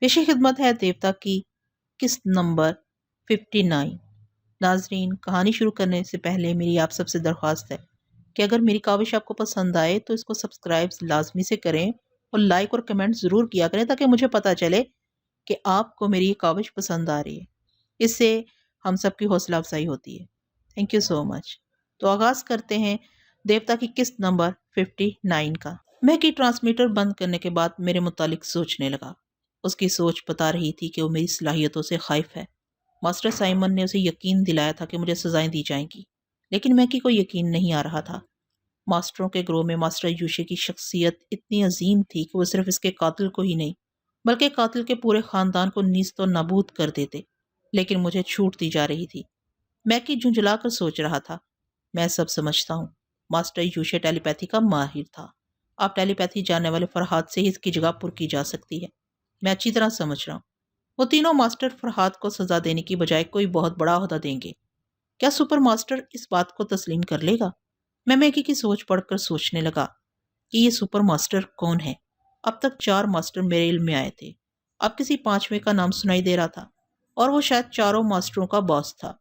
پیش خدمت ہے دیوتا کی قسط نمبر 59۔ ناظرین، کہانی شروع کرنے سے پہلے میری آپ سب سے درخواست ہے کہ اگر میری کاوش آپ کو پسند آئے تو اس کو سبسکرائب لازمی سے کریں اور لائک اور کمنٹ ضرور کیا کریں تاکہ مجھے پتا چلے کہ آپ کو میری یہ کاوش پسند آ رہی ہے۔ اس سے ہم سب کی حوصلہ افزائی ہوتی ہے۔ تھینک یو سو مچ۔ تو آغاز کرتے ہیں دیوتا کی قسط نمبر 59 کا۔ میں کی ٹرانسمیٹر بند کرنے کے بعد میرے متعلق سوچنے لگا۔ اس کی سوچ بتا رہی تھی کہ وہ میری صلاحیتوں سے خائف ہے۔ ماسٹر سائمن نے اسے یقین دلایا تھا کہ مجھے سزائیں دی جائیں گی، لیکن میکی کو یقین نہیں آ رہا تھا۔ ماسٹروں کے گروہ میں ماسٹر یوشے کی شخصیت اتنی عظیم تھی کہ وہ صرف اس کے قاتل کو ہی نہیں بلکہ قاتل کے پورے خاندان کو نیست و نابود کر دیتے، لیکن مجھے چھوٹ دی جا رہی تھی۔ میکی جھنجھلا کر سوچ رہا تھا، میں سب سمجھتا ہوں۔ ماسٹر یوشے ٹیلی پیتھی کا ماہر تھا۔ اب ٹیلی پیتھی جاننے والے فرہاد سے ہی اس کی جگہ پر کی جا سکتی ہے۔ میں اچھی طرح سمجھ رہا ہوں۔ وہ تینوں ماسٹر فرہاد کو سزا دینے کی بجائے کوئی بہت بڑا عہدہ دیں گے۔ کیا سپر ماسٹر اس بات کو تسلیم کر لے گا؟ میں میکی کی سوچ پڑھ کر سوچنے لگا کہ یہ سپر ماسٹر کون ہے؟ اب تک 4 ماسٹر میرے علم میں آئے تھے، اب کسی 5ویں کا نام سنائی دے رہا تھا، اور وہ شاید چاروں ماسٹروں کا باس تھا،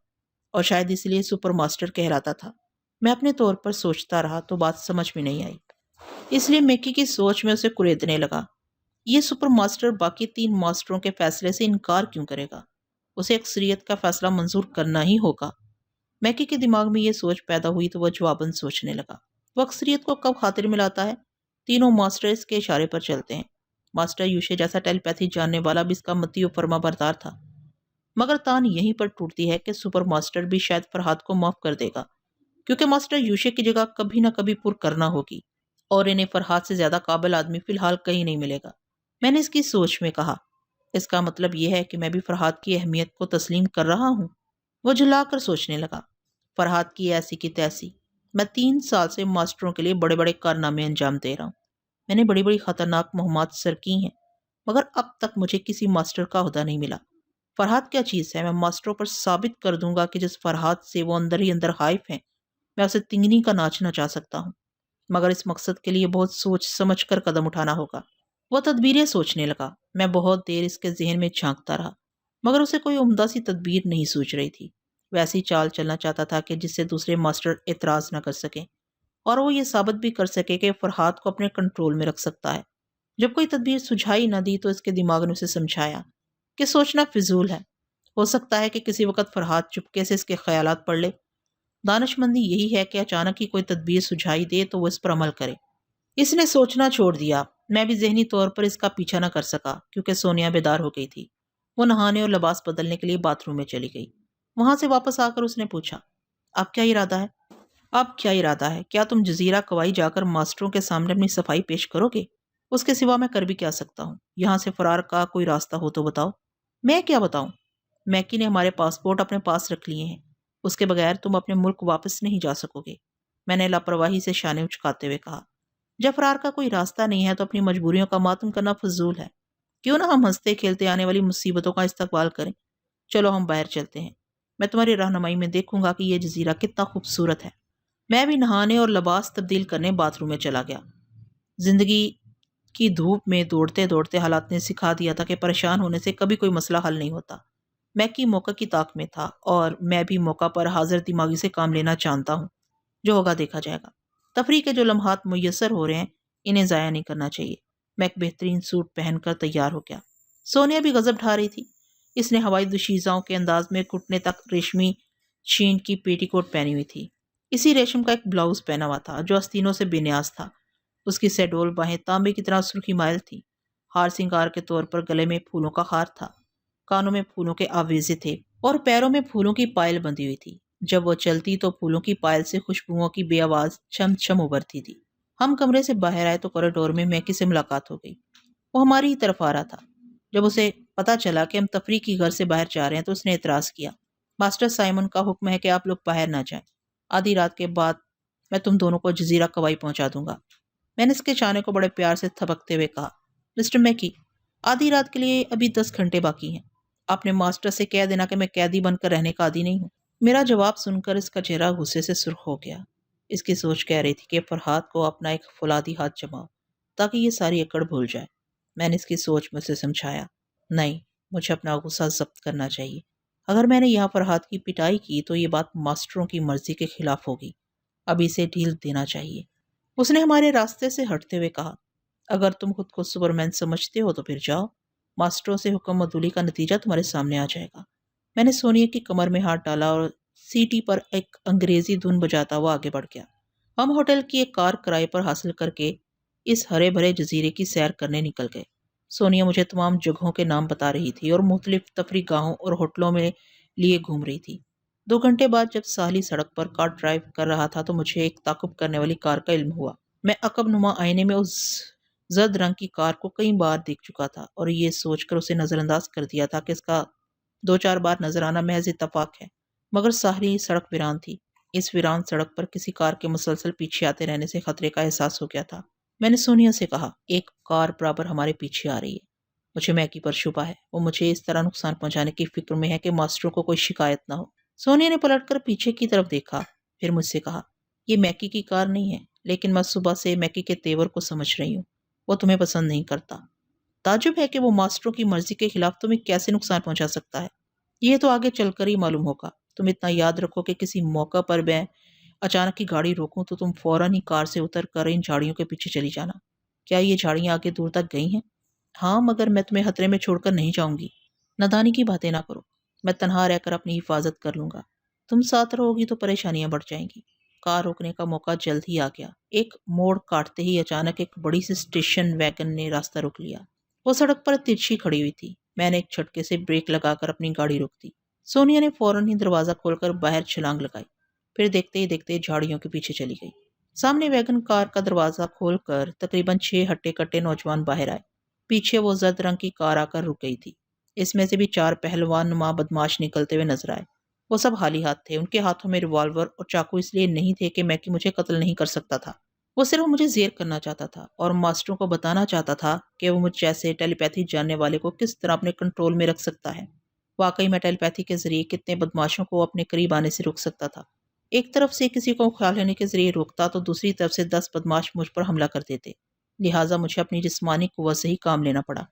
اور شاید اس لیے سپر ماسٹر کہلاتا تھا۔ میں اپنے طور پر سوچتا رہا تو بات سمجھ میں نہیں آئی، اس لیے میکی کی سوچ میں اسے کریدنے لگا۔ یہ سپر ماسٹر باقی 3 ماسٹروں کے فیصلے سے انکار کیوں کرے گا؟ اسے اکثریت کا فیصلہ منظور کرنا ہی ہوگا۔ میکی کے دماغ میں یہ سوچ پیدا ہوئی تو وہ جواباً سوچنے لگا۔ وہ اکثریت کو کب خاطر میں لاتا ہے؟ تینوں ماسٹر اس کے اشارے پر چلتے ہیں۔ ماسٹر یوشے جیسا ٹیلی پیتھی جاننے والا بھی اس کا متی و فرما بردار تھا، مگر تان یہیں پر ٹوٹتی ہے کہ سپر ماسٹر بھی شاید فرہاد کو معاف کر دے گا، کیونکہ ماسٹر یوشے کی جگہ کبھی نہ کبھی پر کرنا ہوگی، اور انہیں فرہاد سے زیادہ قابل آدمی فی الحال کہیں نہیں ملے گا۔ میں نے اس کی سوچ میں کہا، اس کا مطلب یہ ہے کہ میں بھی فرہاد کی اہمیت کو تسلیم کر رہا ہوں۔ وہ جھلا کر سوچنے لگا، فرہاد کی ایسی کی تیسی، میں 3 سال سے ماسٹروں کے لیے بڑے بڑے کارنامے انجام دے رہا ہوں۔ میں نے بڑی بڑی خطرناک مہمات سر کی ہیں، مگر اب تک مجھے کسی ماسٹر کا عہدہ نہیں ملا۔ فرہاد کیا چیز ہے؟ میں ماسٹروں پر ثابت کر دوں گا کہ جس فرہاد سے وہ اندر ہی اندر خائف ہیں، میں اسے تنگنی کا ناچ نچا سکتا ہوں، مگر اس مقصد کے لیے بہت سوچ سمجھ کر قدم اٹھانا ہوگا۔ وہ تدبیریں سوچنے لگا۔ میں بہت دیر اس کے ذہن میں جھانکتا رہا، مگر اسے کوئی عمدہ سی تدبیر نہیں سوچ رہی تھی۔ ویسی چال چلنا چاہتا تھا کہ جس سے دوسرے ماسٹر اعتراض نہ کر سکیں، اور وہ یہ ثابت بھی کر سکے کہ فرہاد کو اپنے کنٹرول میں رکھ سکتا ہے۔ جب کوئی تدبیر سجھائی نہ دی تو اس کے دماغ نے اسے سمجھایا کہ سوچنا فضول ہے، ہو سکتا ہے کہ کسی وقت فرہاد چپکے سے اس کے خیالات پڑھ لے۔ دانش مندی یہی ہے کہ اچانک ہی کوئی تدبیر سجھائی دے تو وہ اس پر عمل کرے۔ اس نے سوچنا چھوڑ دیا۔ میں بھی ذہنی طور پر اس کا پیچھا نہ کر سکا کیونکہ سونیا بیدار ہو گئی تھی۔ وہ نہانے اور لباس بدلنے کے لیے باتھ روم میں چلی گئی۔ وہاں سے واپس آ کر اس نے پوچھا، اب کیا ارادہ ہے؟ اب کیا ارادہ ہے؟ کیا تم جزیرہ کوائی جا کر ماسٹروں کے سامنے اپنی صفائی پیش کرو گے؟ اس کے سوا میں کر بھی کیا سکتا ہوں؟ یہاں سے فرار کا کوئی راستہ ہو تو بتاؤ۔ میں کیا بتاؤں؟ میکی نے ہمارے پاسپورٹ اپنے پاس رکھ لیے ہیں، اس کے بغیر تم اپنے ملک واپس نہیں جا سکو گے، میں نے لاپرواہی سے شانے اچکاتے ہوئے کہا۔ جب فرار کا کوئی راستہ نہیں ہے تو اپنی مجبوریوں کا ماتم کرنا فضول ہے۔ کیوں نہ ہم ہنستے کھیلتے آنے والی مصیبتوں کا استقبال کریں؟ چلو ہم باہر چلتے ہیں، میں تمہاری رہنمائی میں دیکھوں گا کہ یہ جزیرہ کتنا خوبصورت ہے۔ میں بھی نہانے اور لباس تبدیل کرنے باتھ روم میں چلا گیا۔ زندگی کی دھوپ میں دوڑتے دوڑتے حالات نے سکھا دیا تھا کہ پریشان ہونے سے کبھی کوئی مسئلہ حل نہیں ہوتا۔ میکی موقع کی طاق میں تھا اور میں بھی موقع پر حاضر دماغی سے کام لینا جانتا ہوں۔ جو ہوگا دیکھا جائے گا۔ تفریح کے جو لمحات میسر ہو رہے ہیں انہیں ضائع نہیں کرنا چاہیے۔ میں ایک بہترین سوٹ پہن کر تیار ہو گیا۔ سونیا بھی غضب ڈھا رہی تھی۔ اس نے ہوائی دوشیزاؤں کے انداز میں گھٹنے تک ریشمی چین کی پیٹی کوٹ پہنی ہوئی تھی۔ اسی ریشم کا ایک بلاؤز پہنا ہوا تھا جو آستینوں سے بے نیاز تھا۔ اس کی سیڈول باہیں تانبے کی طرح سرخی مائل تھی۔ ہار سنگار کے طور پر گلے میں پھولوں کا ہار تھا، کانوں میں پھولوں کے آویزے تھے اور پیروں میں پھولوں کی پائل بندھی ہوئی تھی۔ جب وہ چلتی تو پھولوں کی پائل سے خوشبوؤں کی بے آواز چھم چھم ابھرتی تھی۔ ہم کمرے سے باہر آئے تو کوریڈور میں میکی سے ملاقات ہو گئی۔ وہ ہماری ہی طرف آ رہا تھا۔ جب اسے پتا چلا کہ ہم تفریح کی گھر سے باہر جا رہے ہیں تو اس نے اعتراض کیا، ماسٹر سائمن کا حکم ہے کہ آپ لوگ باہر نہ جائیں۔ آدھی رات کے بعد میں تم دونوں کو جزیرہ کوائی پہنچا دوں گا۔ میں نے اس کے چانے کو بڑے پیار سے تھپکتے ہوئے کہا، مسٹر میکی، آدھی رات کے لیے ابھی 10 گھنٹے باقی ہیں۔ آپ نے ماسٹر سے کہہ دینا کہ میں قیدی بن کر رہنے کا عادی نہیں ہوں۔ میرا جواب سن کر اس کا چہرہ غصے سے سرخ ہو گیا۔ اس کی سوچ کہہ رہی تھی کہ فرہاد کو اپنا ایک فولادی ہاتھ جماؤ تاکہ یہ ساری اکڑ بھول جائے۔ میں نے اس کی سوچ میں اسے سمجھایا، نہیں، مجھے اپنا غصہ ضبط کرنا چاہیے۔ اگر میں نے یہاں فرحات کی پٹائی کی تو یہ بات ماسٹروں کی مرضی کے خلاف ہوگی۔ اب اسے ڈھیل دینا چاہیے۔ اس نے ہمارے راستے سے ہٹتے ہوئے کہا، اگر تم خود کو سپرمین سمجھتے ہو تو پھر جاؤ، ماسٹروں سے حکم عدولی کا نتیجہ تمہارے سامنے آ جائے گا۔ میں نے سونیا کی کمر میں ہاتھ ڈالا اور سیٹی پر ایک انگریزی دھن بجاتا ہوا آگے بڑھ گیا۔ ہم ہوٹل کی ایک کار کرائے پر حاصل کر کے اس ہرے بھرے جزیرے کی سیر کرنے نکل گئے۔ سونیا مجھے تمام جگہوں کے نام بتا رہی تھی اور مختلف تفریح گاہوں اور ہوٹلوں میں لیے گھوم رہی تھی۔ 2 گھنٹے بعد جب ساحلی سڑک پر کار ڈرائیو کر رہا تھا تو مجھے ایک تعاقب کرنے والی کار کا علم ہوا۔ میں عقب نما آئینے میں اس زرد رنگ کی کار کو کئی بار دیکھ چکا تھا اور یہ سوچ کر اسے نظر انداز کر دیا تھا کہ اس کا 2-4 بار نظر آنا محض اتفاق ہے، مگر ساحلی سڑک ویران تھی۔ اس ویران سڑک پر کسی کار کے مسلسل پیچھے آتے رہنے سے خطرے کا احساس ہو گیا تھا۔ میں نے سونیا سے کہا، ایک کار برابر ہمارے پیچھے آ رہی ہے۔ مجھے میکی پر شبہ ہے، وہ مجھے اس طرح نقصان پہنچانے کی فکر میں ہے کہ ماسٹروں کو کوئی شکایت نہ ہو۔ سونیا نے پلٹ کر پیچھے کی طرف دیکھا، پھر مجھ سے کہا، یہ میکی کی کار نہیں ہے، لیکن میں صبح سے میکی کے تیور کو سمجھ رہی ہوں، وہ تمہیں پسند نہیں کرتا۔ تعجب ہے کہ وہ ماسٹروں کی مرضی کے خلاف تمہیں کیسے نقصان پہنچا سکتا ہے۔ یہ تو آگے چل کر ہی معلوم ہوگا۔ تم اتنا یاد رکھو کہ کسی موقع پر میں اچانک کی گاڑی روکوں تو تم فوراً ہی کار سے اتر کر ان جھاڑیوں کے پیچھے چلی جانا۔ کیا یہ جھاڑیاں آگے دور تک گئی ہیں؟ ہاں، مگر میں تمہیں خطرے میں چھوڑ کر نہیں جاؤں گی۔ نادانی کی باتیں نہ کرو، میں تنہا رہ کر اپنی حفاظت کر لوں گا۔ تم ساتھ رہو گی تو پریشانیاں بڑھ جائیں گی۔ کار روکنے کا موقع جلد ہی آ گیا۔ ایک موڑ کاٹتے ہی اچانک ایک بڑی سی اسٹیشن ویگن نے راستہ روک لیا۔ وہ سڑک پر ترچھی کھڑی ہوئی تھی۔ میں نے ایک جھٹکے سے بریک لگا کر اپنی گاڑی روک دی۔ سونیا نے فوراً ہی دروازہ کھول کر باہر چھلانگ لگائی، پھر دیکھتے ہی دیکھتے جھاڑیوں کے پیچھے چلی گئی۔ سامنے ویگن کار کا دروازہ کھول کر تقریباً 6 ہٹے کٹے نوجوان باہر آئے۔ پیچھے وہ زرد رنگ کی کار آ کر رک گئی تھی۔ اس میں سے بھی 4 پہلوان نما بدماش نکلتے ہوئے نظر آئے۔ وہ سب خالی ہاتھ تھے۔ ان کے ہاتھوں میں ریوالور اور چاقو اس لیے نہیں تھے کہ میکی مجھے قتل نہیں کر سکتا تھا، وہ صرف مجھے زیر کرنا چاہتا تھا اور ماسٹروں کو بتانا چاہتا تھا کہ وہ مجھ جیسے ٹیلی پیتھی جاننے والے کو کس طرح اپنے کنٹرول میں رکھ سکتا ہے۔ واقعی میں ٹیلی پیتھی کے ذریعے کتنے بدماشوں کو اپنے قریب آنے سے روک سکتا تھا۔ ایک طرف سے کسی کو کھا لینے کے ذریعے روکتا تو دوسری طرف سے 10 بدماش مجھ پر حملہ کر دیتے، لہٰذا مجھے اپنی جسمانی قوت سے ہی کام لینا پڑا۔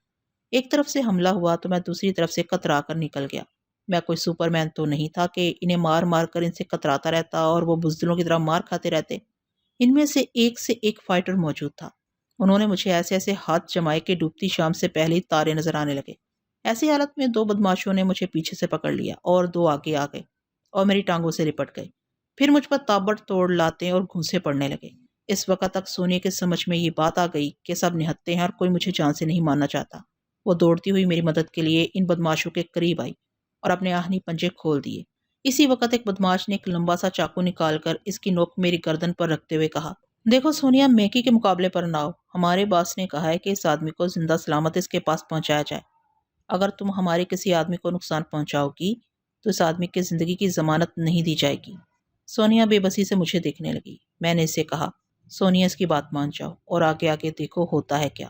ایک طرف سے حملہ ہوا تو میں دوسری طرف سے کترا کر نکل گیا۔ میں کوئی سپر مین تو نہیں تھا کہ انہیں مار مار کر ان سے کتراتا رہتا اور وہ بزدلوں کی طرح مار کھاتے رہتے۔ ان میں سے ایک فائٹر موجود تھا۔ انہوں نے مجھے ایسے ایسے ہاتھ جمائے کہ ڈوبتی شام سے پہلے ہی تارے نظر آنے لگے۔ ایسی حالت میں 2 بدماشوں نے مجھے پیچھے سے پکڑ لیا اور 2 آگے آ گئے اور میری ٹانگوں سے لپٹ گئے، پھر مجھ پر تابڑ توڑ لاتے اور گھونسے پڑنے لگے۔ اس وقت تک سونیا کے سمجھ میں یہ بات آ گئی کہ سب نہتے ہیں اور کوئی مجھے جان سے نہیں مارنا چاہتا۔ وہ دوڑتی ہوئی میری مدد کے لیے ان بدماشوں کے قریب آئی اور اپنے آہنی پنجے کھول دیے۔ اسی وقت ایک بدماش نے ایک لمبا سا چاقو نکال کر اس کی نوک میری گردن پر رکھتے ہوئے کہا، دیکھو سونیا، میکی کے مقابلے پر نہ آؤ۔ ہمارے باس نے کہا ہے کہ اس آدمی کو زندہ سلامت اس کے پاس پہنچایا جائے۔ اگر تم ہمارے کسی آدمی کو نقصان پہنچاؤ گی تو اس آدمی کی زندگی کی ضمانت نہیں دی جائے گی۔ سونیا بے بسی سے مجھے دیکھنے لگی۔ میں نے اسے کہا، سونیا اس کی بات مان جاؤ اور آگے آگے دیکھو ہوتا ہے کیا۔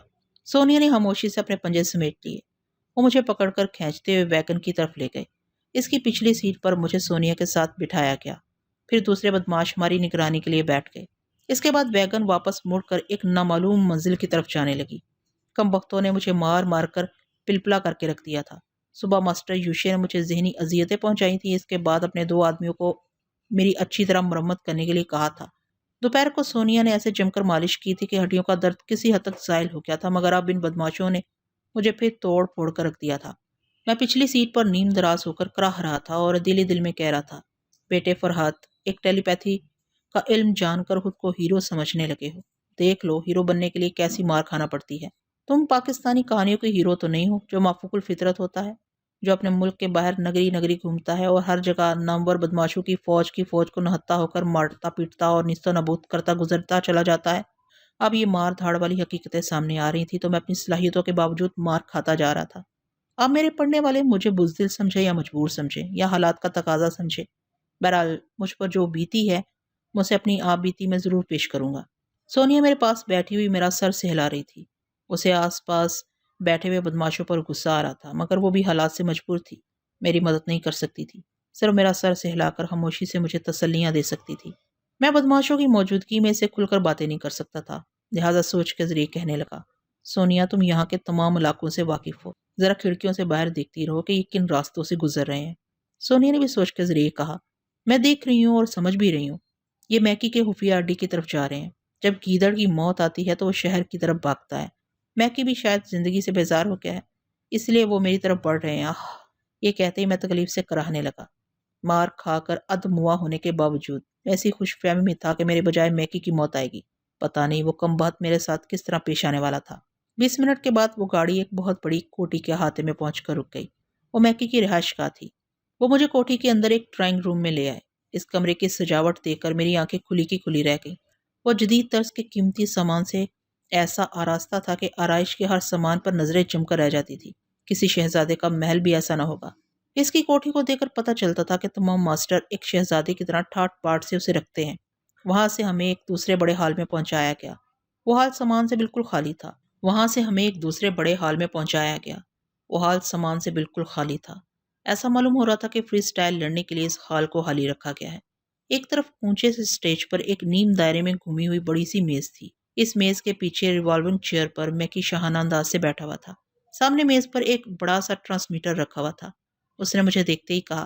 سونیا نے خاموشی سے اپنے پنجے سمیٹ لیے۔ وہ مجھے پکڑ کر کھینچتے ہوئے ویگن کی طرف لے گئے۔ اس کی پچھلی سیٹ پر مجھے سونیا کے ساتھ بٹھایا گیا، پھر دوسرے بدماش ہماری نگرانی کے لیے بیٹھ گئے۔ اس کے بعد ویگن واپس مڑ کر ایک نامعلوم منزل کی طرف جانے لگی۔ کم بختوں نے مجھے مار مار کر پلپلا کر کے رکھ دیا تھا۔ صبح ماسٹر یوشے نے مجھے ذہنی اذیتیں پہنچائی تھیں۔ اس کے بعد اپنے 2 آدمیوں کو میری اچھی طرح مرمت کرنے کے لیے کہا تھا۔ دوپہر کو سونیا نے ایسے جم کر مالش کی تھی کہ ہڈیوں کا درد کسی حد تک زائل ہو گیا تھا، مگر اب ان بدماشوں نے مجھے پھر توڑ پھوڑ کر رکھ دیا تھا۔ میں پچھلی سیٹ پر نیم دراز ہو کر کراہ رہا تھا اور دل ہی دل میں کہہ رہا تھا، بیٹے فرحات، ایک ٹیلی پیتھی کا علم جان کر خود کو ہیرو سمجھنے لگے ہو۔ دیکھ لو ہیرو بننے کے لیے کیسی مار کھانا پڑتی ہے۔ تم پاکستانی کہانیوں کے ہیرو تو نہیں ہو جو مافوق الفطرت ہوتا ہے، جو اپنے ملک کے باہر نگری نگری گھومتا ہے اور ہر جگہ نامور بدماشوں کی فوج کو نہتا ہو کر مارتا پیٹتا اور نیست و نابود کرتا گزرتا چلا جاتا ہے۔ اب یہ مار دھاڑ والی حقیقتیں سامنے آ رہی تھی تو میں اپنی صلاحیتوں کے باوجود مار کھاتا جا رہا تھا۔ اب میرے پڑھنے والے مجھے بزدل سمجھے یا مجبور سمجھے یا حالات کا تقاضا سمجھے، بہرحال مجھ پر جو بیتی ہے میں اسے اپنی آپ بیتی میں ضرور پیش کروں گا۔ سونیا میرے پاس بیٹھی ہوئی میرا سر سہلا رہی تھی۔ اسے آس پاس بیٹھے ہوئے بدماشوں پر غصہ آ رہا تھا، مگر وہ بھی حالات سے مجبور تھی، میری مدد نہیں کر سکتی تھی، صرف میرا سر سہلا کر خاموشی سے مجھے تسلیاں دے سکتی تھی۔ میں بدماشوں کی موجودگی میں اسے کھل کر باتیں نہیں کر سکتا تھا، لہٰذا سوچ کے ذریعے کہنے لگا، سونیا تم یہاں کے تمام علاقوں سے واقف ہو، ذرا کھڑکیوں سے باہر دیکھتی رہو کہ یہ کن راستوں سے گزر رہے ہیں۔ سونیا نے بھی سوچ کے ذریعے کہا، میں دیکھ رہی ہوں اور سمجھ بھی رہی ہوں، یہ میکی کے خفیہ اڈے کی طرف جا رہے ہیں۔ جب گیدڑ کی موت آتی ہے تو وہ شہر کی طرف بھاگتا ہے۔ میکی بھی شاید زندگی سے بیزار ہو گیا ہے، اس لیے وہ میری طرف بڑھ رہے ہیں۔ یہ کہتے ہی میں تکلیف سے کراہنے لگا۔ مار کھا کر ادموا ہونے کے باوجود میں ایسی خوش فہمی میں تھا کہ میرے بجائے میکی کی موت آئے گی۔ پتہ نہیں وہ کم بخت میرے ساتھ کس طرح پیش آنے والا تھا۔ 20 منٹ کے بعد وہ گاڑی ایک بہت بڑی کوٹھی کے احاطے میں پہنچ کر رک گئی۔ وہ میکی کی رہائش گاہ تھی۔ وہ مجھے کوٹھی کے اندر ایک ڈرائنگ روم میں لے آئے۔ اس کمرے کی سجاوٹ دیکھ کر میری آنکھیں کھلی کی کھلی رہ گئیں۔ وہ جدید طرز کے قیمتی سامان سے ایسا آراستہ تھا کہ آرائش کے ہر سامان پر نظریں جم کر رہ جاتی تھی۔ کسی شہزادے کا محل بھی ایسا نہ ہوگا۔ اس کی کوٹھی کو دیکھ کر پتہ چلتا تھا کہ تمام ماسٹر ایک شہزادے کی طرح ٹھاٹ باٹ سے اسے رکھتے ہیں۔ وہاں سے ہمیں ایک دوسرے بڑے ہال میں پہنچایا گیا۔ وہ ہال سامان سے بالکل خالی تھا۔ وہ ہال سامان سے بالکل خالی تھا۔ ایسا معلوم ہو رہا تھا کہ فری سٹائل لڑنے کے لیے اس ہال کو خالی رکھا گیا ہے۔ ایک طرف اونچے سے سٹیج پر ایک نیم دائرے میں گھومی ہوئی بڑی سی میز تھی۔ اس میز کے پیچھے ریوالونگ چیئر پر میکی شاہانہ انداز سے بیٹھا ہوا تھا۔ سامنے میز پر ایک بڑا سا ٹرانسمیٹر رکھا ہوا تھا۔ اس نے مجھے دیکھتے ہی کہا،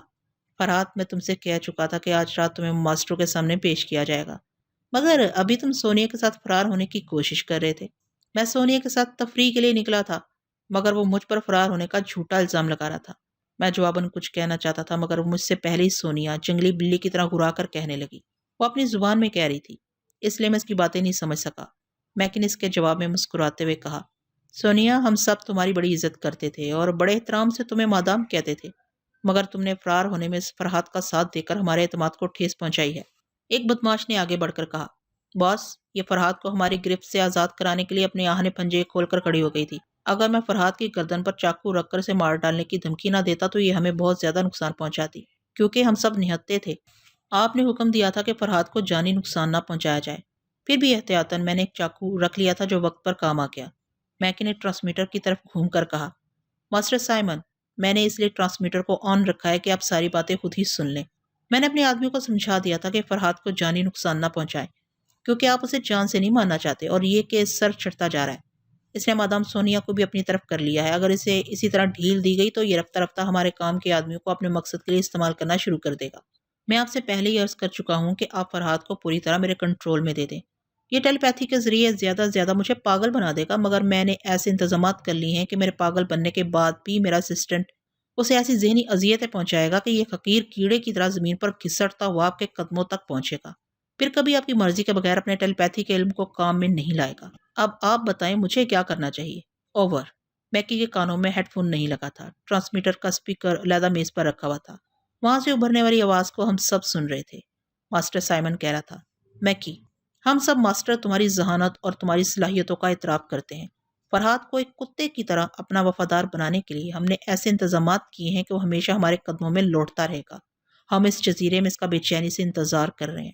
فرحات میں تم سے کہہ چکا تھا کہ آج رات تمہیں ماسٹروں کے سامنے پیش کیا جائے گا، مگر ابھی تم سونیا کے ساتھ فرار ہونے کی کوشش کر رہے تھے۔ میں سونیا کے ساتھ تفریح کے لیے نکلا تھا، مگر وہ مجھ پر فرار ہونے کا جھوٹا الزام لگا رہا تھا۔ میں جواباً کچھ کہنا چاہتا تھا مگر مجھ سے پہلے ہی سونیا جنگلی بلی کی طرح گھرا کر کہنے لگی۔ وہ اپنی زبان میں کہہ رہی تھی، اس لیے میں اس کی باتیں نہیں سمجھ سکا۔ میکی نے اس کے جواب میں مسکراتے ہوئے کہا، سونیا ہم سب تمہاری بڑی عزت کرتے تھے اور بڑے احترام سے تمہیں مادام کہتے تھے، مگر تم نے فرار ہونے میں فرحات کا ساتھ دے کر ہمارے اعتماد کو ٹھیس پہنچائی ہے۔ ایک بدماش نے آگے بڑھ کر کہا، باس یہ فرحات کو ہماری گرفت سے آزاد کرانے کے لیے اپنے آہنے پنجے کھول کر کھڑی ہو گئی تھی۔ اگر میں فرحات کی گردن پر چاقو رکھ کر اسے مار ڈالنے کی دھمکی نہ دیتا تو یہ ہمیں بہت زیادہ نقصان پہنچاتی، کیونکہ ہم سب نہتے تھے۔ آپ نے حکم دیا تھا کہ فرحات کو جانی نقصان نہ پہنچایا جائے، پھر بھی احتیاطاً میں نے ایک چاقو رکھ لیا تھا جو وقت پر کام آ گیا۔ میکی نے ٹرانسمیٹر کی طرف گھوم کر کہا، ماسٹر سائمن میں نے اس لیے ٹرانسمیٹر کو آن رکھا ہے کہ آپ ساری باتیں خود ہی سن لیں۔ میں نے اپنے آدمیوں کو سمجھا دیا تھا کہ فرحات کو جانی نقصان نہ پہنچائیں، کیونکہ آپ اسے جان سے نہیں مارنا چاہتے، اور یہ کہ سر چڑھتا جا رہا ہے۔ اس نے مادام سونیا کو بھی اپنی طرف کر لیا ہے۔ اگر اسے اسی طرح ڈھیل دی گئی تو یہ رفتہ رفتہ ہمارے کام کے آدمیوں کو اپنے مقصد کے لیے استعمال کرنا شروع کر دے گا۔ میں آپ سے پہلے ہی عرض کر چکا ہوں کہ آپ فرحات کو پوری طرح میرے کنٹرول میں دے دیں۔ یہ ٹیلی پیتھی کے ذریعے زیادہ سے زیادہ مجھے پاگل بنا دے گا، مگر میں نے ایسے انتظامات کر لی ہیں کہ میرے پاگل بننے کے بعد بھی میرا اسسٹنٹ اسے ایسی ذہنی اذیتیں پہنچائے گا کہ یہ حقیر کیڑے کی طرح زمین پر گھسٹتا ہوا آپ کے قدموں تک پہنچے گا، پھر کبھی آپ کی مرضی کے بغیر اپنے ٹیلی پیتھی کے علم کو کام میں نہیں لائے گا۔ اب آپ بتائیں مجھے کیا کرنا چاہیے؟ اوور۔ میکی کے کانوں میں ہیڈ فون نہیں لگا تھا۔ ٹرانسمیٹر کا اسپیکر علیحدہ میز پر رکھا ہوا تھا۔ وہاں سے ابھرنے والی آواز کو ہم سب سن رہے تھے۔ ماسٹر سائمن کہہ رہا تھا، میکی ہم سب ماسٹر تمہاری ذہانت اور تمہاری صلاحیتوں کا اعتراف کرتے ہیں۔ فرحات کو ایک کتے کی طرح اپنا وفادار بنانے کے لیے ہم نے ایسے انتظامات کیے ہیں کہ وہ ہمیشہ ہمارے قدموں میں لوٹتا رہے گا۔ ہم اس جزیرے میں اس کا بے چینی سے انتظار کر رہے ہیں۔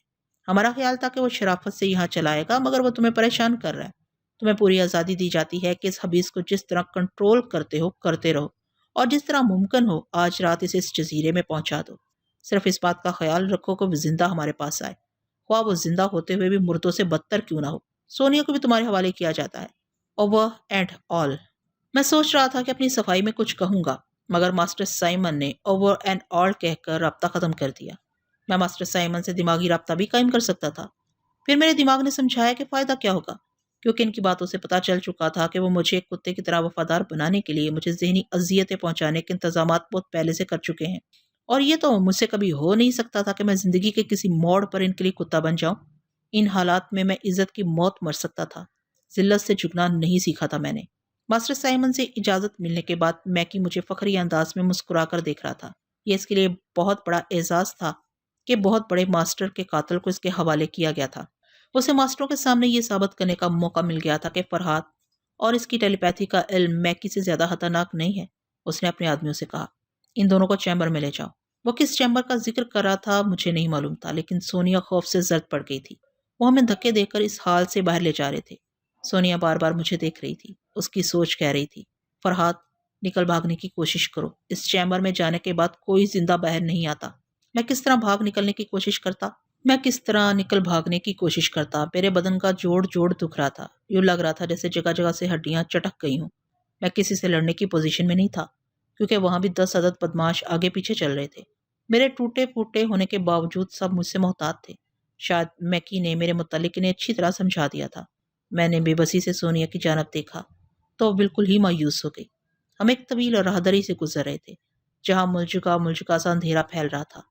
ہمارا خیال تھا کہ وہ شرافت سے یہاں چلائے گا، مگر وہ تمہیں پریشان کر رہا ہے۔ تمہیں پوری آزادی دی جاتی ہے کہ اس حبیث کو جس طرح کنٹرول کرتے ہو کرتے رہو، اور جس طرح ممکن ہو آج رات اسے اس جزیرے میں پہنچا دو۔ صرف اس بات کا خیال رکھو کہ وہ زندہ ہمارے پاس آئے، خواہ وہ زندہ ہوتے ہوئے بھی مردوں سے بدتر کیوں نہ ہو۔ سونیا کو بھی تمہارے حوالے کیا جاتا ہے۔ Over and all. میں سوچ رہا تھا کہ اپنی صفائی میں کچھ کہوں گا، مگر ماسٹر سائمن نے اوور اینڈ آل کہہ کر رابطہ ختم کر دیا۔ میں ماسٹر سائمن سے دماغی رابطہ بھی قائم کر سکتا تھا۔ پھر میرے دماغ نے سمجھایا کہ فائدہ کیا ہوگا، کیونکہ ان کی باتوں سے پتہ چل چکا تھا کہ وہ مجھے ایک کتے کی طرح وفادار بنانے کے لیے مجھے ذہنی اذیتیں پہنچانے کے انتظامات بہت پہلے سے کر چکے ہیں، اور یہ تو مجھ سے کبھی ہو نہیں سکتا تھا کہ میں زندگی کے کسی موڑ پر ان کے لیے کتا بن جاؤں۔ ان حالات میں میں عزت کی موت مر سکتا تھا، ذلت سے جھکنا نہیں سیکھا تھا میں نے۔ ماسٹر سائمن سے اجازت ملنے کے بعد میکی مجھے فخری انداز میں مسکرا کر دیکھ رہا تھا۔ یہ اس کے لیے بہت بڑا اعزاز تھا کہ بہت بڑے ماسٹر کے قاتل کو اس کے حوالے کیا گیا تھا۔ اسے ماسٹروں کے سامنے یہ ثابت کرنے کا موقع مل گیا تھا کہ فرحات اور اس کی ٹیلی پیتھی کا علم میکی سے زیادہ خطرناک نہیں ہے۔ اس نے اپنے آدمیوں سے کہا، ان دونوں کو چیمبر میں لے جاؤ۔ وہ کس چیمبر کا ذکر کر رہا تھا مجھے نہیں معلوم تھا، لیکن سونیا خوف سے زرد پڑ گئی تھی۔ وہ ہمیں دھکے دے کر اس حال سے باہر لے جا رہے تھے۔ سونیا بار بار مجھے دیکھ رہی تھی۔ اس کی سوچ کہہ رہی تھی، فرحات نکل بھاگنے کی کوشش کرو، اس چیمبر میں جانے کے بعد کوئی زندہ باہر نہیں آتا۔ میں کس طرح بھاگ نکلنے کی کوشش کرتا؟ میں کس طرح نکل بھاگنے کی کوشش کرتا، میرے بدن کا جوڑ جوڑ دکھ رہا تھا، یوں لگ رہا تھا جیسے جگہ جگہ سے ہڈیاں چٹک گئی ہوں۔ میں کسی سے لڑنے کی پوزیشن میں نہیں تھا، کیونکہ وہاں بھی 10 عدد بدماش آگے پیچھے چل رہے تھے۔ میرے ٹوٹے پھوٹے ہونے کے باوجود سب مجھ سے محتاط تھے۔ شاید میکی نے میرے متعلق انہیں اچھی طرح سمجھا دیا تھا۔ میں نے بے بسی سے سونیا کی جانب دیکھا تو وہ بالکل ہی مایوس ہو گئی۔ ہم ایک طویل راہداری سے گزر رہے تھے، جہاں ملچکا سا اندھیرا پھیل رہا تھا۔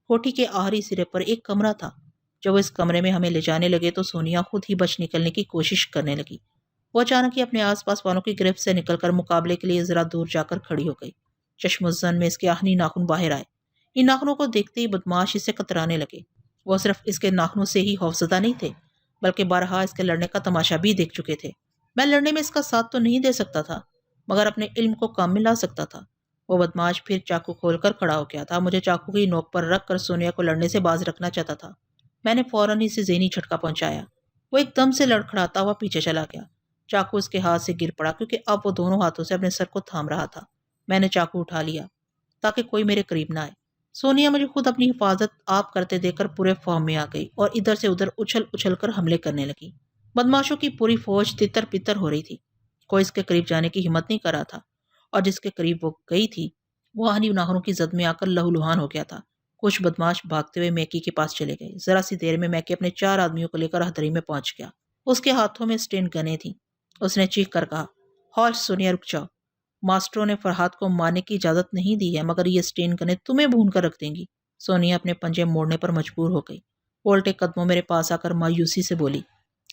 کوٹھی کے آخری سرے پر ایک کمرہ تھا۔ جب وہ اس کمرے میں ہمیں لے جانے لگے تو سونیا خود ہی بچ نکلنے کی کوشش کرنے لگی۔ وہ اچانک ہی اپنے آس پاس والوں کی گرفت سے نکل کر مقابلے کے لیے ذرا دور جا کر کھڑی ہو گئی۔ چشم الظن میں اس کے آہنی ناخن باہر آئے۔ ان ناخنوں کو دیکھتے ہی بدماش اس سے کترانے لگے۔ وہ صرف اس کے ناخنوں سے ہی خوفزدہ نہیں تھے، بلکہ بارہا اس کے لڑنے کا تماشا بھی دیکھ چکے تھے۔ میں لڑنے میں اس کا ساتھ تو نہیں دے سکتا تھا، مگر اپنے علم کو کام میں لا سکتا تھا۔ وہ بدماش پھر چاقو کھول کر کھڑا ہو گیا تھا، مجھے چاقو کی نوک پر رکھ کر سونیا کو لڑنے سے باز رکھنا چاہتا تھا۔ میں نے فوراً اسے ذہنی جھٹکا پہنچایا۔ وہ ایک دم سے لڑکھڑاتا ہوا پیچھے چلا گیا۔ چاقو اس کے ہاتھ سے گر پڑا، کیونکہ اب وہ دونوں ہاتھوں سے اپنے سر کو تھام رہا تھا۔ میں نے چاقو اٹھا لیا تاکہ کوئی میرے قریب نہ آئے۔ سونیا مجھے خود اپنی حفاظت آپ کرتے دیکھ کر پورے فارم میں آ گئی اور ادھر سے ادھر اچھل اچھل کر حملے کرنے لگی۔ بدماشوں کی پوری فوج تتر پتر ہو رہی تھی۔ کوئی اس کے قریب جانے کی ہمت نہیں کر رہا تھا، اور جس کے قریب وہ گئی تھی وہ آہنی ناخنوں کی زد میں آ کر لہولہان ہو گیا تھا۔ کچھ بدماش بھاگتے ہوئے میکی کے پاس چلے گئے۔ ذرا سی دیر میں میکی اپنے 4 آدمیوں کو لے کر ہتھیلی میں پہنچ گیا۔ اس کے ہاتھوں میں اسٹین گنیں تھیں۔ اس نے چیخ کر کہا، ہوش سونیا، رک جاؤ۔ ماسٹروں نے فرحات کو مارنے کی اجازت نہیں دی ہے، مگر یہ اسٹین گنیں تمہیں بھون کر رکھ دیں گی۔ سونیا اپنے پنجے موڑنے پر مجبور ہو گئی۔ وہ الٹے قدموں میرے پاس آ کر مایوسی سے بولی،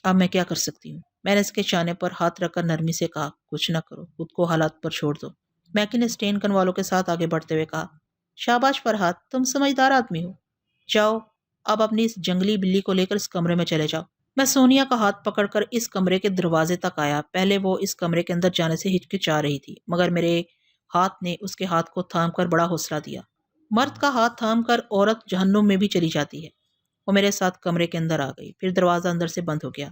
اب میں کیا کر سکتی ہوں؟ میں نے اس کے شانے پر ہاتھ رکھ کر نرمی سے کہا، کچھ نہ کرو، خود کو حالات پر چھوڑ دو۔ میکی نے اسٹین گن والوں کے ساتھ آگے بڑھتے ہوئے کہا، شاباش فرحات، تم سمجھدار آدمی ہو۔ جاؤ، اب اپنی اس جنگلی بلی کو لے کر اس کمرے میں چلے جاؤ۔ میں سونیا کا ہاتھ پکڑ کر اس کمرے کے دروازے تک آیا۔ پہلے وہ اس کمرے کے اندر جانے سے ہچکچا رہی تھی، مگر میرے ہاتھ نے اس کے ہاتھ کو تھام کر بڑا حوصلہ دیا۔ مرد کا ہاتھ تھام کر عورت جہنم میں بھی چلی جاتی ہے۔ وہ میرے ساتھ کمرے کے اندر آ گئی، پھر دروازہ اندر سے بند ہو گیا۔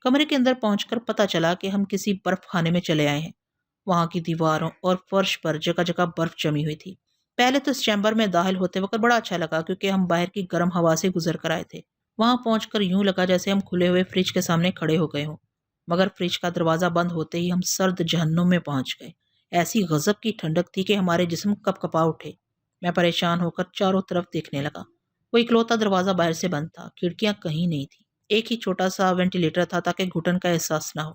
کمرے کے اندر پہنچ کر پتہ چلا کہ ہم کسی برف خانے میں چلے آئے ہیں۔ وہاں کی دیواروں اور فرش پر جگہ جگہ برف جمی ہوئی تھی۔ پہلے تو اس چیمبر میں داخل ہوتے وقت بڑا اچھا لگا، کیونکہ ہم باہر کی گرم ہوا سے گزر کر آئے تھے۔ وہاں پہنچ کر یوں لگا جیسے ہم کھلے ہوئے فریج کے سامنے کھڑے ہو گئے ہوں، مگر فریج کا دروازہ بند ہوتے ہی ہم سرد جہنم میں پہنچ گئے۔ ایسی غضب کی ٹھنڈک تھی کہ ہمارے جسم کپ کپا اٹھے۔ میں پریشان ہو کر چاروں طرف دیکھنے لگا۔ وہ اکلوتا دروازہ باہر سے بند تھا، کھڑکیاں کہیں نہیں تھی۔ ایک ہی چھوٹا سا وینٹیلیٹر تھا تاکہ گھٹن کا احساس نہ ہو۔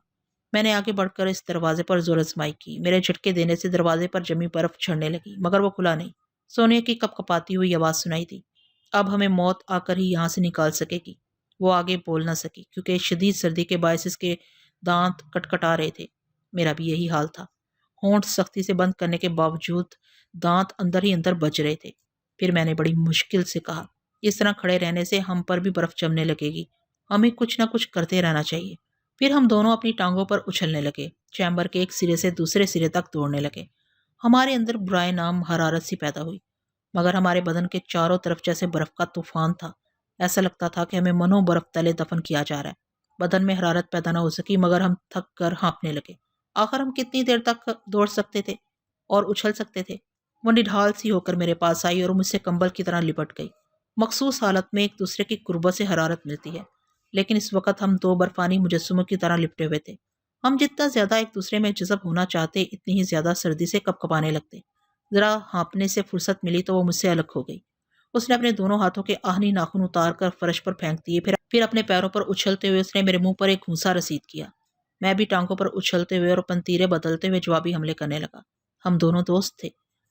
میں نے آگے بڑھ کر اس دروازے پر زور آزمائی کی۔ میرے جھٹکے دینے سے دروازے پر جمی برف جھڑنے لگی، مگر وہ کھلا نہیں۔ سونیا کی کپ کپاتی ہوئی آواز سنائی دی، اب ہمیں موت آ کر ہی یہاں سے نکال سکے گی۔ وہ آگے بول نہ سکی، کیونکہ شدید سردی کے باعث اس کے دانت کٹکٹا رہے تھے۔ میرا بھی یہی حال تھا۔ ہونٹ سختی سے بند کرنے کے باوجود دانت اندر ہی اندر بج رہے تھے۔ پھر میں نے بڑی مشکل سے کہا، اس طرح کھڑے رہنے سے ہم پر بھی برف جمنے لگے گی، ہمیں کچھ نہ کچھ کرتے رہنا چاہیے۔ پھر ہم دونوں اپنی ٹانگوں پر اچھلنے لگے، چیمبر کے ایک سرے سے دوسرے سرے تک دوڑنے لگے۔ ہمارے اندر برائے نام حرارت سی پیدا ہوئی، مگر ہمارے بدن کے چاروں طرف جیسے برف کا طوفان تھا۔ ایسا لگتا تھا کہ ہمیں منوں برف تلے دفن کیا جا رہا ہے۔ بدن میں حرارت پیدا نہ ہو سکی، مگر ہم تھک کر ہانپنے لگے۔ آخر ہم کتنی دیر تک دوڑ سکتے تھے اور اچھل سکتے تھے؟ وہ نڈھال سی ہو کر میرے پاس آئی اور مجھ سے کمبل کی طرح لپٹ گئی۔ مخصوص حالت میں ایک دوسرے کی قربت سے حرارت ملتی ہے، لیکن اس وقت ہم دو برفانی مجسموں کی طرح لپٹے ہوئے تھے۔ ہم جتنا زیادہ ایک دوسرے میں جذب ہونا چاہتے، اتنی ہی زیادہ سردی سے کپ کپانے لگتے۔ ذرا ہانپنے سے فرصت ملی تو وہ مجھ سے الگ ہو گئی۔ اس نے اپنے دونوں ہاتھوں کے آہنی ناخن اتار کر فرش پر پھینک دیے، پھر اپنے پیروں پر اچھلتے ہوئے اس نے میرے منہ پر ایک گھونسا رسید کیا۔ میں بھی ٹانگوں پر اچھلتے ہوئے اور پنتیرے بدلتے ہوئے جوابی حملے کرنے لگا۔ ہم دونوں دوست تھے،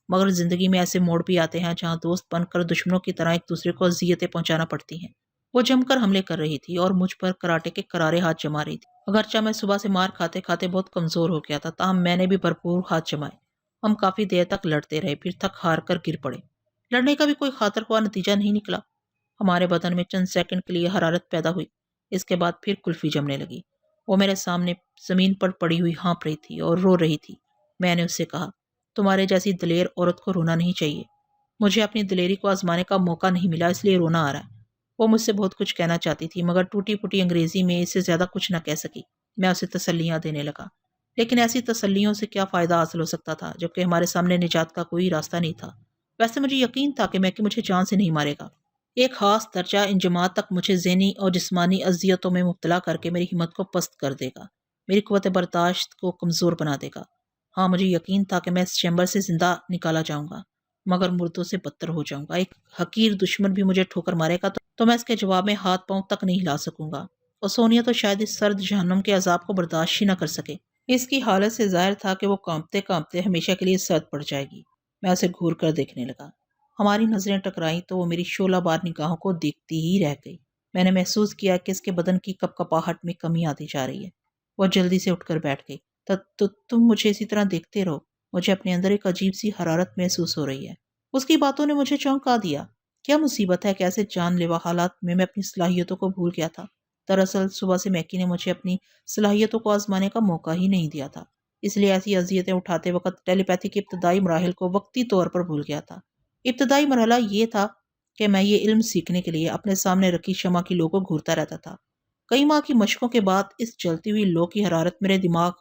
مگر زندگی میں ایسے موڑ بھی آتے ہیں جہاں دوست بن کر دشمنوں کی طرح ایک دوسرے کو اذیتیں پہنچانا پڑتی ہیں۔ وہ جم کر حملے کر رہی تھی اور مجھ پر کراٹے کے کرارے ہاتھ جما رہی تھی۔ اگرچہ میں صبح سے مار کھاتے کھاتے بہت کمزور ہو گیا تھا، تاہم میں نے بھی بھرپور ہاتھ جمائے۔ ہم کافی دیر تک لڑتے رہے، پھر تھک ہار کر گر پڑے۔ لڑنے کا بھی کوئی خاطر خواہ نتیجہ نہیں نکلا۔ ہمارے بدن میں چند سیکنڈ کے لیے حرارت پیدا ہوئی، اس کے بعد پھر کلفی جمنے لگی۔ وہ میرے سامنے زمین پر پڑی ہوئی ہانپ رہی تھی اور رو رہی تھی۔ میں نے اس سے کہا، تمہارے جیسی دلیر عورت کو رونا نہیں چاہیے۔ مجھے اپنی دلیری کو آزمانے کا موقع نہیں ملا، اس لیے رونا آ رہا ہے۔ وہ مجھ سے بہت کچھ کہنا چاہتی تھی، مگر ٹوٹی پھوٹی انگریزی میں اس سے زیادہ کچھ نہ کہہ سکی۔ میں اسے تسلیاں دینے لگا، لیکن ایسی تسلیوں سے کیا فائدہ حاصل ہو سکتا تھا جبکہ ہمارے سامنے نجات کا کوئی راستہ نہیں تھا۔ ویسے مجھے یقین تھا کہ میکی مجھے جان سے نہیں مارے گا۔ ایک خاص درجہ انجماد تک مجھے ذہنی اور جسمانی اذیتوں میں مبتلا کر کے میری ہمت کو پست کر دے گا، میری قوت برداشت کو کمزور بنا دے گا۔ ہاں، مجھے یقین تھا کہ میں اس چیمبر سے زندہ نکالا جاؤں گا، مگر مردوں سے بدتر ہو جاؤں گا۔ ایک حقیر دشمن بھی مجھے ٹھوکر مارے گا تو میں اس کے جواب میں ہاتھ پاؤں تک نہیں ہلا سکوں گا، اور سونیا تو شاید اس سرد جہنم کے عذاب کو برداشت ہی نہ کر سکے۔ اس کی حالت سے ظاہر تھا کہ وہ کانپتے کانپتے ہمیشہ کے لیے سرد پڑ جائے گی۔ میں اسے گھور کر دیکھنے لگا۔ ہماری نظریں ٹکرائیں تو وہ میری شعلہ بار نگاہوں کو دیکھتی ہی رہ گئی۔ میں نے محسوس کیا کہ اس کے بدن کی کپکپاہٹ میں کمی آتی جا رہی ہے۔ وہ جلدی سے اٹھ کر بیٹھ گئی۔ تم مجھے اسی طرح دیکھتے رہو، مجھے اپنے اندر ایک عجیب سی حرارت محسوس ہو رہی ہے۔ اس کی باتوں نے مجھے چونکا دیا۔ کیا مصیبت ہے کہ ایسے جان لیوا حالات میں اپنی صلاحیتوں کو بھول گیا تھا۔ دراصل صبح سے میکی نے مجھے اپنی صلاحیتوں کو آزمانے کا موقع ہی نہیں دیا تھا، اس لیے ایسی اذیتیں اٹھاتے وقت ٹیلی پیتھی کے ابتدائی مراحل کو وقتی طور پر بھول گیا تھا۔ ابتدائی مرحلہ یہ تھا کہ میں یہ علم سیکھنے کے لیے اپنے سامنے رکھی شمع کی لو کو گھورتا رہتا تھا۔ کئی ماہ کی مشقوں کے بعد اس جلتی ہوئی لو کی حرارت میرے دماغ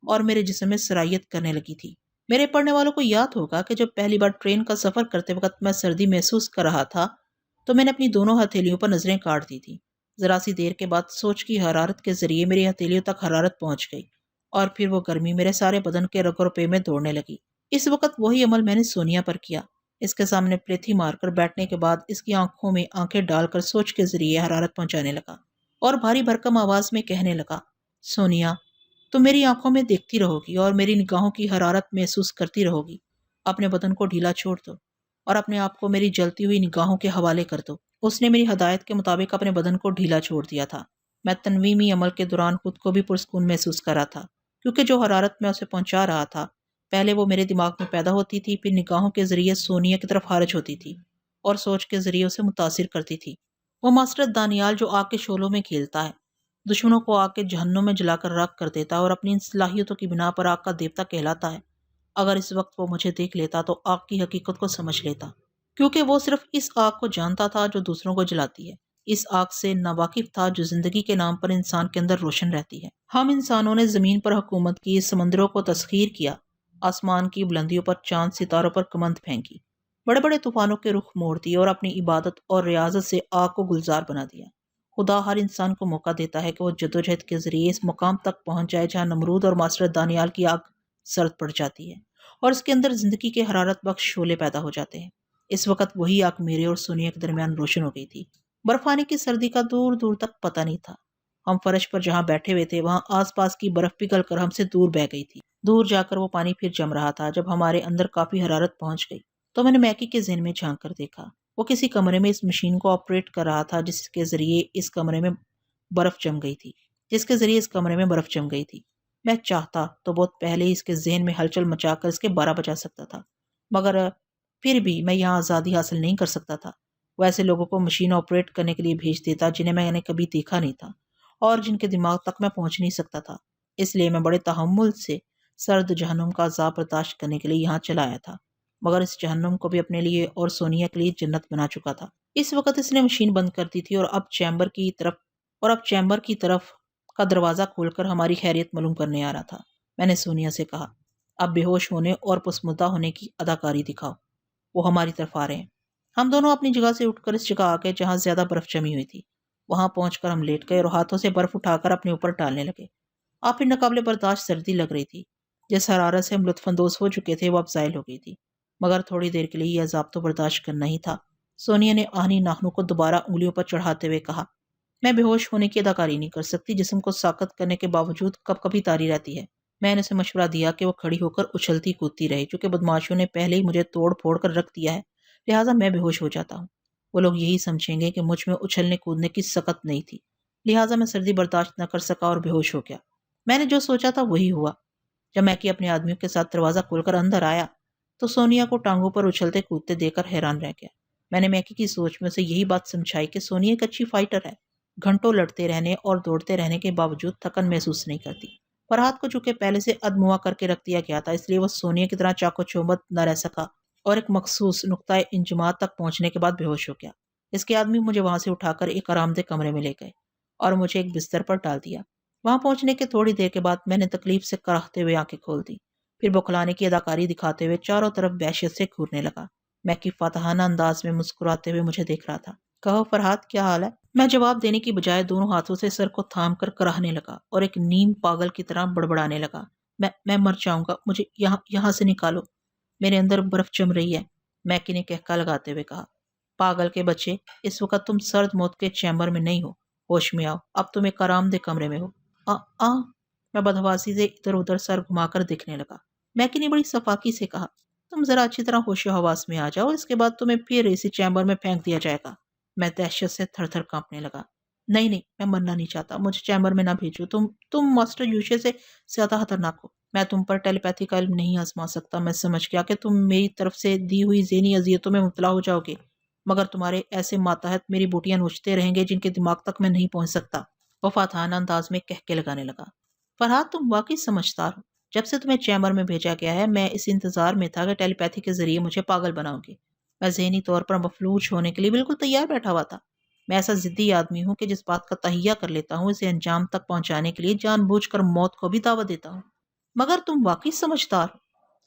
اور میرے جسم میں سرایت کرنے لگی تھی۔ میرے پڑھنے والوں کو یاد ہوگا کہ جب پہلی بار ٹرین کا سفر کرتے وقت میں سردی محسوس کر رہا تھا تو میں نے اپنی دونوں ہتھیلیوں پر نظریں کاٹ دی تھی۔ ذرا سی دیر کے بعد سوچ کی حرارت کے ذریعے میری ہتھیلیوں تک حرارت پہنچ گئی، اور پھر وہ گرمی میرے سارے بدن کے رگ و پے میں دوڑنے لگی۔ اس وقت وہی عمل میں نے سونیا پر کیا۔ اس کے سامنے پلیتھی مار کر بیٹھنے کے بعد اس کی آنکھوں میں آنکھیں ڈال کر سوچ کے ذریعے حرارت پہنچانے لگا، اور بھاری بھرکم آواز میں کہنے لگا، سونیا، تم میری آنکھوں میں دیکھتی رہو گی اور میری نگاہوں کی حرارت محسوس کرتی رہو گی۔ اپنے بدن کو ڈھیلا چھوڑ دو اور اپنے آپ کو میری جلتی ہوئی نگاہوں کے حوالے کر دو۔ اس نے میری ہدایت کے مطابق اپنے بدن کو ڈھیلا چھوڑ دیا تھا۔ میں تنویمی عمل کے دوران خود کو بھی پرسکون محسوس کر رہا تھا، کیونکہ جو حرارت میں اسے پہنچا رہا تھا پہلے وہ میرے دماغ میں پیدا ہوتی تھی، پھر نگاہوں کے ذریعے سونیا کی طرف خارج ہوتی تھی اور سوچ کے ذریعے اسے متاثر کرتی تھی۔ وہ ماسٹر دانیال جو آگ کے شعلوں میں کھیلتا ہے، دشمنوں کو آگ کے جہنم میں جلا کر راکھ کر دیتا اور اپنی ان صلاحیتوں کی بنا پر آگ کا دیوتا کہلاتا ہے، اگر اس وقت وہ مجھے دیکھ لیتا تو آگ کی حقیقت کو سمجھ لیتا، کیونکہ وہ صرف اس آگ کو جانتا تھا جو دوسروں کو جلاتی ہے، اس آگ سے ناواقف تھا جو زندگی کے نام پر انسان کے اندر روشن رہتی ہے۔ ہم انسانوں نے زمین پر حکومت کی، سمندروں کو تسخیر کیا، آسمان کی بلندیوں پر چاند ستاروں پر کمند پھینکی، بڑے بڑے طوفانوں کے رخ موڑ دیے اور اپنی عبادت اور ریاضت سے آگ کو گلزار بنا دیا۔ خدا ہر انسان کو موقع دیتا ہے کہ وہ جدوجہد کے ذریعے اس مقام تک پہنچ جائے جہاں نمرود اور ماسٹر دانیال کی آگ سرد پڑ جاتی ہے اور اس کے اندر زندگی کے حرارت بخش شعلے پیدا ہو جاتے ہیں۔ اس وقت وہی آگ میرے اور سونیا کے درمیان روشن ہو گئی تھی۔ برفانے کی سردی کا دور دور تک پتہ نہیں تھا۔ ہم فرش پر جہاں بیٹھے ہوئے تھے وہاں آس پاس کی برف پگھل کر ہم سے دور بہہ گئی تھی۔ دور جا کر وہ پانی پھر جم رہا تھا۔ جب ہمارے اندر کافی حرارت پہنچ گئی تو میں نے میکی کے ذہن میں جھانک کر دیکھا۔ وہ کسی کمرے میں اس مشین کو آپریٹ کر رہا تھا جس کے ذریعے اس کمرے میں برف جم گئی تھی۔ میں چاہتا تو بہت پہلے ہی اس کے ذہن میں ہلچل مچا کر اس کے 12 بجا سکتا تھا، مگر پھر بھی میں یہاں آزادی حاصل نہیں کر سکتا تھا۔ وہ ایسے لوگوں کو مشین آپریٹ کرنے کے لیے بھیج دیتا جنہیں میں نے کبھی دیکھا نہیں تھا اور جن کے دماغ تک میں پہنچ نہیں سکتا تھا۔ اس لیے میں بڑے تحمل سے سرد جہنم کا عذاب برداشت کرنے کے لیے یہاں چلا آیا تھا، مگر اس جہنم کو بھی اپنے لیے اور سونیا کے لیے جنت بنا چکا تھا۔ اس وقت اس نے مشین بند کر دی تھی اور اب چیمبر کی طرف کا دروازہ کھول کر ہماری خیریت معلوم کرنے آ رہا تھا۔ میں نے سونیا سے کہا، اب بے ہوش ہونے اور پسمردہ ہونے کی اداکاری دکھاؤ، وہ ہماری طرف آ رہے ہیں۔ ہم دونوں اپنی جگہ سے اٹھ کر اس جگہ آ گئے جہاں زیادہ برف جمی ہوئی تھی۔ وہاں پہنچ کر ہم لیٹ گئے اور ہاتھوں سے برف اٹھا کر اپنے اوپر ڈالنے لگے۔ آپ پھر ناقابل برداشت سردی لگ رہی تھی۔ جس حرارت سے ہم لطف اندوز ہو چکے تھے وہ اب زائل ہو گئی تھی، مگر تھوڑی دیر کے لیے یہ عذاب تو برداشت کرنا ہی تھا۔ سونیا نے آہنی ناخنوں کو دوبارہ انگلیوں پر چڑھاتے ہوئے کہا، میں بے ہوش ہونے کی اداکاری نہیں کر سکتی، جسم کو ساکت کرنے کے باوجود کب کبھی تاری رہتی ہے۔ میں نے اسے مشورہ دیا کہ وہ کھڑی ہو کر اچھلتی کودتی رہے، چونکہ بدماشوں نے پہلے ہی مجھے توڑ پھوڑ کر رکھ دیا ہے، لہٰذا میں بے ہوش ہو جاتا ہوں۔ وہ لوگ یہی سمجھیں گے کہ مجھ میں اچھلنے کودنے کی سکت نہیں تھی، لہٰذا میں سردی برداشت نہ کر سکا اور بے ہوش ہو گیا۔ میں نے جو سوچا تھا وہی ہوا۔ جب میکی اپنے آدمیوں کے ساتھ دروازہ کھول کر اندر آیا تو سونیا کو ٹانگوں پر اچھلتے کودتے دیکھ کر حیران رہ گیا۔ میں نے میکی کی سوچ میں اسے یہی بات سمجھائی کہ سونیا ایک اچھی فائٹر ہے، گھنٹوں لڑتے رہنے اور دوڑتے رہنے کے باوجود تھکن محسوس نہیں کرتی۔ فرحات کو چونکہ پہلے سے ادموا کر کے رکھ دیا گیا تھا، اس لیے وہ سونیا کی طرح چاق و چوبند نہ رہ سکا اور ایک مخصوص نقطۂ انجماد تک پہنچنے کے بعد بے ہوش ہو گیا۔ اس کے آدمی مجھے وہاں سے اٹھا کر ایک آرام دہ کمرے میں لے گئے اور مجھے ایک بستر پر ڈال دیا۔ وہاں پہنچنے کے تھوڑی دیر کے بعد میں نے تکلیف سے کراہتے ہوئے آنکھیں کھول دی، پھر بخلانے کی اداکاری دکھاتے ہوئے چاروں طرف وحشت سے گھورنے لگا۔ میکی فاتحانہ انداز میں مسکراتے ہوئے مجھے دیکھ رہا تھا۔ کہو فرحات، کیا حال ہے؟ میں جواب دینے کی بجائے دونوں ہاتھوں سے سر کو تھام کر کراہنے لگا اور ایک نیم پاگل کی طرح بڑبڑانے لگا۔ میں مر جاؤں گا، مجھے یہاں سے نکالو، میرے اندر برف جم رہی ہے، میکی نے کہکا لگاتے ہوئے کہا۔ پاگل کے بچے، اس وقت تم سرد موت کے چیمبر میں نہیں ہو، ہوش میں آؤ، اب تم ایک آرام دہ کمرے میں ہو۔ آ آ میں بدحواسی سے ادھر ادھر سر گھما کر دیکھنے لگا۔ میکی نے بڑی صفاقی سے کہا، تم ذرا اچھی طرح ہوش و حواس میں آ جاؤ، اس کے بعد تمہیں پھر اسی چیمبر میں پھینک دیا جائے گا۔ میں دہشت سے تھر تھر کانپنے لگا۔ نہیں نہیں، میں مرنا نہیں چاہتا، مجھے چیمبر میں نہ بھیجو، تم ماسٹر یوشے سے زیادہ خطرناک ہو۔ میں تم پر ٹیلی پیتھی کا علم نہیں آزما سکتا، میں سمجھ گیا کہ تم میری طرف سے دی ہوئی ذہنی اذیتوں میں مبتلا ہو جاؤ گے، مگر تمہارے ایسے ماتحت میری بوٹیاں نوچتے رہیں گے جن کے دماغ تک میں نہیں پہنچ سکتا۔ وہ فاتحانہ انداز میں کہکے لگانے لگا۔ فرحات، تم واقعی سمجھدار ہو، جب سے تمہیں چیمبر میں بھیجا گیا ہے میں اس انتظار میں تھا کہ ٹیلی پیتھی کے ذریعے مجھے پاگل بناؤ گے۔ میں ذہنی طور پر مفلوج ہونے کے لیے بالکل تیار بیٹھا ہوا تھا۔ میں ایسا ضدی آدمی ہوں کہ جس بات کا تہیہ کر لیتا ہوں اسے انجام تک پہنچانے کے لیے جان بوجھ کر موت کو بھی دعوت دیتا ہوں۔ مگر تم واقعی سمجھدار ہو،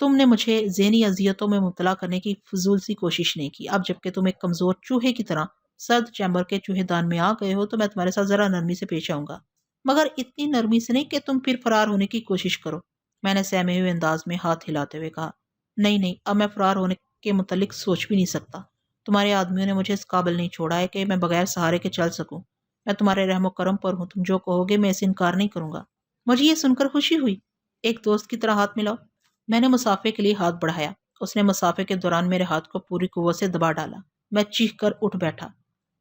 تم نے مجھے ذہنی اذیتوں میں مبتلا کرنے کی فضول سی کوشش نہیں کی۔ اب جبکہ تم ایک کمزور چوہے کی طرح سرد چیمبر کے چوہے دان میں آ گئے ہو تو میں تمہارے ساتھ ذرا نرمی سے پیش آؤں گا، مگر اتنی نرمی سے نہیں کہ تم پھر فرار ہونے کی کوشش کرو۔ میں نے سہمے ہوئے انداز میں ہاتھ ہلاتے ہوئے کہا، نہیں نہیں، اب میں فرار ہونے کے متعلق سوچ بھی نہیں سکتا۔ تمہارے آدمیوں نے مجھے اس قابل نہیں چھوڑا ہے کہ میں بغیر سہارے کے چل سکوں۔ میں تمہارے رحم و کرم پر ہوں، تم جو کہو گے میں اسے انکار نہیں کروں گا۔ مجھے یہ سن کر خوشی ہوئی۔ ایک دوست کی طرح ہاتھ ملاؤ۔ میں نے مسافے کے لیے ہاتھ بڑھایا، اس نے مسافے کے دوران میرے ہاتھ کو پوری قوت سے دبا ڈالا۔ میں چیخ کر اٹھ بیٹھا۔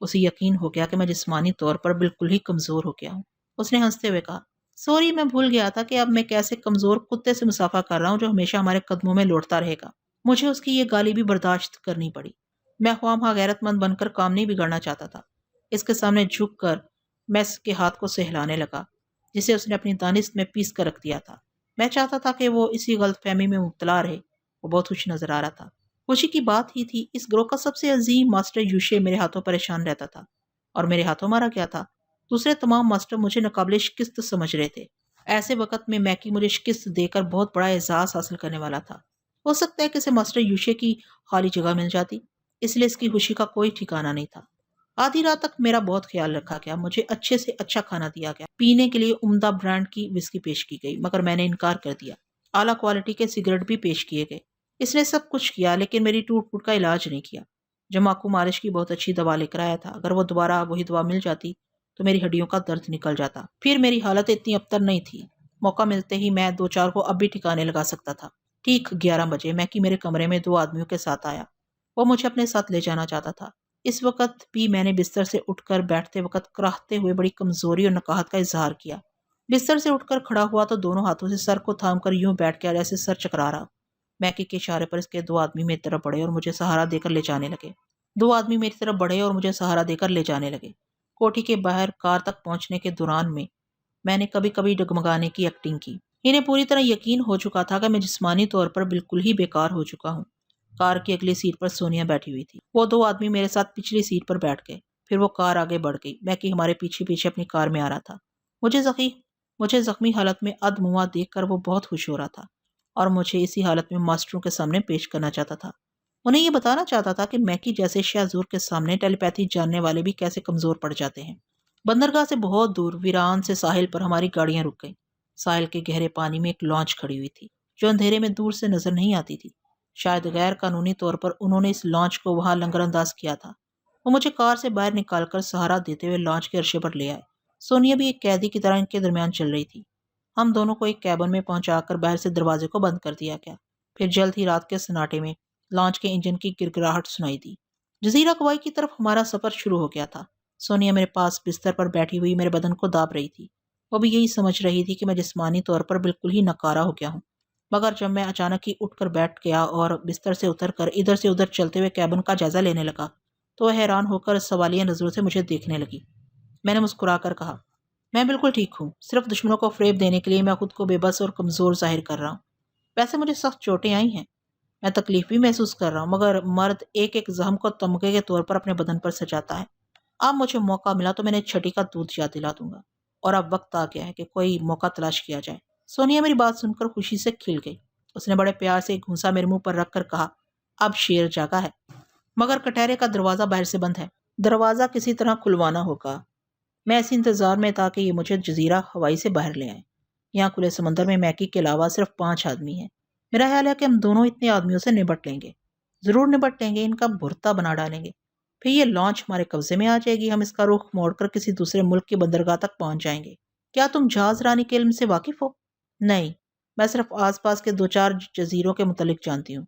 اسے یقین ہو گیا کہ میں جسمانی طور پر بالکل ہی کمزور ہو گیا ہوں۔ اس نے ہنستے ہوئے کہا، سوری، میں بھول گیا تھا کہ اب میں کیسے کمزور کتے سے مسافہ کر رہا ہوں جو ہمیشہ ہمارے قدموں میں لوٹتا رہے گا۔ مجھے اس کی یہ گالی بھی برداشت کرنی پڑی۔ میں خواہ غیرت مند بن کر کام نہیں بگڑنا چاہتا تھا۔ اس کے سامنے جھک کر میں اس کے ہاتھ کو سہلانے لگا جسے اس نے اپنی دانست میں پیس کر رکھ دیا تھا۔ میں چاہتا تھا کہ وہ اسی غلط فہمی میں مبتلا رہے۔ وہ بہت خوش نظر آ رہا تھا۔ خوشی کی بات ہی تھی، اس گروہ کا سب سے عظیم ماسٹر یوشے میرے ہاتھوں پریشان رہتا تھا، اور میرے ہاتھوں مارا گیا تھا۔ دوسرے تمام ماسٹر مجھے ناقابل شکست سمجھ رہے تھے۔ ایسے وقت میں میکی مجھے شکست دے کر بہت بڑا اعزاز حاصل کرنے والا تھا۔ ہو سکتا ہے کہ اسے ماسٹر یوشے کی خالی جگہ مل جاتی، اس لیے اس کی خوشی کا کوئی ٹھکانہ نہیں تھا۔ آدھی رات تک میرا بہت خیال رکھا گیا، مجھے اچھے سے اچھا کھانا دیا گیا، پینے کے لیے عمدہ برانڈ کی وسکی پیش کی گئی، مگر میں نے انکار کر دیا۔ اعلیٰ کوالٹی کے سگریٹ بھی پیش کیے گئے۔ اس نے سب کچھ کیا لیکن میری ٹوٹ پھوٹ کا علاج نہیں کیا۔ جماکو مالش کی بہت اچھی دوا لے کر آیا تھا، اگر وہ دوبارہ وہی دوا مل جاتی تو میری ہڈیوں کا درد نکل جاتا۔ پھر میری حالت اتنی ابتر نہیں تھی، موقع ملتے ہی میں دو چار کو اب بھی ٹھکانے لگا سکتا تھا۔ ٹھیک 11 بجے میکی میرے کمرے میں 2 آدمیوں کے ساتھ آیا۔ وہ مجھے اپنے ساتھ لے جانا چاہتا تھا۔ اس وقت بھی میں نے بستر سے اٹھ کر بیٹھتے وقت کراہتے ہوئے بڑی کمزوری اور نقاہت کا اظہار کیا۔ بستر سے اٹھ کر کھڑا ہوا تو دونوں ہاتھوں سے سر کو تھام کر یوں بیٹھ گیا جیسے سر چکرا رہا۔ میکی کے اشارے پر اس کے 2 آدمی میری طرف بڑھے اور مجھے سہارا دے کر لے جانے لگے۔ 2 آدمی میری طرف بڑھے اور مجھے سہارا دے کر لے جانے لگے۔ کوٹھی کے باہر کار تک پہنچنے کے دوران میں نے کبھی کبھی ڈگمگانے کی ایکٹنگ کی۔ انہیں پوری طرح یقین ہو چکا تھا کہ میں جسمانی طور پر بالکل ہی بیکار ہو چکا ہوں۔ کار کی اگلی سیٹ پر سونیا بیٹھی ہوئی تھی۔ وہ 2 آدمی میرے ساتھ پچھلی سیٹ پر بیٹھ گئے، پھر وہ کار آگے بڑھ گئی۔ میکی ہمارے پیچھے پیچھے اپنی کار میں آ رہا تھا۔ مجھے زخمی حالت میں ادموا دیکھ کر وہ بہت خوش ہو رہا تھا اور مجھے اسی حالت میں ماسٹروں کے سامنے پیش کرنا چاہتا تھا۔ انہیں یہ بتانا چاہتا تھا کہ میکی جیسے شہزور کے سامنے ٹیلی پیتھی جاننے والے بھی کیسے کمزور پڑ جاتے ہیں۔ بندرگاہ سے بہت دور ویران سے ساحل پر ہماری گاڑیاں رک گئیں۔ ساحل کے گہرے پانی میں ایک لانچ کھڑی ہوئی تھی جو اندھیرے میں دور سے نظر نہیں آتی تھی۔ شاید غیر قانونی طور پر انہوں نے اس لانچ کو وہاں لنگر انداز کیا تھا۔ وہ مجھے کار سے باہر نکال کر سہارا دیتے ہوئے لانچ کے عرصے پر لے آئے۔ سونیا بھی ایک قیدی کی طرح ان کے درمیان چل رہی تھی۔ ہم دونوں کو ایک کیبن میں پہنچا کر باہر سے دروازے کو بند کر دیا گیا۔ پھر جلد ہی رات کے سناٹے میں لانچ کے انجن کی گرگراہٹ سنائی دی۔ جزیرہ کوائے کی طرف ہمارا سفر شروع ہو گیا تھا۔ سونیا میرے پاس بستر پر بیٹھی ہوئی میرے بدن کو داب رہی تھی۔ وہ بھی یہی سمجھ رہی تھی کہ میں جسمانی طور پر بالکل ہی ناکارہ ہو گیا ہوں، مگر جب میں اچانک ہی اٹھ کر بیٹھ گیا اور بستر سے اتر کر ادھر سے ادھر چلتے ہوئے کیبن کا جائزہ لینے لگا تو وہ حیران ہو کر سوالیہ نظروں سے مجھے دیکھنے لگی۔ میں نے مسکرا کر کہا، میں بالکل ٹھیک ہوں، صرف دشمنوں کو فریب دینے کے لیے میں خود کو بے بس اور کمزور ظاہر کر رہا ہوں۔ ویسے مجھے سخت چوٹیں آئی ہیں، میں تکلیف بھی محسوس کر رہا ہوں، مگر مرد ایک ایک زخم کو تمغے کے طور پر اپنے بدن پر سجاتا ہے۔ اب مجھے موقع ملا تو میں نے چھٹی کا دودھ یاد دلا دوں گا، اور اب وقت آ گیا ہے کہ کوئی موقع تلاش کیا جائے۔ سونیا میری بات سن کر خوشی سے کھل گئی۔ اس نے بڑے پیار سے ایک گھونسا میرے منہ پر رکھ کر کہا، اب شیر جاگا ہے، مگر کٹہرے کا دروازہ باہر سے بند ہے۔ دروازہ کسی طرح کھلوانا ہوگا۔ میں اسی انتظار میں تھا کہ یہ مجھے جزیرہ ہوائی سے باہر لے آئیں۔ یہاں کھلے سمندر میں میکی کے علاوہ صرف 5 آدمی ہیں۔ میرا خیال ہے کہ ہم دونوں اتنے آدمیوں سے نبٹ لیں گے۔ ضرور نبٹ لیں گے، ان کا بھرتا بنا ڈالیں گے۔ پھر یہ لانچ ہمارے قبضے میں آ جائے گی، ہم اس کا رخ موڑ کر کسی دوسرے ملک کی بندرگاہ تک پہنچ جائیں گے۔ کیا تم جہاز رانی کے علم سے واقف ہو؟ نہیں، میں صرف آس پاس کے 2-4 جزیروں کے متعلق جانتی ہوں۔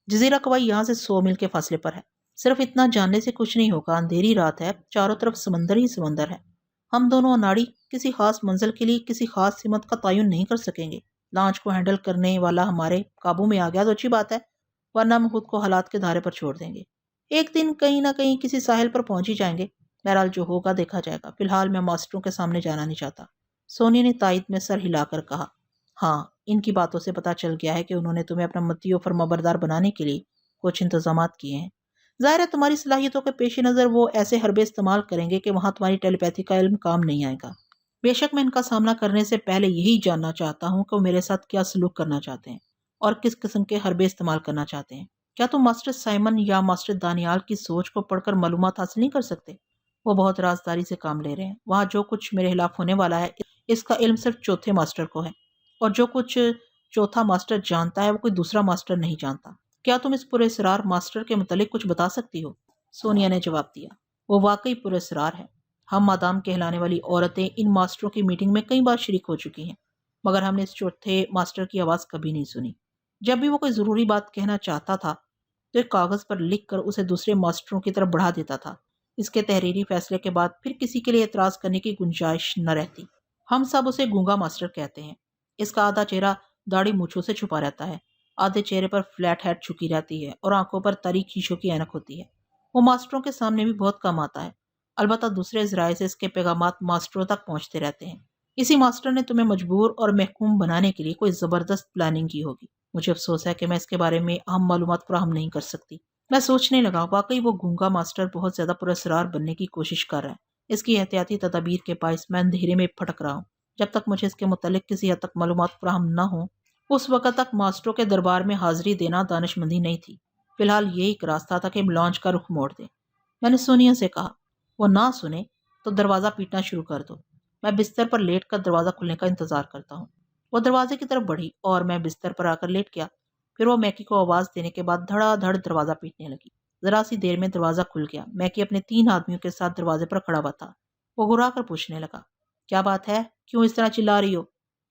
جزیرہ کوئی یہاں سے 100 میل کے فاصلے پر ہے۔ صرف اتنا جاننے سے کچھ نہیں ہوگا، اندھیری رات ہے، چاروں طرف سمندر ہی سمندر ہے۔ ہم دونوں اناڑی کسی خاص منزل کے لیے کسی خاص سمت کا تعین نہیں کر سکیں گے۔ لانچ کو ہینڈل کرنے والا ہمارے قابو میں آ گیا تو اچھی بات ہے، ورنہ ہم خود کو حالات کے دھارے پر چھوڑ دیں گے۔ ایک دن کہیں نہ کہیں کسی ساحل پر پہنچ ہی جائیں گے۔ بہرحال جو ہوگا دیکھا جائے گا، فی الحال میں ماسٹروں کے سامنے جانا نہیں چاہتا۔ سونیا نے تائید میں سر ہلا کر کہا، ہاں، ان کی باتوں سے پتہ چل گیا ہے کہ انہوں نے تمہیں اپنا متی و فرمانبردار بنانے کے لیے کچھ انتظامات کیے ہیں۔ ظاہر ہے تمہاری صلاحیتوں کے پیش نظر وہ ایسے حربے استعمال کریں گے کہ وہاں تمہاری ٹیلی پیتھی کا علم کام نہیں آئے گا۔ بے شک میں ان کا سامنا کرنے سے پہلے یہی جاننا چاہتا ہوں کہ وہ میرے ساتھ کیا سلوک کرنا چاہتے ہیں اور کس قسم کے حربے استعمال کرنا چاہتے ہیں۔ کیا تم ماسٹر سائمن یا ماسٹر دانیال کی سوچ کو پڑھ کر معلومات حاصل نہیں کر سکتے؟ وہ بہت رازداری سے کام لے رہے ہیں۔ وہاں جو کچھ میرے خلاف ہونے والا ہے اس کا علم صرف چوتھے ماسٹر کو ہے، اور جو کچھ چوتھا ماسٹر جانتا ہے وہ کوئی دوسرا ماسٹر نہیں جانتا۔ کیا تم اس پراسرار ماسٹر کے متعلق کچھ بتا سکتی ہو؟ سونیا نے جواب دیا، وہ واقعی پراسرار ہے۔ ہم مادام کہلانے والی عورتیں ان ماسٹروں کی میٹنگ میں کئی بار شریک ہو چکی ہیں، مگر ہم نے اس چوتھے ماسٹر کی آواز کبھی نہیں سنی۔ جب بھی وہ کوئی ضروری بات کہنا چاہتا تھا تو ایک کاغذ پر لکھ کر اسے دوسرے ماسٹروں کی طرف بڑھا دیتا تھا۔ اس کے تحریری فیصلے کے بعد پھر کسی کے لیے اعتراض کرنے کی گنجائش نہ رہتی۔ ہم سب اسے گونگا ماسٹر کہتے ہیں۔ اس کا آدھا چہرہ داڑھی مونچھوں سے چھپا رہتا ہے، آدھے چہرے پر فلیٹ ہیڈ جھکی رہتی ہے اور آنکھوں پر تاریک شیشوں کی اینک ہوتی ہے۔ وہ ماسٹروں کے سامنے بھی بہت کم آتا ہے، البتہ دوسرے ذرائع سے اس کے پیغامات ماسٹروں تک پہنچتے رہتے ہیں۔ اسی ماسٹر نے تمہیں مجبور اور محکوم بنانے کے لیے کوئی زبردست پلاننگ کی ہوگی۔ مجھے افسوس ہے کہ میں اس کے بارے میں اہم معلومات فراہم نہیں کر سکتی۔ میں سوچنے لگا، واقعی وہ گونگا ماسٹر بہت زیادہ پراسرار بننے کی کوشش کر رہا ہے۔ اس کی احتیاطی تدابیر کے باعث میں اندھیرے میں پھٹک رہا ہوں۔ جب تک مجھے اس کے متعلق کسی حد تک معلومات فراہم نہ ہوں، اس وقت تک ماسٹروں کے دربار میں حاضری دینا دانش مندی نہیں تھی۔ فی الحال یہی ایک راستہ تھا کہ لانچ کا رخ موڑ دیں۔ میں نے سونیا سے کہا، وہ نہ سنے تو دروازہ پیٹنا شروع کر دو۔ میں بستر پر لیٹ کر دروازہ کھلنے کا انتظار کرتا ہوں۔ وہ دروازے کی طرف بڑھی اور میں بستر پر آ کر لیٹ گیا۔ پھر وہ میکی کو آواز دینے کے بعد دھڑا دھڑ دروازہ پیٹنے لگی۔ ذرا سی دیر میں دروازہ کھل گیا۔ میکی اپنے 3 آدمیوں کے ساتھ دروازے پر کھڑا ہوا تھا۔ وہ گھرا کر پوچھنے لگا، کیا بات ہے؟ کیوں اس طرح چلا رہی ہو؟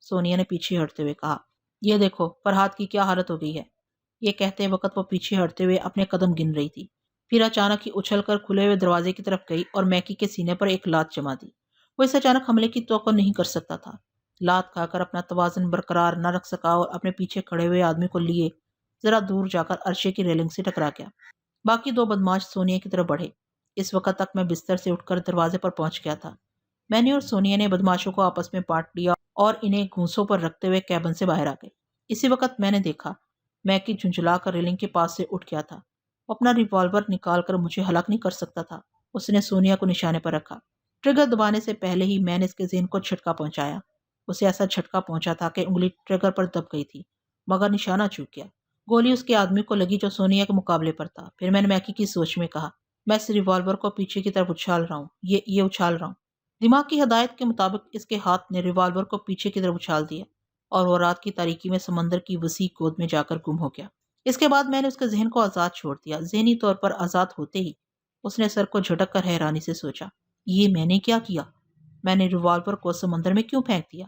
سونیا نے پیچھے ہٹتے ہوئے کہا، یہ دیکھو فرحات کی کیا حالت ہو گئی ہے۔ یہ کہتے وقت وہ پیچھے ہٹتے ہوئے اپنے قدم گن رہی تھی۔ پھر اچانک ہی اچھل کر کھلے ہوئے دروازے کی طرف گئی اور میکی کے سینے پر ایک لات جما دی۔ وہ اس اچانک حملے کی توقع نہیں کر سکتا تھا۔ لات کھا کر اپنا توازن برقرار نہ رکھ سکا اور اپنے پیچھے کھڑے ہوئے آدمی کو لیے ذرا دور جا کر عرشے کی ریلنگ سے ٹکرا گیا۔ باقی 2 بدماش سونیا کی طرف بڑھے۔ اس وقت تک میں بستر سے اٹھ کر دروازے پر پہنچ گیا تھا۔ میں نے اور سونیا نے بدماشوں کو آپس میں بانٹ لیا اور انہیں گھونسوں پر رکھتے ہوئے کیبن سے باہر آ گئے۔ اسی وقت میں نے دیکھا میکی جھنجھلا کر ریلنگ کے پاس سے اٹھ گیا تھا۔ وہ اپنا ریوالور نکال کر مجھے ہلاک نہیں کر سکتا تھا۔ اس نے سونیا کو نشانے پر رکھا۔ ٹریگر دبانے سے پہلے ہی میں نے اس کے ذہن کو جھٹکا پہنچایا۔ اسے ایسا جھٹکا پہنچا تھا کہ انگلی ٹریگر پر دب گئی تھی، مگر نشانہ چوک گیا۔ گولی اس کے آدمی کو لگی جو سونیا کے مقابلے پر تھا۔ پھر میں نے میکی کی سوچ میں کہا، میں اس ریوالور کو پیچھے کی طرف اچھال رہا ہوں، یہ اچھال رہا ہوں۔ دماغ کی ہدایت کے مطابق اس کے ہاتھ نے ریوالور کو پیچھے کی طرف اچھال دیا اور وہ رات کی تاریکی میں سمندر کی وسیع گود میں جا کر گم ہو گیا۔ اس کے بعد میں نے اس کے ذہن کو آزاد چھوڑ دیا۔ ذہنی طور پر آزاد ہوتے ہی اس نے سر کو جھٹک کر حیرانی سے سوچا، یہ میں نے کیا کیا؟ میں نے ریوالور کو سمندر میں کیوں پھینک دیا؟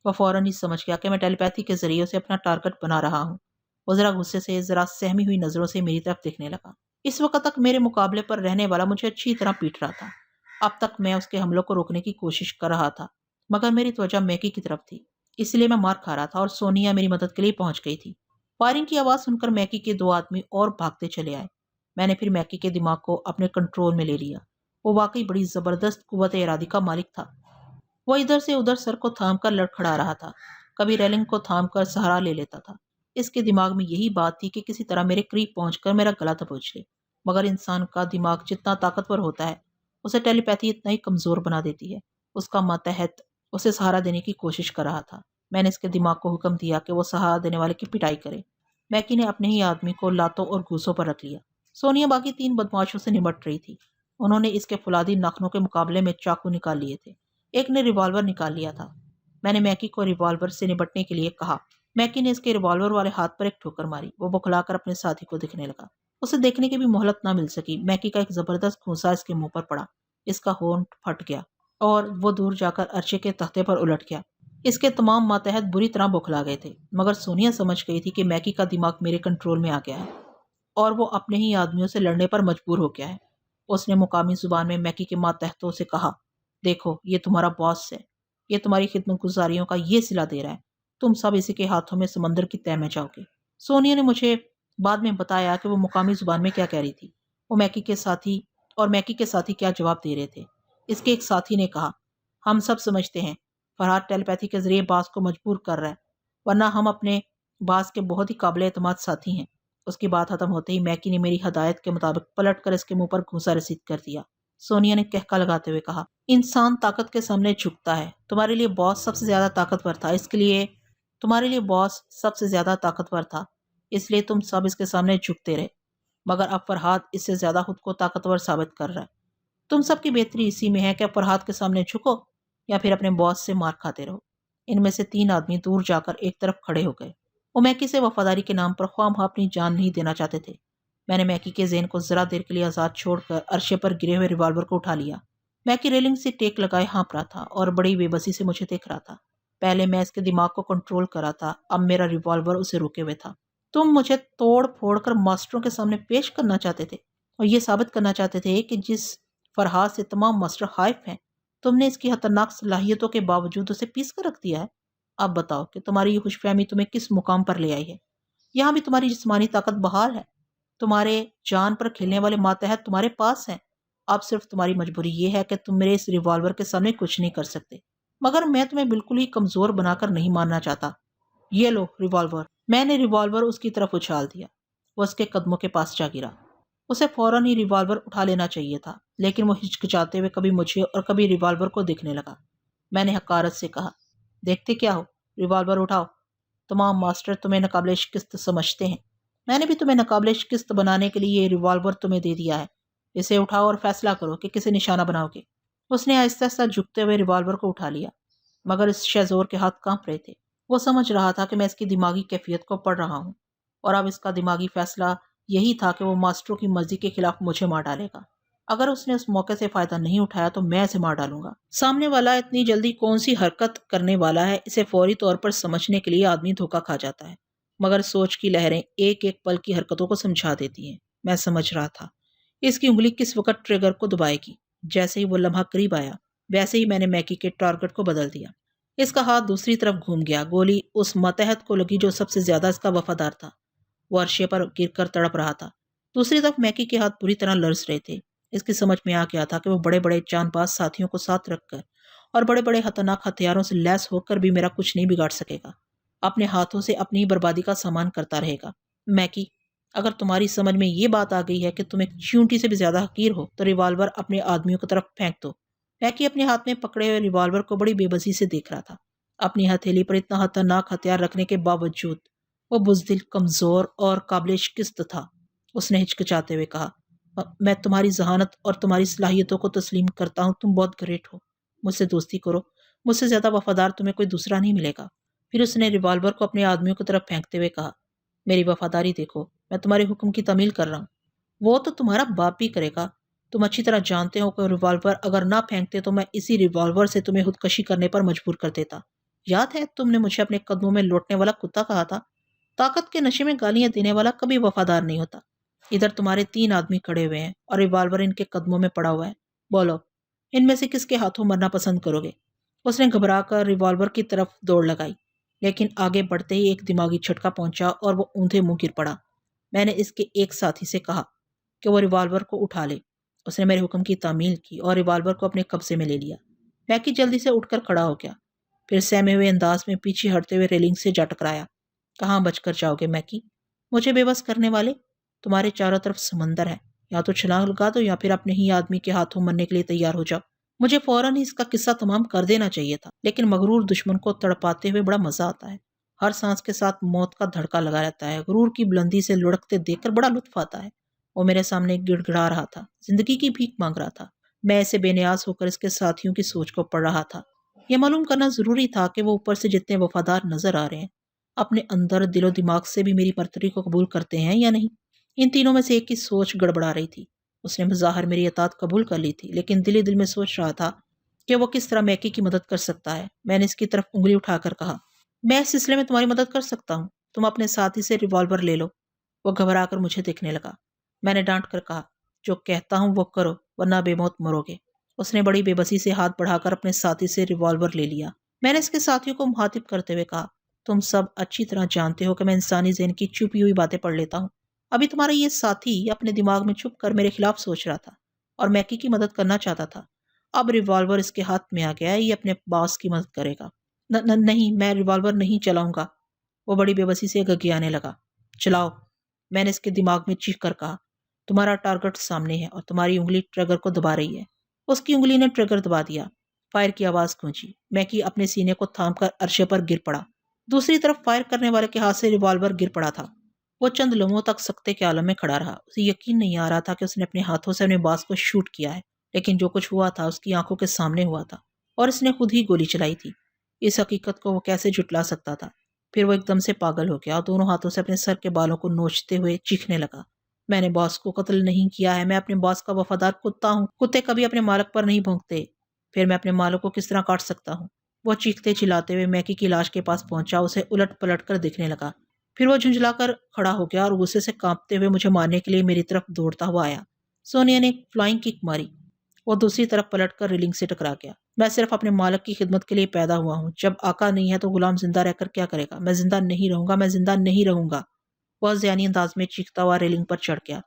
وہ فوراً ہی سمجھ گیا کہ میں ٹیلی پیتھی کے ذریعے اسے اپنا ٹارگٹ بنا رہا ہوں۔ وہ ذرا غصے سے، ذرا سہمی ہوئی نظروں سے میری طرف دیکھنے لگا۔ اس وقت تک میرے مقابلے پر رہنے والا مجھے اچھی طرح پیٹ رہا تھا۔ اب تک میں اس کے حملوں کو روکنے کی کوشش کر رہا تھا، مگر میری توجہ میکی کی طرف تھی، اس لیے میں مار کھا رہا تھا اور سونیا میری مدد کے لیے پہنچ گئی تھی۔ فائرنگ کی آواز سن کر میکی کے 2 آدمی اور بھاگتے چلے آئے۔ میں نے پھر میکی کے دماغ کو اپنے کنٹرول میں لے لیا۔ وہ واقعی بڑی زبردست قوت ارادی کا مالک تھا۔ وہ ادھر سے ادھر سر کو تھام کر لڑکھڑا رہا تھا، کبھی ریلنگ کو تھام کر سہارا لے لیتا تھا۔ اس کے دماغ میں یہی بات تھی کہ کسی طرح میرے قریب پہنچ کر میرا گلا دبوچ لے، مگر انسان کا دماغ جتنا طاقتور ہوتا ہے اسے ٹیلی پیتھی اتنا ہی کمزور بنا دیتی ہے۔ اس کا ماتحت اسے سہارا دینے کی کوشش کر رہا تھا۔ میں نے اس کے دماغ کو حکم دیا کہ وہ سہارا دینے والے کی پٹائی کرے۔ میکی نے اپنے ہی آدمی کو لاتوں اور گھوسوں پر رکھ لیا۔ سونیا باقی 3 بدماشوں سے نمٹ رہی تھی۔ انہوں نے اس کے فولادی ناخنوں کے مقابلے میں چاقو نکال لیے تھے، ایک نے ریوالور نکال لیا تھا۔ میں نے میکی کو ریوالور سے نپٹنے کے لیے کہا۔ میکی نے اس کے ریوالور والے ہاتھ پر ایک ٹھوکر ماری۔ وہ بکھلا کر اپنے ساتھی کو دیکھنے لگا۔ اسے دیکھنے کی بھی مہلت نہ مل سکی، میکی کا ایک زبردست گھونسا اس کے منہ پر پڑا۔ اس کا ہونٹ پھٹ گیا اور وہ دور جا کر عرشے کے تختے پر الٹ گیا۔ اس کے تمام ماتحت بری طرح بکھلا گئے تھے، مگر سونیا سمجھ گئی تھی کہ میکی کا دماغ میرے کنٹرول میں آ گیا ہے اور وہ اپنے ہی آدمیوں سے لڑنے پر مجبور ہو گیا ہے۔ اس نے مقامی زبان میں میکی کے ماتحتوں سے کہا، دیکھو یہ تمہارا باس ہے، یہ تمہاری خدمت گزاریوں کا یہ صلہ دے رہا ہے، تم سب اسی کے ہاتھوں میں سمندر کی تہ میں جاؤ گے۔ سونیا نے مجھے بعد میں بتایا کہ وہ مقامی زبان میں کیا کہہ رہی تھی، وہ میکی کے ساتھی کیا جواب دے رہے تھے۔ اس کے ایک ساتھی نے کہا، ہم سب سمجھتے ہیں فرحاد ٹیلی پیتھی کے ذریعے باس کو مجبور کر رہا ہے، ورنہ ہم اپنے باس کے بہت ہی قابل اعتماد ساتھی ہیں۔ اس کی بات ختم ہوتے ہی میکی نے میری ہدایت کے مطابق پلٹ کر اس کے منہ پر گھونسا رسید کر دیا۔ سونیا نے کہکا لگاتے ہوئے کہا، انسان طاقت کے سامنے جھکتا ہے، تمہارے لیے باس سب سے زیادہ طاقتور تھا، اس لیے تم سب اس کے سامنے جھکتے رہے، مگر اب فرحاد اس سے زیادہ خود کو طاقتور ثابت کر رہا ہے۔ تم سب کی بہتری اسی میں ہے کہ اب فرحاد کے سامنے جھکو یا پھر اپنے باس سے مار کھاتے رہو۔ ان میں سے 3 آدمی دور جا کر ایک طرف کھڑے ہو گئے۔ وہ میکی سے وفاداری کے نام پر خواہ مخواہ اپنی جان نہیں دینا چاہتے تھے۔ میں نے میکی کے ذہن کو ذرا دیر کے لیے آزاد چھوڑ کر عرشے پر گرے ہوئے ریوالور کو اٹھا لیا۔ میکی ریلنگ سے ٹیک لگائے ہانپ رہا تھا اور بڑی بے بسی سے مجھے دیکھ رہا تھا۔ پہلے میں اس کے دماغ کو کنٹرول کر رہا تھا، اب میرا ریوالور اسے روکے ہوئے تھا۔ تم مجھے توڑ پھوڑ کر ماسٹروں کے سامنے پیش کرنا چاہتے تھے اور یہ ثابت کرنا چاہتے تھے کہ جس فرحاد سے تمام ماسٹر خائف ہیں، تم نے اس کی خطرناک صلاحیتوں کے باوجود اسے پیس کر رکھ دیا ہے۔ اب بتاؤ کہ تمہاری یہ خوش فہمی تمہیں کس مقام پر لے آئی ہے؟ یہاں بھی تمہاری جسمانی طاقت بحال ہے، تمہارے جان پر کھیلنے والے ماتحت تمہارے پاس ہیں۔ اب صرف تمہاری مجبوری یہ ہے کہ تم میرے اس ریوالور کے سامنے کچھ نہیں کر سکتے، مگر میں تمہیں بالکل ہی کمزور بنا کر نہیں ماننا چاہتا۔ یہ لو ریوالور۔ میں نے ریوالور اس کی طرف اچھال دیا۔ وہ اس کے قدموں کے پاس جا گرا۔ اسے فوراً ہی ریوالور اٹھا لینا چاہیے تھا، لیکن وہ ہچکچاتے ہوئے کبھی مجھے اور کبھی ریوالور کو دیکھنے لگا۔ میں نے حقارت سے کہا، دیکھتے کیا ہو، ریوالور اٹھاؤ۔ تمام ماسٹر تمہیں ناقابل شکست سمجھتے ہیں، میں نے بھی تمہیں ناقابل شکست بنانے کے لیے یہ ریوالور تمہیں دے دیا ہے۔ اسے اٹھاؤ اور فیصلہ کرو کہ کسے نشانہ بناؤ گے۔ اس نے آہستہ آہستہ جھکتے ہوئے ریوالور کو اٹھا لیا، مگر اس شہزور کے ہاتھ کانپ رہے تھے۔ وہ سمجھ رہا تھا کہ میں اس کی دماغی کیفیت کو پڑھ رہا ہوں، اور اب اس کا دماغی فیصلہ یہی تھا کہ وہ ماسٹروں کی مرضی کے خلاف مجھے مار ڈالے گا۔ اگر اس نے اس موقع سے فائدہ نہیں اٹھایا تو میں اسے مار ڈالوں گا۔ سامنے والا اتنی جلدی کون سی حرکت کرنے والا ہے، اسے فوری طور پر سمجھنے کے لیے آدمی دھوکہ کھا جاتا ہے، مگر سوچ کی لہریں ایک ایک پل کی حرکتوں کو سمجھا دیتی ہیں۔ میں سمجھ رہا تھا اس کی انگلی کس وقت ٹریگر کو دبائے گی۔ جیسے ہی وہ لمحہ قریب آیا، ویسے ہی میں نے میکی کے ٹارگٹ کو بدل دیا۔ اس کا ہاتھ دوسری طرف گھوم گیا، گولی اس ماتحت کو لگی جو سب سے زیادہ اس کا وفادار تھا۔ وہ عرشے پر گر کر تڑپ رہا تھا۔ دوسری طرف میکی کے ہاتھ بری طرح لرز رہے تھے۔ اس کی سمجھ میں آ گیا تھا کہ وہ بڑے بڑے جان باز ساتھیوں کو ساتھ رکھ کر اور بڑے بڑے خطرناک ہتھیاروں سے لیس ہو کر بھی میرا کچھ نہیں بگاڑ سکے گا، اپنے ہاتھوں سے اپنی بربادی کا سامان کرتا رہے گا۔ میکی، اگر تمہاری سمجھ میں یہ بات آ گئی ہے کہ تم ایک چیونٹی سے بھی زیادہ حقیر ہو تو ریوالور اپنے آدمیوں کی طرف پھینک دو۔ میکی اپنے ہاتھ میں پکڑے ہوئے ریوالور کو بڑی بے بسی سے دیکھ رہا تھا۔ اپنی ہتھیلی پر اتنا خطرناک ہتھیار رکھنے کے باوجود وہ بزدل، کمزور اور قابل شکست تھا۔ اس نے ہچکچاتے ہوئے کہا، میں تمہاری ذہانت اور تمہاری صلاحیتوں کو تسلیم کرتا ہوں، تم بہت گریٹ ہو، مجھ سے دوستی کرو، مجھ سے زیادہ وفادار تمہیں کوئی دوسرا نہیں ملے گا۔ پھر اس نے ریوالور کو اپنے آدمیوں کی طرف پھینکتے ہوئے کہا، میری وفاداری دیکھو، میں تمہارے حکم کی تعمیل کر رہا ہوں، وہ تو تمہارا باپ بھی کرے گا۔ تم اچھی طرح جانتے ہو کہ ریوالور اگر نہ پھینکتے تو میں اسی ریوالور سے تمہیں خودکشی کرنے پر مجبور کر دیتا۔ یاد ہے تم نے مجھے اپنے قدموں میں لوٹنے والا کتا کہا تھا؟ طاقت کے نشے میں گالیاں دینے والا کبھی وفادار نہیں ہوتا۔ ادھر تمہارے 3 آدمی کھڑے ہوئے ہیں اور ریوالور ان کے قدموں میں پڑا ہوا ہے، بولو ان میں سے کس کے ہاتھوں مرنا پسند کرو گے؟ اس نے گھبرا کر ریوالور کی طرف دوڑ لگائی، لیکن آگے بڑھتے ہی ایک دماغی جھٹکا پہنچا اور وہ اوندھے منہ گر پڑا۔ میں نے اس کے ایک ساتھی سے کہا کہ وہ ریوالور کو اٹھا لے۔ اس نے میرے حکم کی تعمیل کی اور ریوالور کو اپنے قبضے میں لے لیا۔ میکی جلدی سے اٹھ کر کھڑا ہو گیا، پھر سہمے ہوئے انداز میں پیچھے ہٹتے ہوئے ریلنگ سے جا ٹکرایا۔ کہاں بچ کر جاؤ گے میکی؟ مجھے بے بس کرنے والے، تمہارے چاروں طرف سمندر ہے، یا تو چھلانگ لگا دو یا پھر اپنے ہی آدمی کے ہاتھوں مرنے کے لیے تیار ہو جاؤ۔ مجھے فوراً ہی اس کا قصہ تمام کر دینا چاہیے تھا، لیکن مغرور دشمن کو تڑپاتے ہوئے بڑا مزہ آتا ہے۔ ہر سانس کے ساتھ موت کا دھڑکا لگا رہتا ہے، غرور کی بلندی سے لڑکتے دیکھ کر بڑا لطف آتا ہے۔ وہ میرے سامنے گڑ گڑا رہا تھا، زندگی کی بھیک مانگ رہا تھا۔ میں اسے بے نیاز ہو کر اس کے ساتھیوں کی سوچ کو پڑھ رہا تھا۔ یہ معلوم کرنا ضروری تھا کہ وہ اوپر سے جتنے وفادار نظر آ رہے ہیں، اپنے اندر دل و دماغ سے بھی میری برتری کو قبول کرتے ہیں یا نہیں۔ ان تینوں میں سے ایک کی سوچ گڑبڑا رہی تھی۔ اس نے بظاہر میری اطاعت قبول کر لی تھی، لیکن دل ہی دل میں سوچ رہا تھا کہ وہ کس طرح میکی کی مدد کر سکتا ہے۔ میں نے اس کی طرف انگلی اٹھا کر کہا، میں اس سلسلے میں تمہاری مدد کر سکتا ہوں، تم اپنے ساتھی سے ریوالور لے لو۔ وہ گھبرا کر مجھے دیکھنے لگا۔ میں نے ڈانٹ کر کہا، جو کہتا ہوں وہ کرو ورنہ بے موت مرو گے۔ اس نے بڑی بے بسی سے ہاتھ بڑھا کر اپنے ساتھی سے ریوالور لے لیا۔ میں نے اس کے ساتھیوں کو مخاطب کرتے ہوئے کہا، تم سب اچھی طرح جانتے ہو کہ میں انسانی ذہن کی چھپی ہوئی باتیں پڑھ لیتا ہوں۔ ابھی تمہارا یہ ساتھی اپنے دماغ میں چھپ کر میرے خلاف سوچ رہا تھا اور میکی کی مدد کرنا چاہتا تھا۔ اب ریوالور اس کے ہاتھ میں آ گیا ہے، یہ اپنے باس کی مدد کرے گا۔ نہیں، میں ریوالور نہیں چلاؤں گا۔ وہ بڑی بے بسی سے گگیانے لگا۔ چلاؤ، میں نے اس کے دماغ میں چیخ کر کہا۔ تمہارا ٹارگٹ سامنے ہے اور تمہاری انگلی ٹریگر کو دبا رہی ہے۔ اس کی انگلی نے ٹریگر دبا دیا۔ فائر کی آواز گونجی۔ میکی اپنے سینے کو تھام کر عرشے پر گر پڑا۔ دوسری طرف فائر کرنے والے کے ہاتھ سے ریوالور گر پڑا تھا۔ وہ چند لمحوں تک سکتے کے عالم میں کھڑا رہا۔ اسے یقین نہیں آ رہا تھا کہ اس نے اپنے ہاتھوں سے اپنے باس کو شوٹ کیا ہے، لیکن جو کچھ ہوا تھا اس کی آنکھوں کے سامنے ہوا تھا اور اس نے خود ہی گولی چلائی تھی۔ اس حقیقت کو وہ کیسے جھٹلا سکتا تھا؟ پھر وہ ایک دم سے پاگل ہو گیا اور دونوں ہاتھوں سے اپنے سر کے بالوں کو نوچتے ہوئے چیخنے لگا، میں نے باس کو قتل نہیں کیا ہے، میں اپنے باس کا وفادار کتا ہوں۔ کتے کبھی اپنے مالک پر نہیں بھونکتے۔ پھر میں اپنے مالک کو کس طرح کاٹ سکتا ہوں؟ وہ چیختے چلاتے ہوئے میکی کی لاش کے پاس پہنچا، اسے الٹ پلٹ کر دیکھنے لگا۔ پھر وہ جھنجھلا کر کھڑا ہو گیا اور غصے سے کانپتے ہوئے مجھے مارنے کے لیے میری طرف دوڑتا ہوا آیا۔ سونیا نے ایک فلائنگ کک ماری۔ وہ دوسری طرف پلٹ کر ریلنگ سے ٹکرا گیا۔ میں صرف اپنے مالک کی خدمت کے لیے پیدا ہوا ہوں۔ جب آقا نہیں ہے تو غلام زندہ رہ کر کیا کرے گا؟ میں زندہ نہیں رہوں گا، میں زندہ نہیں رہوں گا۔ وہ ذہنی انداز میں چیختا ہوا ریلنگ پر چڑھ گیا،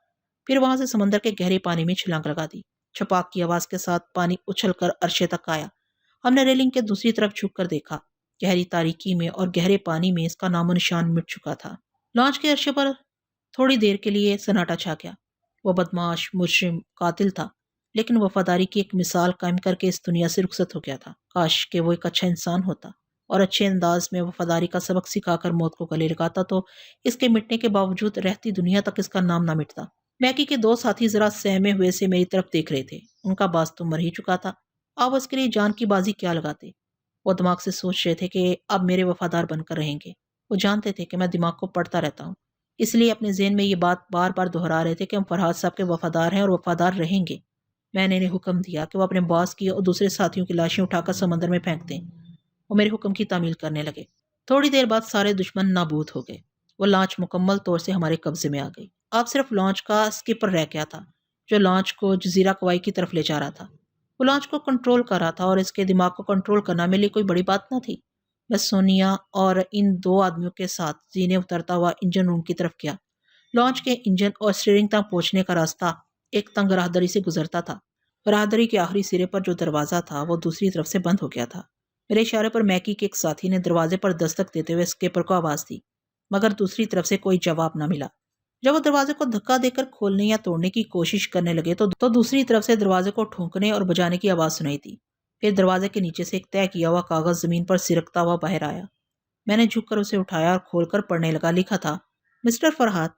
پھر وہاں سے سمندر کے گہرے پانی میں چھلانگ لگا دی۔ چھپاک کی آواز کے ساتھ پانی اچھل کر عرشے تک آیا۔ ہم نے ریلنگ کے دوسری طرف جھک کر دیکھا۔ گہری تاریکی میں اور گہرے پانی میں اس کا نام و نشان مٹ چکا تھا۔ لانچ کے عرشے پر تھوڑی دیر کے لیے سناٹا چھا گیا۔ وہ بدماش، مجرم، قاتل تھا، لیکن وفاداری کی ایک مثال قائم کر کے اس دنیا سے رخصت ہو گیا تھا۔ کاش کہ وہ ایک اچھا انسان ہوتا اور اچھے انداز میں وفاداری کا سبق سکھا کر موت کو گلے لگاتا، تو اس کے مٹنے کے باوجود رہتی دنیا تک اس کا نام نہ مٹتا۔ میکی کے دو ساتھی ذرا سہمے ہوئے سے میری طرف دیکھ رہے تھے۔ ان کا باس تو مر ہی چکا تھا، اب اس کے لیے جان کی بازی کیا لگاتے؟ وہ دماغ سے سوچ رہے تھے کہ اب میرے وفادار بن کر رہیں گے۔ وہ جانتے تھے کہ میں دماغ کو پڑھتا رہتا ہوں، اس لیے اپنے ذہن میں یہ بات بار بار دہرا رہے تھے کہ ہم فرحاد صاحب کے وفادار ہیں اور وفادار رہیں گے۔ میں نے انہیں حکم دیا کہ وہ اپنے باس کی اور دوسرے ساتھیوں کی لاشیں اٹھا کر سمندر میں پھینک دیں۔ وہ میرے حکم کی تعمیل کرنے لگے۔ تھوڑی دیر بعد سارے دشمن نابود ہو گئے۔ وہ لانچ مکمل طور سے ہمارے قبضے میں آ گئی۔ اب صرف لانچ کا اسکپر رہ گیا تھا، جو لانچ کو جزیرہ کوائے کی طرف لے جا رہا تھا۔ وہ لانچ کو کنٹرول کر رہا تھا اور اس کے دماغ کو کنٹرول کرنا میرے لیے کوئی بڑی بات نہ تھی۔ میں سونیا اور ان دو آدمیوں کے ساتھ زینے اترتا ہوا انجن روم کی طرف گیا۔ لانچ کے انجن اور اسٹیئرنگ تک پہنچنے کا راستہ ایک تنگ راہداری سے گزرتا تھا۔ راہداری کے آخری سرے پر جو دروازہ تھا وہ دوسری طرف سے بند ہو گیا تھا۔ میرے اشارے پر میکی کے ایک ساتھی نے دروازے پر دستک دیتے ہوئے اسکیپر کو آواز دی، مگر دوسری طرف سے کوئی جواب نہ ملا۔ جب وہ دروازے کو دھکا دے کر کھولنے یا توڑنے کی کوشش کرنے لگے تو دوسری طرف سے دروازے کو ٹھونکنے اور بجانے کی آواز سنائی دی۔ پھر دروازے کے نیچے سے ایک طے کیا ہوا کاغذ زمین پر سرکتا ہوا باہر آیا۔ میں نے جھک کر اسے اٹھایا اور کھول کر پڑھنے لگا۔ لکھا تھا، مسٹر فرحات،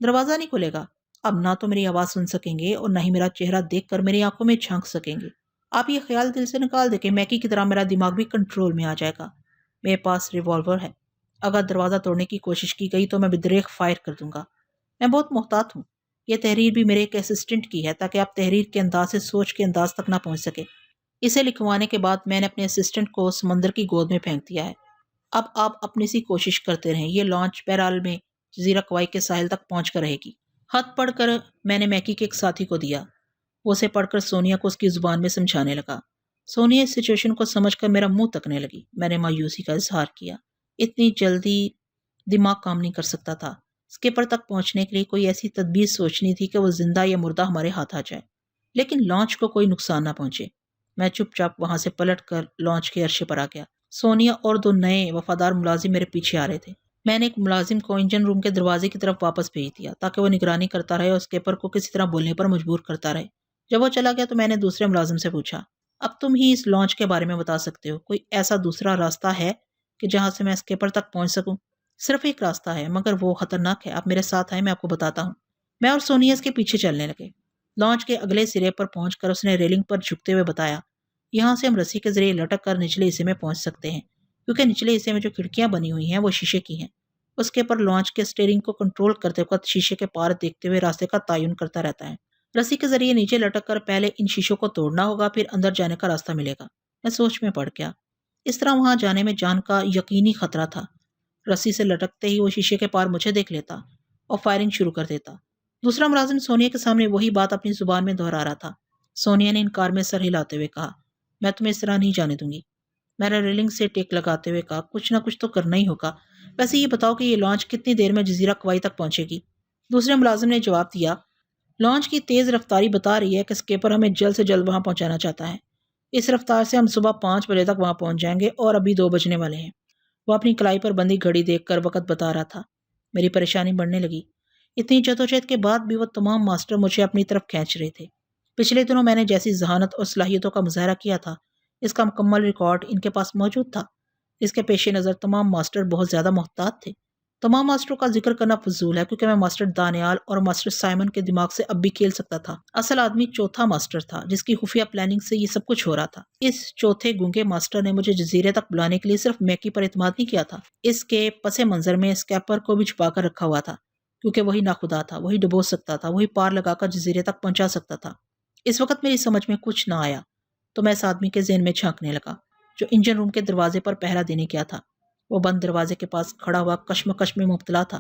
دروازہ نہیں کھلے گا۔ اب نہ تو میری آواز سن سکیں گے اور نہ ہی میرا چہرہ دیکھ کر میری آنکھوں میں جھانک سکیں گے۔ آپ یہ خیال دل سے نکال دیں کہ میکی کی طرح میرا دماغ بھی کنٹرول میں آ جائے گا۔ میرے پاس ریوالور ہے، اگر دروازہ توڑنے کی کوشش کی گئی تو میں بدریغ فائر کر دوں گا۔ میں بہت محتاط ہوں۔ یہ تحریر بھی میرے ایک اسسٹنٹ کی ہے تاکہ آپ تحریر کے انداز سے سوچ کے انداز تک نہ پہنچ سکے۔ اسے لکھوانے کے بعد میں نے اپنے اسسٹنٹ کو سمندر کی گود میں پھینک دیا ہے۔ اب آپ اپنی سی کوشش کرتے رہیں۔ یہ لانچ بہرحال میں جزیرہ کوائے کے ساحل تک پہنچ کر رہے گی۔ خط پڑھ کر میں نے میکی کے ایک ساتھی کو دیا۔ وہ اسے پڑھ کر سونیا کو اس کی زبان میں سمجھانے لگا۔ سونیا اس سچویشن کو سمجھ کر میرا منہ تکنے لگی۔ میں نے مایوسی کا اظہار کیا۔ اتنی جلدی دماغ کام نہیں کر سکتا تھا۔ اسکیپر تک پہنچنے کے لیے کوئی ایسی تدبیر سوچنی تھی کہ وہ زندہ یا مردہ ہمارے ہاتھ آ جائے، لیکن لانچ کو کوئی نقصان نہ پہنچے۔ میں چپ چاپ وہاں سے پلٹ کر لانچ کے عرشے پر آ گیا۔ سونیا اور دو نئے وفادار ملازم میرے پیچھے آ رہے تھے۔ میں نے ایک ملازم کو انجن روم کے دروازے کی طرف واپس بھیج دیا تاکہ وہ نگرانی کرتا رہے اور اسکیپر کو کسی طرح بولنے پر مجبور کرتا رہے۔ جب وہ چلا گیا تو میں نے دوسرے ملازم سے پوچھا، اب تم ہی اس لانچ کے بارے میں بتا سکتے ہو، کوئی ایسا دوسرا راستہ ہے کہ جہاں سے میں اسکیپر تک پہنچ سکوں؟ صرف ایک راستہ ہے، مگر وہ خطرناک ہے۔ آپ میرے ساتھ آئیں، میں آپ کو بتاتا ہوں۔ میں اور سونیا اس کے پیچھے چلنے لگے۔ لانچ کے اگلے سرے پر پہنچ کر اس نے ریلنگ پر جھکتے ہوئے بتایا، یہاں سے ہم رسی کے ذریعے لٹک کر نچلے حصے میں پہنچ سکتے ہیں، کیونکہ نچلے حصے میں جو کھڑکیاں بنی ہوئی ہیں وہ شیشے کی ہیں۔ اس کے پر لانچ کے اسٹیئرنگ کو کنٹرول کرتے وقت شیشے کے پار دیکھتے ہوئے راستے کا تعین کرتا رہتا ہے۔ رسی کے ذریعے نیچے لٹک کر پہلے ان شیشوں کو توڑنا ہوگا، پھر اندر جانے کا راستہ ملے گا۔ میں سوچ میں پڑ گیا۔ اس طرح وہاں جانے میں جان کا یقینی خطرہ تھا۔ رسی سے لٹکتے ہی وہ شیشے کے پار مجھے دیکھ لیتا اور فائرنگ شروع کر دیتا۔ دوسرا ملازم سونیا کے سامنے وہی بات اپنی زبان میں دہرا رہا تھا۔ سونیا نے انکار میں سر ہلاتے ہوئے کہا، میں تمہیں اس طرح نہیں جانے دوں گی۔ میں نے ریلنگ سے ٹیک لگاتے ہوئے کہا، کچھ نہ کچھ تو کرنا ہی ہوگا۔ ویسے یہ بتاؤ کہ یہ لانچ کتنی دیر میں جزیرہ کوئی تک پہنچے گی؟ دوسرے ملازم نے جواب دیا، لانچ کی تیز رفتاری بتا رہی ہے کہ اسکیپر ہمیں جلد سے جلد وہاں پہنچانا چاہتا ہے۔ اس رفتار سے ہم صبح 5 بجے تک وہاں پہنچ جائیں گے اور ابھی 2 بجنے والے ہیں۔ وہ اپنی کلائی پر بندی گھڑی دیکھ کر وقت بتا رہا تھا۔ میری پریشانی بڑھنے لگی۔ اتنی جدوجہد کے بعد بھی وہ تمام ماسٹر مجھے اپنی طرف کھینچ رہے تھے۔ پچھلے دنوں میں نے جیسی ذہانت اور صلاحیتوں کا مظاہرہ کیا تھا، اس کا مکمل ریکارڈ ان کے پاس موجود تھا۔ اس کے پیش نظر تمام ماسٹر بہت زیادہ محتاط تھے۔ تمام ماسٹروں کا ذکر کرنا فضول ہے، کیونکہ میں ماسٹر دانیال اور ماسٹر سائمن کے دماغ سے اب بھی کھیل سکتا تھا۔ اصل آدمی چوتھا ماسٹر تھا، جس کی خفیہ پلاننگ سے یہ سب کچھ ہو رہا تھا۔ اس چوتھے گونگے ماسٹر نے مجھے جزیرے تک بلانے کے لیے صرف میکی پر اعتماد نہیں کیا تھا، اس کے پس منظر میں اسکیپر کو بھی چھپا کر رکھا ہوا تھا، کیونکہ وہی ناخدا تھا، وہی ڈبو سکتا تھا، وہی پار لگا کر جزیرے تک پہنچا سکتا تھا۔ اس وقت میری سمجھ میں کچھ نہ آیا تو میں اس آدمی کے ذہن میں جھانکنے لگا جو انجن روم کے دروازے پر پہرا دینے گیا تھا۔ وہ بند دروازے کے پاس کھڑا ہوا کشمکش میں مبتلا تھا۔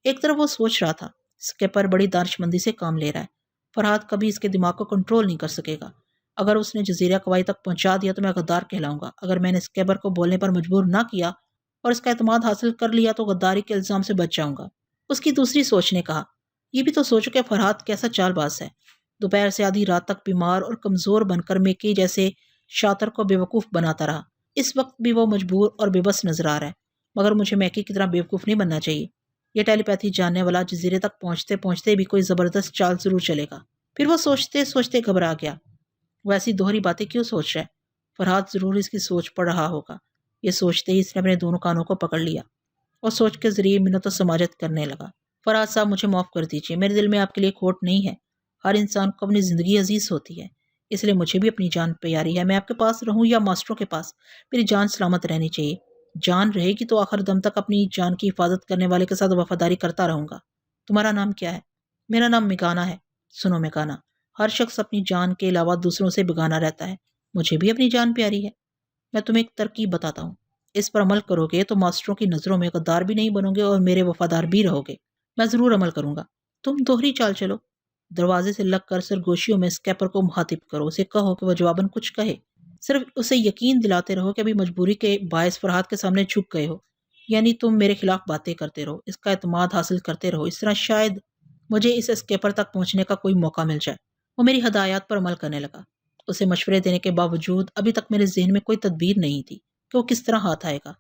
ایک طرف وہ سوچ رہا تھا، اسکیپر بڑی دانشمندی سے کام لے رہا ہے، فرحات کبھی اس کے دماغ کو کنٹرول نہیں کر سکے گا۔ اگر اس نے جزیرہ کوئی تک پہنچا دیا تو میں غدار کہلاؤں گا۔ اگر میں نے اسکیپر کو بولنے پر مجبور نہ کیا اور اس کا اعتماد حاصل کر لیا تو غداری کے الزام سے بچ جاؤں گا۔ اس کی دوسری سوچ نے کہا، یہ بھی تو سوچو کہ فرحات کیسا چال باز ہے۔ دوپہر سے آدھی رات تک بیمار اور کمزور بن کر میکی جیسے شاطر کو بیوقوف بناتا رہا۔ اس وقت بھی وہ مجبور اور بے بس نظر آ رہا ہے، مگر مجھے میکی کی طرح بیوقوف نہیں بننا چاہیے۔ یہ ٹیلی پیتھی جاننے والا جزیرے تک پہنچتے پہنچتے بھی کوئی زبردست چال ضرور چلے گا۔ پھر وہ سوچتے سوچتے گھبرا گیا۔ وہ ایسی دوہری باتیں کیوں سوچ رہا ہے؟ فرحات ضرور اس کی سوچ پڑ رہا ہوگا۔ یہ سوچتے ہی اس نے اپنے دونوں کانوں کو پکڑ لیا اور سوچ کے ذریعے منت و سماجت کرنے لگا۔ فرحات صاحب، مجھے معاف کر دیجیے، میرے دل میں آپ کے لیے کھوٹ نہیں ہے۔ ہر انسان کو اپنی زندگی عزیز ہوتی ہے، اس لیے مجھے بھی اپنی جان پیاری ہے۔ میں آپ کے پاس رہوں یا ماسٹروں کے پاس، میری جان سلامت رہنی چاہیے۔ جان رہے گی تو آخر دم تک اپنی جان کی حفاظت کرنے والے کے ساتھ وفاداری کرتا رہوں گا۔ تمہارا نام کیا ہے؟ میرا نام میکانا ہے۔ سنو میکانا، ہر شخص اپنی جان کے علاوہ دوسروں سے بیگانہ رہتا ہے۔ مجھے بھی اپنی جان پیاری ہے۔ میں تمہیں ایک ترکیب بتاتا ہوں، اس پر عمل کرو گے تو ماسٹروں کی نظروں میں غدار بھی نہیں بنو گے اور میرے وفادار بھی رہو گے۔ میں ضرور عمل کروں گا۔ تم دوہری چال چلو، دروازے سے لگ کر سرگوشیوں میں اسکیپر کو مخاطب کرو، اسے کہو کہ وہ جواباً کچھ کہے۔ صرف اسے یقین دلاتے رہو کہ ابھی مجبوری کے باعث فرحات کے سامنے جھک گئے ہو، یعنی تم میرے خلاف باتیں کرتے رہو، اس کا اعتماد حاصل کرتے رہو۔ اس طرح شاید مجھے اس اسکیپر تک پہنچنے کا کوئی موقع مل جائے۔ وہ میری ہدایات پر عمل کرنے لگا۔ اسے مشورے دینے کے باوجود ابھی تک میرے ذہن میں کوئی تدبیر نہیں تھی کہ وہ کس طرح ہاتھ آئے گا۔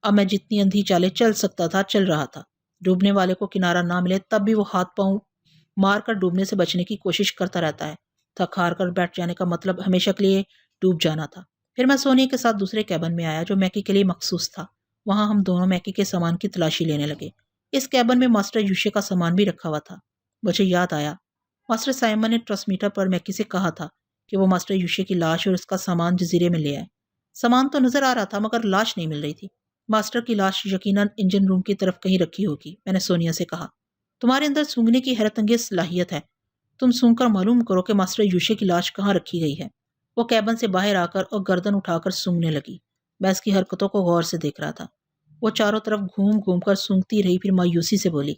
اب میں جتنی اندھی چالیں چل سکتا تھا چل رہا تھا۔ ڈوبنے والے کو کنارہ نہ ملے تب بھی وہ ہاتھ پاؤں مار کر ڈوبنے سے بچنے کی کوشش کرتا رہتا ہے۔ تھک ہار کر بیٹھ جانے کا مطلب ہمیشہ کے لیے ڈوب جانا تھا۔ پھر میں سونیا کے ساتھ دوسرے کیبن میں آیا جو میکی کے لیے مخصوص تھا۔ وہاں ہم دونوں میکی کے سامان کی تلاشی لینے لگے۔ اس کیبن میں ماسٹر یوشے کا سامان بھی رکھا ہوا تھا۔ مجھے یاد آیا، ماسٹر سائمن نے ٹرانسمیٹر پر میکی سے کہا تھا کہ وہ ماسٹر یوشے کی لاش اور اس کا سامان جزیرے میں لے آئے۔ سامان تو نظر آ رہا تھا مگر لاش نہیں مل رہی تھی۔ ماسٹر کی لاش یقیناً انجن روم کی طرف کہیں رکھی ہوگی، میں نے سونیا سے کہا۔ تمہارے اندر سونگنے کی حیرت انگیز صلاحیت ہے۔ تم سونگ کر معلوم کرو کہ ماسٹر یوشے کی لاش کہاں رکھی گئی ہے۔ وہ کیبن سے باہر آ کر اور گردن اٹھا کر سونگنے لگی۔ میں اس کی حرکتوں کو غور سے دیکھ رہا تھا۔ وہ چاروں طرف گھوم گھوم کر سونگتی رہی، پھر مایوسی سے بولی،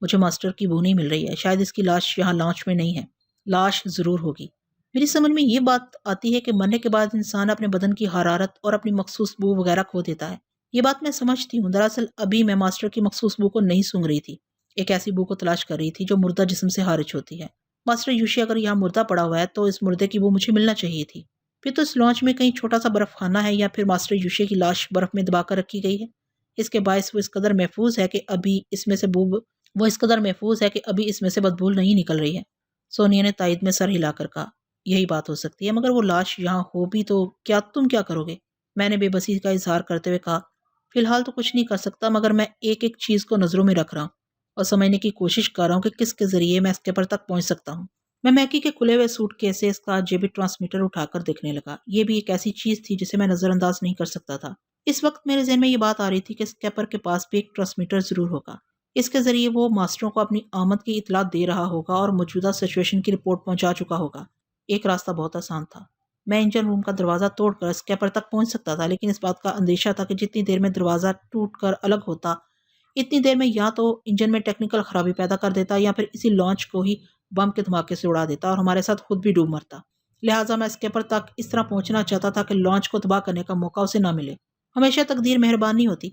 مجھے ماسٹر کی بو نہیں مل رہی ہے، شاید اس کی لاش یہاں لانچ میں نہیں ہے۔ لاش ضرور ہوگی۔ میری سمجھ میں یہ بات آتی ہے کہ مرنے کے بعد انسان اپنے بدن کی حرارت اور اپنی مخصوص بو وغیرہ کھو دیتا ہے۔ یہ بات میں سمجھتی ہوں، دراصل ابھی میں ماسٹر کی مخصوص بو کو نہیں سونگ رہی تھی، ایک ایسی بو کو تلاش کر رہی تھی جو مردہ جسم سے خارج ہوتی ہے۔ ماسٹر یوشی اگر یہاں مردہ پڑا ہوا ہے تو اس مردے کی بو مجھے ملنا چاہیے تھی۔ پھر تو اس لانچ میں کہیں چھوٹا سا برف خانہ ہے یا پھر ماسٹر یوشے کی لاش برف میں دبا کر رکھی گئی ہے۔ اس کے باعث وہ اس قدر محفوظ ہے کہ ابھی اس میں سے بدبو نہیں نکل رہی ہے۔ سونیا نے تائید میں سر ہلا کر کہا، یہی بات ہو سکتی ہے، مگر وہ لاش یہاں ہو بھی تو تم کیا کرو گے؟ میں نے بے بسی کا اظہار کرتے ہوئے کہا، فی الحال تو کچھ نہیں کر سکتا، مگر میں ایک ایک چیز کو نظروں میں رکھ رہا ہوں۔ اور سمجھنے کی کوشش کر رہا ہوں کہ کس کے ذریعے میں اسکیپر تک پہنچ سکتا ہوں۔ میں میکی کے کھلے ہوئے سوٹ کیسز کا جیبی ٹرانسمیٹر اٹھا کر دیکھنے لگا۔ یہ بھی ایک ایسی چیز تھی جسے میں نظر انداز نہیں کر سکتا تھا۔ اس وقت میرے ذہن میں یہ بات آ رہی تھی کہ اسکیپر کے پاس بھی ایک ٹرانسمیٹر ضرور ہوگا۔ اس کے ذریعے وہ ماسٹروں کو اپنی آمد کی اطلاع دے رہا ہوگا اور موجودہ سچویشن کی رپورٹ پہنچا چکا ہوگا۔ ایک راستہ بہت آسان تھا۔ میں انجن روم کا دروازہ توڑ کر اسکیپر تک پہنچ سکتا تھا، لیکن اس بات کا اندیشہ تھا کہ جتنی دیر میں دروازہ ٹوٹ کر الگ ہوتا، اتنی دیر میں یا تو انجن میں ٹیکنیکل خرابی پیدا کر دیتا یا پھر اسی لانچ کو ہی بم کے دھماکے سے اڑا دیتا اور ہمارے ساتھ خود بھی ڈوب مرتا۔ لہٰذا میں اسکیپر تک اس طرح پہنچنا چاہتا تھا کہ لانچ کو تباہ کرنے کا موقع اسے نہ ملے۔ ہمیشہ تقدیر مہربان نہیں ہوتی۔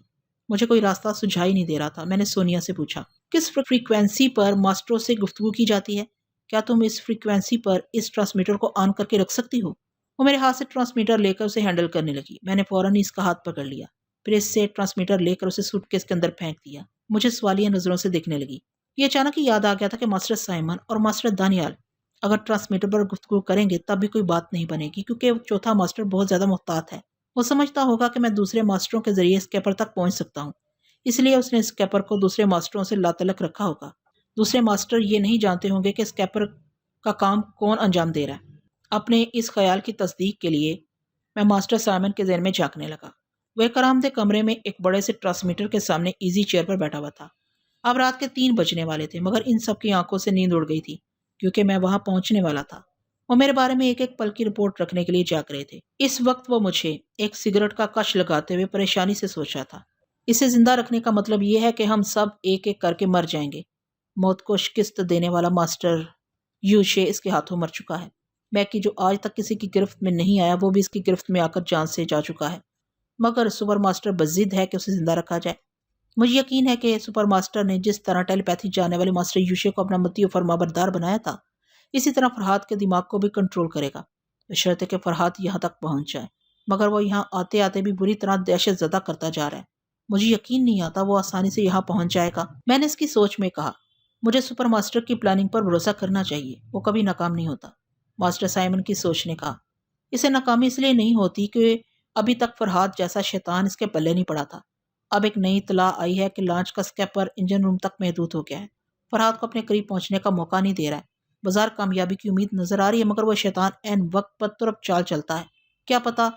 مجھے کوئی راستہ سجھائی نہیں دے رہا تھا۔ میں نے سونیا سے پوچھا، کس فریکوینسی پر ماسٹروں سے گفتگو کی جاتی ہے؟ کیا تم اس فریکوینسی پر اس ٹرانسمیٹر کو آن کر کے رکھ سکتی ہو؟ وہ میرے ہاتھ سے ٹرانسمیٹر لے کر اسے ہینڈل کرنے لگی۔ میں نے فوراً اس کا ہاتھ پکڑ لیا، پھر اس سے ٹرانسمیٹر لے کر اسے سوٹ کیس کے اندر پھینک دیا۔ مجھے سوالیہ نظروں سے دیکھنے لگی۔ یہ اچانک ہی یاد آ گیا تھا کہ ماسٹر سائمن اور ماسٹر دانیال اگر ٹرانسمیٹر پر گفتگو کریں گے تب بھی کوئی بات نہیں بنے گی، کیونکہ چوتھا ماسٹر بہت زیادہ محتاط ہے۔ وہ سمجھتا ہوگا کہ میں دوسرے ماسٹروں کے ذریعے اسکیپر تک پہنچ سکتا ہوں، اس لیے اس نے اسکیپر کو دوسرے ماسٹروں سے لاتعلق رکھا ہوگا۔ دوسرے ماسٹر یہ نہیں جانتے ہوں گے کہ اسکیپر کا کام کون انجام دے رہا ہے۔ اپنے اس خیال کی تصدیق کے لیے میں ماسٹر سائمن کے ذہن میں جھانکنے لگا۔ وہ ایک آرامدہ کمرے میں ایک بڑے سے ٹرانسمیٹر کے سامنے ایزی چیئر پر بیٹھا ہوا تھا۔ اب رات کے 3 بجنے والے تھے، مگر ان سب کی آنکھوں سے نیند اڑ گئی تھی کیونکہ میں وہاں پہنچنے والا تھا۔ وہ میرے بارے میں ایک ایک پل کی رپورٹ رکھنے کے لیے جاگ رہے تھے۔ اس وقت وہ مجھے ایک سگریٹ کا کش لگاتے ہوئے پریشانی سے سوچ رہا تھا۔ اسے زندہ رکھنے کا مطلب یہ ہے کہ ہم سب ایک ایک کر کے مر جائیں گے۔ موت کو شکست دینے والا ماسٹر یوشے اس کے ہاتھوں مر چکا ہے۔ میکی جو آج تک کسی کی گرفت میں نہیں آیا، وہ بھی اس کی گرفت میں آ کر جان سے جا چکا ہے، مگر سپر ماسٹر بضد ہے کہ اسے زندہ رکھا جائے۔ مجھے یقین ہے کہ سپر ماسٹر نے جس طرح ٹیلی پیتھی جاننے والے ماسٹر یوشے کو اپنا متی و فرما بردار بنایا تھا، اسی طرح فرحات کے دماغ کو بھی کنٹرول کرے گا، بشرطے کہ فرحات یہاں تک پہنچ جائے۔ مگر وہ یہاں آتے آتے بھی بری طرح دہشت زدہ کرتا جا رہا ہے۔ مجھے یقین نہیں آتا وہ آسانی سے یہاں پہنچ جائے گا۔ میں نے اس کی سوچ میں کہا، مجھے سپر ماسٹر کی پلاننگ پر بھروسہ کرنا چاہیے، وہ کبھی ناکام نہیں ہوتا۔ ماسٹر سائمن کی سوچ نے کہا، اسے ناکامی اس لیے نہیں ہوتی کہ ابھی تک فرحات جیسا شیطان اس کے پلے نہیں پڑا تھا۔ اب ایک نئی اطلاع آئی ہے کہ لانچ کا اسکیپر انجن روم تک محدود ہو گیا ہے۔ فرحات کو اپنے قریب پہنچنے کا موقع نہیں دے رہا ہے۔ بازار کامیابی کی امید نظر آ رہی ہے، مگر وہ شیطان عین وقت پر ترپ چال چلتا ہے۔ کیا پتا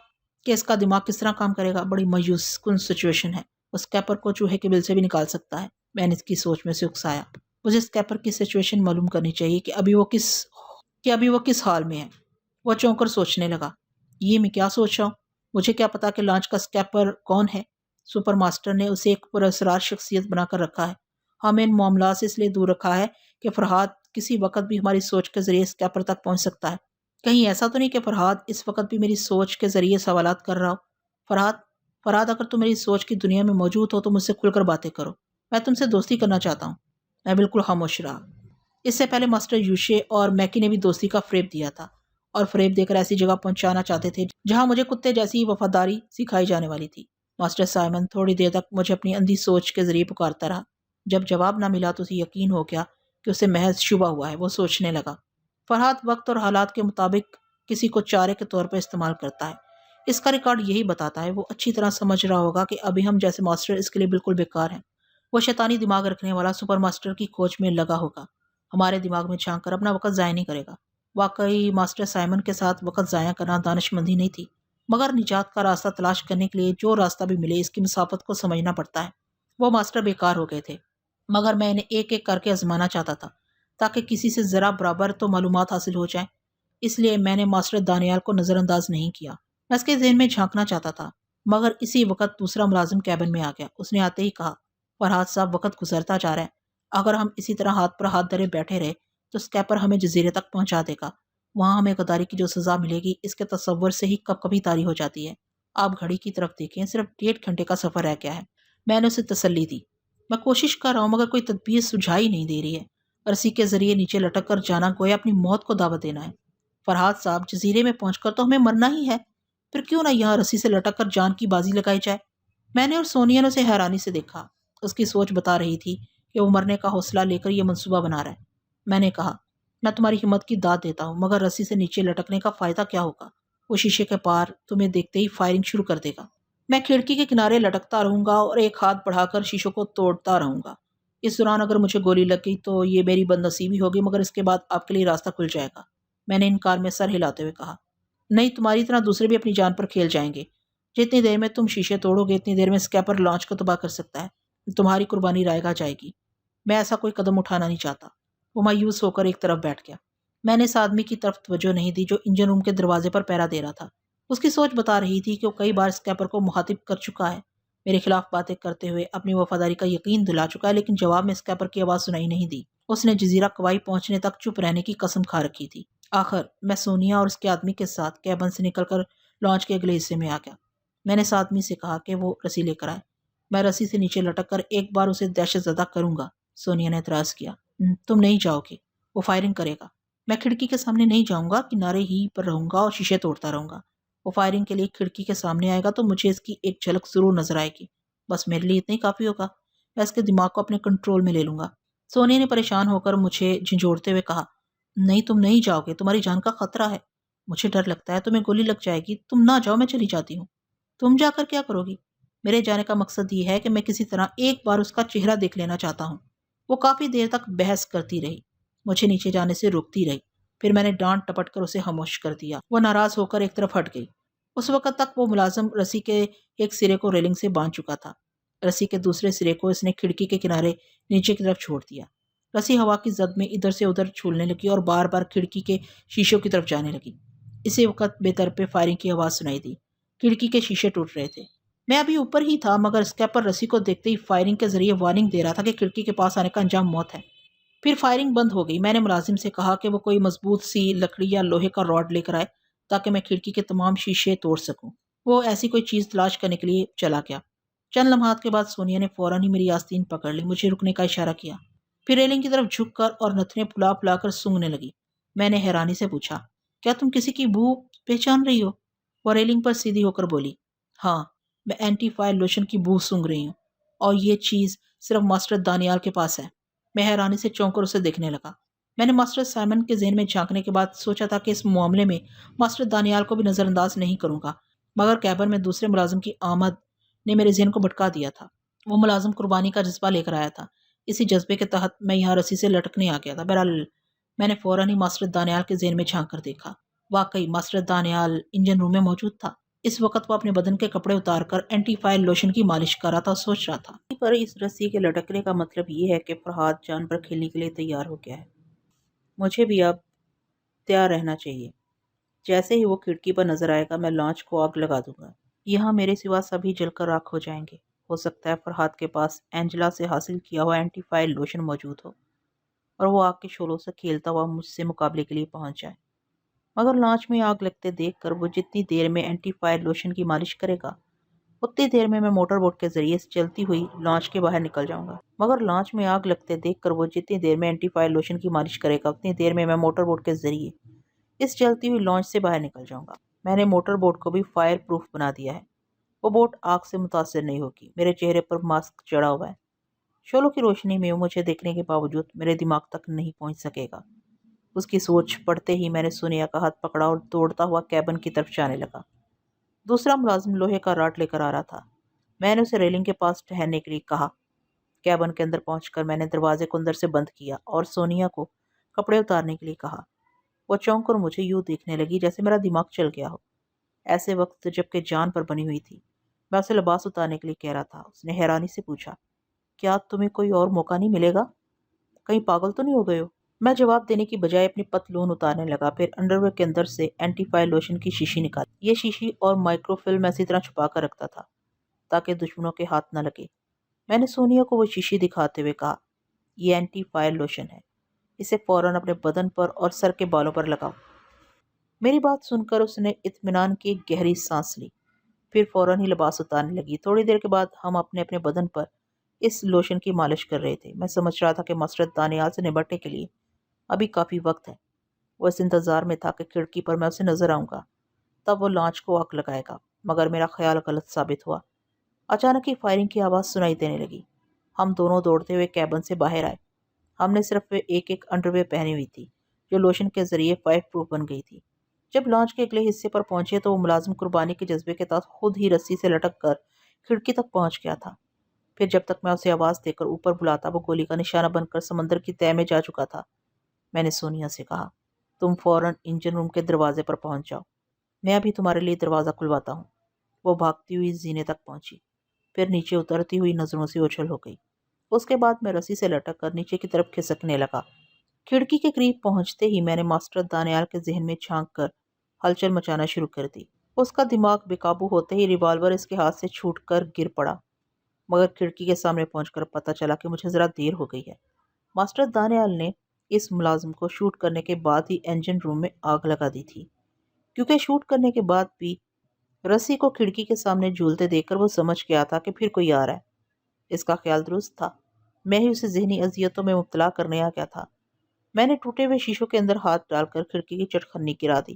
کہ اس کا دماغ کس طرح کام کرے گا۔ بڑی مایوس کن سچویشن ہے۔ وہ اسکیپر کو چوہے کے بل سے بھی نکال سکتا ہے۔ میں نے اس کی سوچ میں سے اکسایا، مجھے اسکیپر کی سچویشن معلوم کرنی چاہیے کہ ابھی وہ کس حال میں ہے۔ وہ چونک کر سوچنے لگا، یہ میں کیا سوچ رہا ہوں؟ مجھے کیا پتا کہ لانچ کا اسکیپر کون ہے؟ سپر ماسٹر نے اسے ایک پراسرار شخصیت بنا کر رکھا ہے۔ ہمیں ان معاملات سے اس لیے دور رکھا ہے کہ فرحات کسی وقت بھی ہماری سوچ کے ذریعے اسکیپر تک پہنچ سکتا ہے۔ کہیں ایسا تو نہیں کہ فرحات اس وقت بھی میری سوچ کے ذریعے سوالات کر رہا ہو؟ فرحات اگر تم میری سوچ کی دنیا میں موجود ہو تو مجھ سے کھل کر باتیں کرو، میں تم سے دوستی کرنا چاہتا ہوں۔ میں بالکل خاموش رہا۔ اس سے پہلے ماسٹر یوشے اور میکی نے بھی دوستی کا فریب دیا تھا، اور فریب دے کر ایسی جگہ پہنچانا چاہتے تھے جہاں مجھے کتے جیسی وفاداری سکھائی جانے والی تھی۔ ماسٹر سائمن تھوڑی دیر تک مجھے اپنی اندھی سوچ کے ذریعے پکارتا رہا۔ جب جواب نہ ملا تو اسے یقین ہو گیا کہ اسے محض شبہ ہوا ہے۔ وہ سوچنے لگا، فرحات وقت اور حالات کے مطابق کسی کو چارے کے طور پر استعمال کرتا ہے۔ اس کا ریکارڈ یہی بتاتا ہے۔ وہ اچھی طرح سمجھ رہا ہوگا کہ ابھی ہم جیسے ماسٹر اس کے لیے بالکل بیکار ہیں۔ وہ شیطانی دماغ رکھنے والا سپر ماسٹر کی کھوج میں لگا ہوگا، ہمارے دماغ میں جھانک کر اپنا وقت ضائع نہیں کرے گا۔ واقعی ماسٹر سائمن کے ساتھ وقت ضائع کرنا دانش مندی نہیں تھی، مگر نجات کا راستہ تلاش کرنے کے لیے جو راستہ بھی ملے اس کی مسافت کو سمجھنا پڑتا ہے۔ وہ ماسٹر بیکار ہو گئے تھے، مگر میں انہیں ایک ایک کر کے آزمانا چاہتا تھا تاکہ کسی سے ذرا برابر تو معلومات حاصل ہو جائیں۔ اس لیے میں نے ماسٹر دانیال کو نظر انداز نہیں کیا۔ میں اس کے ذہن میں جھانکنا چاہتا تھا، مگر اسی وقت دوسرا ملازم کیبن میں آ گیا۔ اس نے آتے ہی کہا، فرحات صاحب وقت گزرتا جا رہا ہے، اگر ہم اسی طرح ہاتھ پر ہاتھ دھرے بیٹھے رہے تو اسکیپر ہمیں جزیرے تک پہنچا دے گا۔ وہاں ہمیں غداری کی جو سزا ملے گی اس کے تصور سے ہی کب کبھی طاری ہو جاتی ہے۔ آپ گھڑی کی طرف دیکھیں، صرف 1.5 گھنٹے کا سفر رہ گیا ہے۔ میں نے اسے تسلی دی، میں کوشش کر رہا ہوں مگر کوئی تدبیر سجھائی نہیں دے رہی ہے۔ رسی کے ذریعے نیچے لٹک کر جانا گویا اپنی موت کو دعوت دینا ہے۔ فرحات صاحب جزیرے میں پہنچ کر تو ہمیں مرنا ہی ہے، پھر کیوں نہ یہاں رسی سے لٹک کر جان کی بازی لگائی جائے۔ میں نے اور سونیا نے اسے حیرانی سے دیکھا۔ اس کی سوچ بتا رہی تھی کہ وہ مرنے کا حوصلہ لے کر یہ منصوبہ بنا رہا ہے۔ میں نے کہا، میں تمہاری ہمت کی داد دیتا ہوں، مگر رسی سے نیچے لٹکنے کا فائدہ کیا ہوگا؟ وہ شیشے کے پار تمہیں دیکھتے ہی فائرنگ شروع کر دے گا۔ میں کھڑکی کے کنارے لٹکتا رہوں گا اور ایک ہاتھ بڑھا کر شیشوں کو توڑتا رہوں گا۔ اس دوران اگر مجھے گولی لگ گئی تو یہ میری بد نصیبی ہوگی، مگر اس کے بعد آپ کے لیے راستہ کھل جائے گا۔ میں نے انکار میں سر ہلاتے ہوئے کہا، نہیں، تمہاری طرح دوسرے بھی اپنی جان پر کھیل جائیں گے۔ جتنی دیر میں تم شیشے توڑو گے اتنی دیر میں اسکیپر لانچ کو تباہ کر سکتا ہے۔ تمہاری قربانی رائے گاہ جائے گی۔ میں ایسا کوئی قدم اٹھانا نہیں چاہتا۔ وہ مایوس ہو کر ایک طرف بیٹھ گیا۔ میں نے اس آدمی کی طرف توجہ نہیں دی جو انجن روم کے دروازے پر پہرا دے رہا تھا۔ اس کی سوچ بتا رہی تھی کہ وہ کئی بار اسکیپر کو مخاطب کر چکا ہے، میرے خلاف باتیں کرتے ہوئے اپنی وفاداری کا یقین دلا چکا ہے، لیکن جواب میں اسکیپر کی آواز سنائی نہیں دی۔ اس نے جزیرہ کوائی پہنچنے تک چپ رہنے کی قسم کھا رکھی تھی۔ آخر میں سونیا اور اس کے آدمی کے ساتھ کیبن سے نکل کر لانچ کے اگلے حصے میں آ گیا۔ میں نے اس آدمی سے کہا کہ وہ رسی لے کر آئے۔ میں رسی سے نیچے لٹک کر ایک بار اسے دہشت زدہ کروں گا۔ سونیا نے اعتراض کیا، تم نہیں جاؤ گے، وہ فائرنگ کرے گا۔ میں کھڑکی کے سامنے نہیں جاؤں گا، کنارے ہی پر رہوں گا اور شیشے توڑتا رہوں گا۔ وہ فائرنگ کے لیے کھڑکی کے سامنے آئے گا تو مجھے اس کی ایک جھلک ضرور نظر آئے گی، بس میرے لیے اتنا ہی کافی ہوگا۔ میں اس کے دماغ کو اپنے کنٹرول میں لے لوں گا۔ سونیا نے پریشان ہو کر مجھے جھنجھوڑتے ہوئے کہا، نہیں، تم نہیں جاؤ گے، تمہاری جان کا خطرہ ہے۔ مجھے ڈر لگتا ہے تمہیں گولی لگ جائے گی۔ تم نہ جاؤ، میں چلی جاتی ہوں۔ تم جا کر کیا کرو گی؟ میرے جانے کا مقصد یہ ہے کہ میں کسی طرح ایک بار اس کا چہرہ دیکھ لینا چاہتا ہوں۔ وہ کافی دیر تک بحث کرتی رہی، مجھے نیچے جانے سے روکتی رہی۔ پھر میں نے ڈانٹ ٹپٹ کر اسے خاموش کر دیا۔ وہ ناراض ہو کر ایک طرف ہٹ گئی۔ اس وقت تک وہ ملازم رسی کے ایک سرے کو ریلنگ سے باندھ چکا تھا۔ رسی کے دوسرے سرے کو اس نے کھڑکی کے کنارے نیچے کی طرف چھوڑ دیا۔ رسی ہوا کی زد میں ادھر سے ادھر چھولنے لگی اور بار بار کھڑکی کے شیشوں کی طرف جانے لگی۔ اسی وقت بے طرفے فائرنگ کی آواز سنائی دی۔ کھڑکی کے شیشے ٹوٹ رہے تھے۔ میں ابھی اوپر ہی تھا، مگر اسکیپر رسی کو دیکھتے ہی فائرنگ کے ذریعے وارننگ دے رہا تھا کہ کھڑکی کے پاس آنے کا انجام موت ہے۔ پھر فائرنگ بند ہو گئی۔ میں نے ملازم سے کہا کہ وہ کوئی مضبوط سی لکڑی یا لوہے کا راڈ لے کر آئے تاکہ میں کھڑکی کے تمام شیشے توڑ سکوں۔ وہ ایسی کوئی چیز تلاش کرنے کے لیے چلا گیا۔ چند لمحات کے بعد سونیا نے فوراً ہی میری آستین پکڑ لی، مجھے رکنے کا اشارہ کیا، پھر ریلنگ کی طرف جھک کر اور نتنے پھلا پھلا کر سونگنے لگی۔ میں نے حیرانی سے پوچھا، کیا تم کسی کی بو پہچان رہی ہو؟ وہ ریلنگ پر سیدھی ہو کر بولی، ہاں، میں اینٹی فائر لوشن کی بو سونگ رہی ہوں، اور یہ چیز صرف ماسٹر دانیال کے پاس ہے۔ میں حیرانی سے چونک کر اسے دیکھنے لگا۔ میں نے ماسٹر سائمن کے ذہن میں جھانکنے کے بعد سوچا تھا کہ اس معاملے میں ماسٹر دانیال کو بھی نظر انداز نہیں کروں گا، مگر کیبن میں دوسرے ملازم کی آمد نے میرے ذہن کو بھٹکا دیا تھا۔ وہ ملازم قربانی کا جذبہ لے کر آیا تھا۔ اسی جذبے کے تحت میں یہاں رسی سے لٹکنے آ گیا تھا۔ بہرحال میں نے فوراً ہی ماسٹر دانیال کے ذہن میں جھانک کر دیکھا۔ واقعی ماسٹر دانیال انجن روم میں موجود تھا۔ اس وقت وہ اپنے بدن کے کپڑے اتار کر اینٹی فائر لوشن کی مالش کر رہا تھا اور سوچ رہا تھا۔ پر اس رسی کے لٹکنے کا مطلب یہ ہے کہ فرحاد جان پر کھیلنے کے لیے تیار ہو گیا ہے۔ مجھے بھی اب تیار رہنا چاہیے۔ جیسے ہی وہ کھڑکی پر نظر آئے گا میں لانچ کو آگ لگا دوں گا۔ یہاں میرے سوا سبھی جل کر راکھ ہو جائیں گے۔ ہو سکتا ہے فرحاد کے پاس اینجلا سے حاصل کیا ہوا اینٹی فائر لوشن موجود ہو اور وہ آگ کے شعلوں سے کھیلتا ہوا مجھ سے مقابلے کے لیے پہنچ جائے، مگر لانچ میں آگ لگتے دیکھ کر وہ جتنی دیر میں اینٹی فائر لوشن کی مالش کرے گا اتنی دیر میں موٹر بوٹ کے ذریعے سے چلتی ہوئی لانچ کے باہر نکل جاؤں گا۔ مگر لانچ میں آگ لگتے دیکھ کر وہ جتنی دیر میں اینٹی فائر لوشن کی مالش کرے گا اتنی دیر میں موٹر بوٹ کے ذریعے اس چلتی ہوئی لانچ سے باہر نکل جاؤں گا۔ میں نے موٹر بوٹ کو بھی فائر پروف بنا دیا ہے۔ وہ بوٹ آگ سے متاثر نہیں ہوگی۔ میرے چہرے پر ماسک چڑھا ہوا ہے۔ شعلوں کی روشنی میں وہ مجھے دیکھنے کے باوجود میرے دماغ تک نہیں پہنچ سکے گا۔ اس کی سوچ پڑتے ہی میں نے سونیا کا ہاتھ پکڑا اور دوڑتا ہوا کیبن کی طرف جانے لگا۔ دوسرا ملازم لوہے کا راڈ لے کر آ رہا تھا۔ میں نے اسے ریلنگ کے پاس ٹہرنے کے لیے کہا۔ کیبن کے اندر پہنچ کر میں نے دروازے کو اندر سے بند کیا اور سونیا کو کپڑے اتارنے کے لیے کہا۔ وہ چونک کر مجھے یوں دیکھنے لگی جیسے میرا دماغ چل گیا ہو۔ ایسے وقت جبکہ جان پر بنی ہوئی تھی میں اسے لباس اتارنے کے لیے کہہ رہا تھا۔ اس نے حیرانی سے پوچھا، کیا تمہیں کوئی اور موقع نہیں ملے گا؟ کہیں پاگل تو نہیں ہو گئے ہو؟ میں جواب دینے کی بجائے اپنی پتلون اتارنے لگا، پھر انڈرویئر کے اندر سے اینٹی فائر لوشن کی شیشی نکالی۔ یہ شیشی اور مائکرو فلم اسی طرح چھپا کر رکھتا تھا تاکہ دشمنوں کے ہاتھ نہ لگے۔ میں نے سونیا کو وہ شیشی دکھاتے ہوئے کہا، یہ اینٹی فائر لوشن ہے، اسے فوراً اپنے بدن پر اور سر کے بالوں پر لگاؤ۔ میری بات سن کر اس نے اطمینان کی ایک گہری سانس لی، پھر فوراً ہی لباس اتارنے لگی۔ تھوڑی دیر کے بعد ہم اپنے اپنے بدن پر اس لوشن کی مالش کر رہے تھے۔ میں سمجھ رہا تھا کہ ماسٹر دانیال سے نمٹنے کے لیے ابھی کافی وقت ہے۔ وہ اس انتظار میں تھا کہ کھڑکی پر میں اسے نظر آؤں گا، تب وہ لانچ کو آگ لگائے گا، مگر میرا خیال غلط ثابت ہوا۔ اچانک ہی فائرنگ کی آواز سنائی دینے لگی۔ ہم دونوں دوڑتے ہوئے کیبن سے باہر آئے۔ ہم نے صرف ایک انڈرویئر پہنی ہوئی تھی جو لوشن کے ذریعے فائر پروف بن گئی تھی۔ جب لانچ کے اگلے حصے پر پہنچے تو وہ ملازم قربانی کے جذبے کے تحت خود ہی رسی سے لٹک کر کھڑکی تک پہنچ گیا تھا۔ پھر جب تک میں اسے آواز دے کر اوپر بلاتا وہ گولی کا نشانہ بن کر سمندر کی تہہ میں جا چکا تھا۔ میں نے سونیا سے کہا، تم فوراً انجن روم کے دروازے پر پہنچ جاؤ، میں ابھی تمہارے لیے دروازہ کھلواتا ہوں۔ وہ بھاگتی ہوئی زینے تک پہنچی، پھر نیچے اترتی ہوئی نظروں سے اوجھل ہو گئی۔ اس کے بعد میں رسی سے لٹک کر نیچے کی طرف کھسکنے لگا۔ کھڑکی کے قریب پہنچتے ہی میں نے ماسٹر دانیال کے ذہن میں جھانک کر ہلچل مچانا شروع کر دی۔ اس کا دماغ بے قابو ہوتے ہی ریوالور اس کے ہاتھ سے چھوٹ کر گر پڑا، مگر کھڑکی کے سامنے پہنچ کر پتہ چلا کہ مجھے ذرا دیر ہو گئی ہے۔ ماسٹر دانیال نے اس ملازم کو شوٹ کرنے کے بعد ہی انجن روم میں آگ لگا دی تھی، کیونکہ شوٹ کرنے کے بعد بھی رسی کو کھڑکی کے سامنے جھولتے دیکھ کر وہ سمجھ گیا تھا کہ پھر کوئی آ رہا ہے۔ اس کا خیال درست تھا، میں ہی اسے ذہنی اذیتوں میں مبتلا کرنے آ گیا تھا۔ میں نے ٹوٹے ہوئے شیشوں کے اندر ہاتھ ڈال کر کھڑکی کی چٹخنی گرا دی،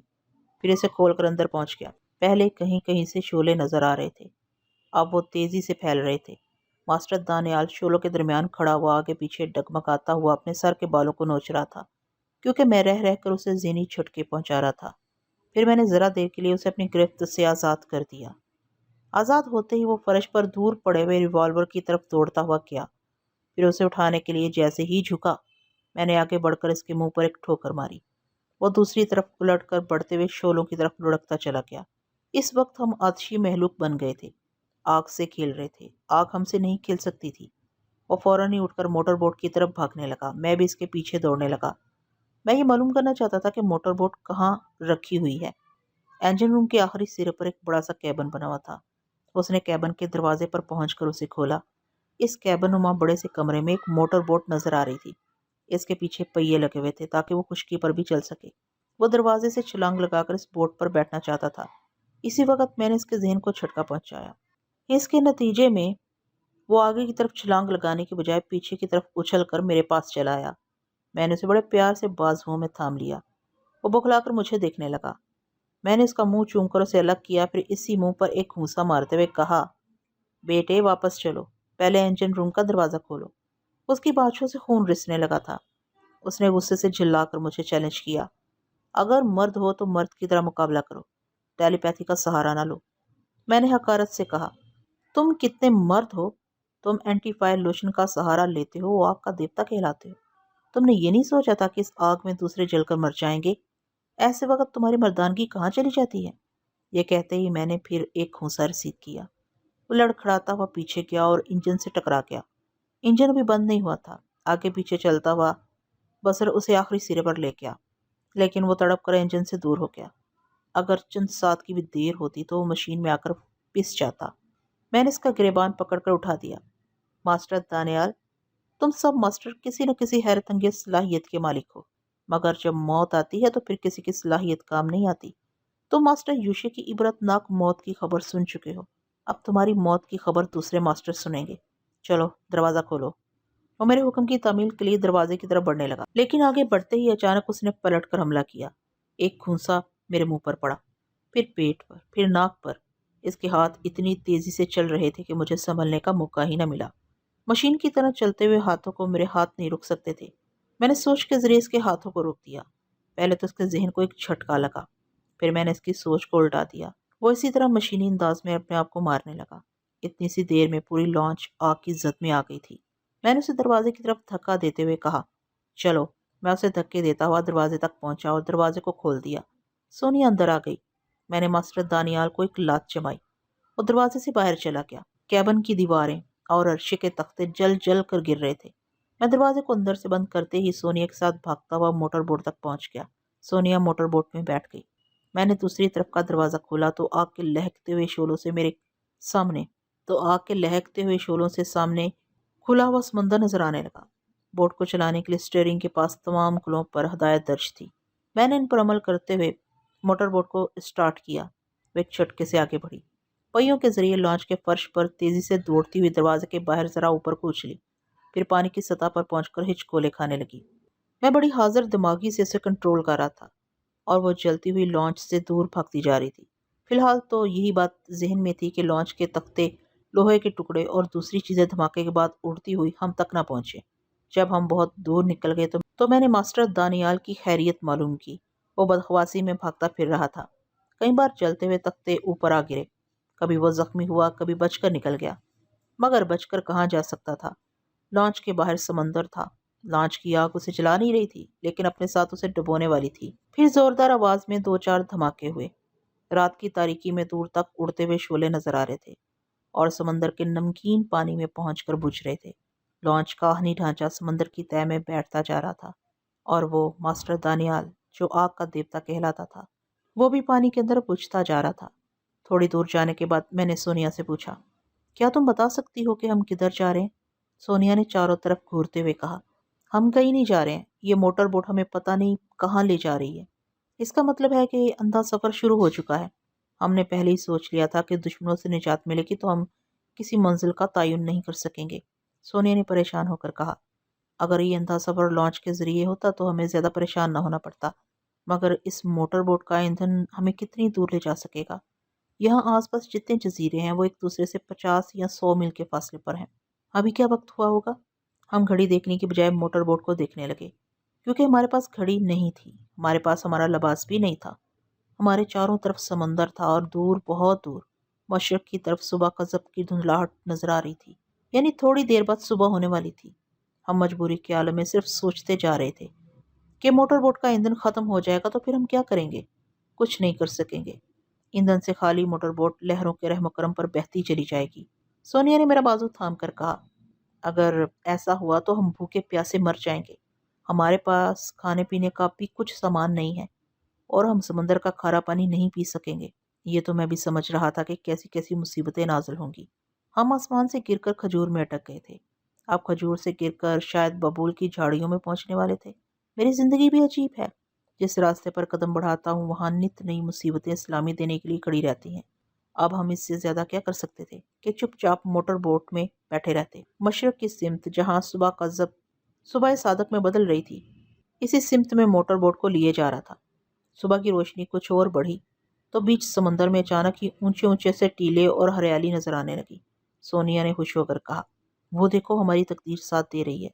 پھر اسے کھول کر اندر پہنچ گیا۔ پہلے کہیں کہیں سے شعلے نظر آ رہے تھے، اب وہ تیزی سے پھیل رہے تھے۔ ماسٹر دانیال شعلوں کے درمیان کھڑا ہوا آگے پیچھے ڈگمگاتا ہوا اپنے سر کے بالوں کو نوچ رہا تھا، کیونکہ میں رہ رہ کر اسے ذہنی جھٹکے پہنچا رہا تھا۔ پھر میں نے ذرا دیر کے لیے اسے اپنی گرفت سے آزاد کر دیا۔ آزاد ہوتے ہی وہ فرش پر دور پڑے ہوئے ریوالور کی طرف دوڑتا ہوا گیا، پھر اسے اٹھانے کے لیے جیسے ہی جھکا، میں نے آگے بڑھ کر اس کے منہ پر ایک ٹھوکر ماری۔ وہ دوسری طرف الٹ کر بڑھتے ہوئے شعلوں کی طرف لڑکتا چلا گیا۔ اس وقت ہم آتشی مہلوک بن گئے تھے، آگ سے کھیل رہے تھے، آگ ہم سے نہیں کھیل سکتی تھی۔ وہ فوراً ہی اٹھ کر موٹر بوٹ کی طرف بھاگنے لگا، میں بھی اس کے پیچھے دوڑنے لگا۔ میں یہ معلوم کرنا چاہتا تھا کہ موٹر بوٹ کہاں رکھی ہوئی ہے۔ انجن روم کے آخری سرے پر ایک بڑا سا کیبن بنا ہوا تھا۔ اس نے کیبن کے دروازے پر پہنچ کر اسے کھولا۔ اس کیبن نما بڑے سے کمرے میں ایک موٹر بوٹ نظر آ رہی تھی۔ اس کے پیچھے پہیے لگے ہوئے تھے تاکہ وہ خشکی پر بھی چل سکے۔ وہ دروازے سے چھلانگ لگا کر اس بوٹ پر بیٹھنا چاہتا تھا۔ اسی وقت میں نے اس کے ذہن کو جھٹکا پہنچایا۔ اس کے نتیجے میں وہ آگے کی طرف چھلانگ لگانے کے بجائے پیچھے کی طرف اچھل کر میرے پاس چلا آیا۔ میں نے اسے بڑے پیار سے بازوؤں میں تھام لیا۔ وہ بکھلا کر مجھے دیکھنے لگا۔ میں نے اس کا منہ چوم کر اسے الگ کیا، پھر اسی منہ پر ایک گھونسا مارتے ہوئے کہا، بیٹے واپس چلو، پہلے انجن روم کا دروازہ کھولو۔ اس کی بانچھوں سے خون رسنے لگا تھا۔ اس نے غصے سے جھلا کر مجھے چیلنج کیا، اگر مرد ہو تو مرد کی طرح مقابلہ کرو، ٹیلی پیتھی کا سہارا نہ لو۔ میں نے حقارت سے کہا، تم کتنے مرد ہو؟ تم اینٹی فائر لوشن کا سہارا لیتے ہو، آگ کا دیوتا کہلاتے ہو۔ تم نے یہ نہیں سوچا تھا کہ اس آگ میں دوسرے جل کر مر جائیں گے؟ ایسے وقت تمہاری مردانگی کہاں چلی جاتی ہے؟ یہ کہتے ہی میں نے پھر ایک گھونسا رسید کیا۔ وہ لڑکھڑاتا ہوا پیچھے گیا اور انجن سے ٹکرا گیا۔ انجن بھی بند نہیں ہوا تھا، آگے پیچھے چلتا ہوا بسر اسے آخری سرے پر لے گیا، لیکن وہ تڑپ کر انجن سے دور ہو گیا۔ اگر چند ساتھ کی بھی دیر ہوتی تو وہ مشین میں آ کر پس جاتا۔ میں نے اس کا گریبان پکڑ کر اٹھا دیا۔ ماسٹر دانیال، تم سب ماسٹر کسی نہ کسی حیرت انگیز صلاحیت کے مالک ہو، مگر جب موت آتی ہے تو پھر کسی کی صلاحیت کام نہیں آتی۔ تم ماسٹر یوشے کی عبرت ناک موت کی خبر سن چکے ہو، اب تمہاری موت کی خبر دوسرے ماسٹر سنیں گے۔ چلو دروازہ کھولو۔ وہ میرے حکم کی تعمیل کے لیے دروازے کی طرف بڑھنے لگا، لیکن آگے بڑھتے ہی اچانک اس نے پلٹ کر حملہ کیا۔ ایک گھونسا میرے منہ پر پڑا، پھر پیٹ پر، پھر ناک پر۔ اس کے ہاتھ اتنی تیزی سے چل رہے تھے کہ مجھے سنبھلنے کا موقع ہی نہ ملا۔ مشین کی طرح چلتے ہوئے ہاتھوں کو میرے ہاتھ نہیں روک سکتے تھے۔ میں نے سوچ کے ذریعے اس کے ہاتھوں کو روک دیا۔ پہلے تو اس کے ذہن کو ایک جھٹکا لگا، پھر میں نے اس کی سوچ کو الٹا دیا۔ وہ اسی طرح مشینی انداز میں اپنے آپ کو مارنے لگا۔ اتنی سی دیر میں پوری لانچ آگ کی زد میں آ گئی تھی۔ میں نے اسے دروازے کی طرف دھکا دیتے ہوئے کہا، چلو۔ میں اسے دھکے دیتا ہوا دروازے تک پہنچا اور دروازے کو کھول دیا۔ سونیا اندر آ گئی۔ میں نے ماسٹر دانیال کو ایک لات جمائی۔ وہ دروازے سے باہر چلا گیا۔ کیبن کی دیواریں اور عرشے کے تختے جل جل کر گر رہے تھے۔ میں دروازے کو اندر سے بند کرتے ہی سونیا کے ساتھ بھاگتا ہوا موٹر بوٹ تک پہنچ گیا۔ سونیا موٹر بوٹ میں بیٹھ گئی۔ میں نے دوسری طرف کا دروازہ کھولا تو آگ کے لہکتے ہوئے شعلوں سے سامنے کھلا ہوا سمندر نظر آنے لگا۔ بوٹ کو چلانے کے لیے اسٹیئرنگ کے پاس تمام کلوں پر ہدایت درج تھی۔ میں نے ان پر عمل کرتے ہوئے موٹر بوٹ کو اسٹارٹ کیا۔ وہ ایک جھٹکے سے آگے بڑھی، پہیوں کے ذریعے لانچ کے فرش پر تیزی سے دوڑتی ہوئی دروازے کے باہر ذرا اوپر کو اچھلی، پھر پانی کی سطح پر پہنچ کر ہچکولے کھانے لگی۔ میں بڑی حاضر دماغی سے اسے کنٹرول کر رہا تھا اور وہ جلتی ہوئی لانچ سے دور بھاگتی جا رہی تھی۔ فی الحال تو یہی بات ذہن میں تھی کہ لانچ کے تختے، لوہے کے ٹکڑے اور دوسری چیزیں دھماکے کے بعد اڑتی ہوئی ہم تک نہ پہنچے۔ جب ہم بہت دور نکل گئے تو میں نے ماسٹر دانیال کی خیریت معلوم کی۔ وہ بدحواسی میں بھاگتا پھر رہا تھا۔ کئی بار جلتے ہوئے تختے اوپر آ گرے، کبھی وہ زخمی ہوا، کبھی بچ کر نکل گیا۔ مگر بچ کر کہاں جا سکتا تھا؟ لانچ کے باہر سمندر تھا۔ لانچ کی آگ اسے جلا نہیں رہی تھی لیکن اپنے ساتھ اسے ڈبونے والی تھی۔ پھر زوردار آواز میں دو چار دھماکے ہوئے۔ رات کی تاریکی میں دور تک اڑتے ہوئے شعلے نظر آ رہے تھے اور سمندر کے نمکین پانی میں پہنچ کر بجھ رہے تھے۔ لانچ کا آہنی ڈھانچہ سمندر کی تہہ میں بیٹھتا جا رہا تھا اور وہ ماسٹر دانیال جو آگ کا دیوتا کہلاتا تھا وہ بھی پانی کے اندر بجھتا جا رہا تھا۔ تھوڑی دور جانے کے بعد میں نے سونیا سے پوچھا، کیا تم بتا سکتی ہو کہ ہم کدھر جا رہے ہیں؟ سونیا نے چاروں طرف گھورتے ہوئے کہا، ہم کہیں نہیں جا رہے ہیں، یہ موٹر بوٹ ہمیں پتہ نہیں کہاں لے جا رہی ہے۔ اس کا مطلب ہے کہ یہ اندھا سفر شروع ہو چکا ہے۔ ہم نے پہلے ہی سوچ لیا تھا کہ دشمنوں سے نجات ملے گی تو ہم کسی منزل کا تعین نہیں کر سکیں گے۔ سونیا نے پریشان ہو کر کہا، اگر یہ اندھا سفر لانچ کے ذریعے ہوتا تو ہمیں زیادہ پریشان نہ ہونا پڑتا، مگر اس موٹر بوٹ کا ایندھن ہمیں کتنی دور لے جا سکے گا؟ یہاں آس پاس جتنے جزیرے ہیں وہ ایک دوسرے سے 50 یا 100 میل کے فاصلے پر ہیں۔ ابھی کیا وقت ہوا ہوگا؟ ہم گھڑی دیکھنے کی بجائے موٹر بوٹ کو دیکھنے لگے، کیونکہ ہمارے پاس گھڑی نہیں تھی، ہمارے پاس ہمارا لباس بھی نہیں تھا۔ ہمارے چاروں طرف سمندر تھا اور دور، بہت دور، مشرق کی طرف صبح قذب کی دھندلاہٹ نظر آ رہی تھی، یعنی تھوڑی دیر بعد صبح ہونے والی تھی۔ ہم مجبوری کے عالم میں صرف سوچتے جا رہے تھے کہ موٹر بوٹ کا ایندھن ختم ہو جائے گا تو پھر ہم کیا کریں گے؟ کچھ نہیں کر سکیں گے۔ ایندھن سے خالی موٹر بوٹ لہروں کے رحم و کرم پر بہتی چلی جائے گی۔ سونیا نے میرا بازو تھام کر کہا، اگر ایسا ہوا تو ہم بھوکے پیاسے مر جائیں گے۔ ہمارے پاس کھانے پینے کا بھی کچھ سامان نہیں ہے اور ہم سمندر کا کھارا پانی نہیں پی سکیں گے۔ یہ تو میں بھی سمجھ رہا تھا کہ کیسی کیسی مصیبتیں نازل ہوں گی۔ ہم آسمان سے گر کر کھجور میں اٹک گئے تھے۔ اب کھجور سے گر کر شاید ببول کی جھاڑیوں میں پہنچنے والے تھے۔ میری زندگی بھی عجیب ہے، جس راستے پر قدم بڑھاتا ہوں وہاں نت نئی مصیبتیں سلامی دینے کے لیے کھڑی رہتی ہیں۔ اب ہم اس سے زیادہ کیا کر سکتے تھے کہ چپ چاپ موٹر بوٹ میں بیٹھے رہتے۔ مشرق کی سمت جہاں صبح قذب صبح صادق میں بدل رہی تھی، اسی سمت میں موٹر بوٹ کو لیے جا رہا تھا۔ صبح کی روشنی کچھ اور بڑھی تو بیچ سمندر میں اچانک ہی اونچے اونچے سے ٹیلے اور ہریالی نظر آنے لگی۔ سونیا نے خوش ہو کر کہا، وہ دیکھو ہماری تقدیر ساتھ دے رہی ہے،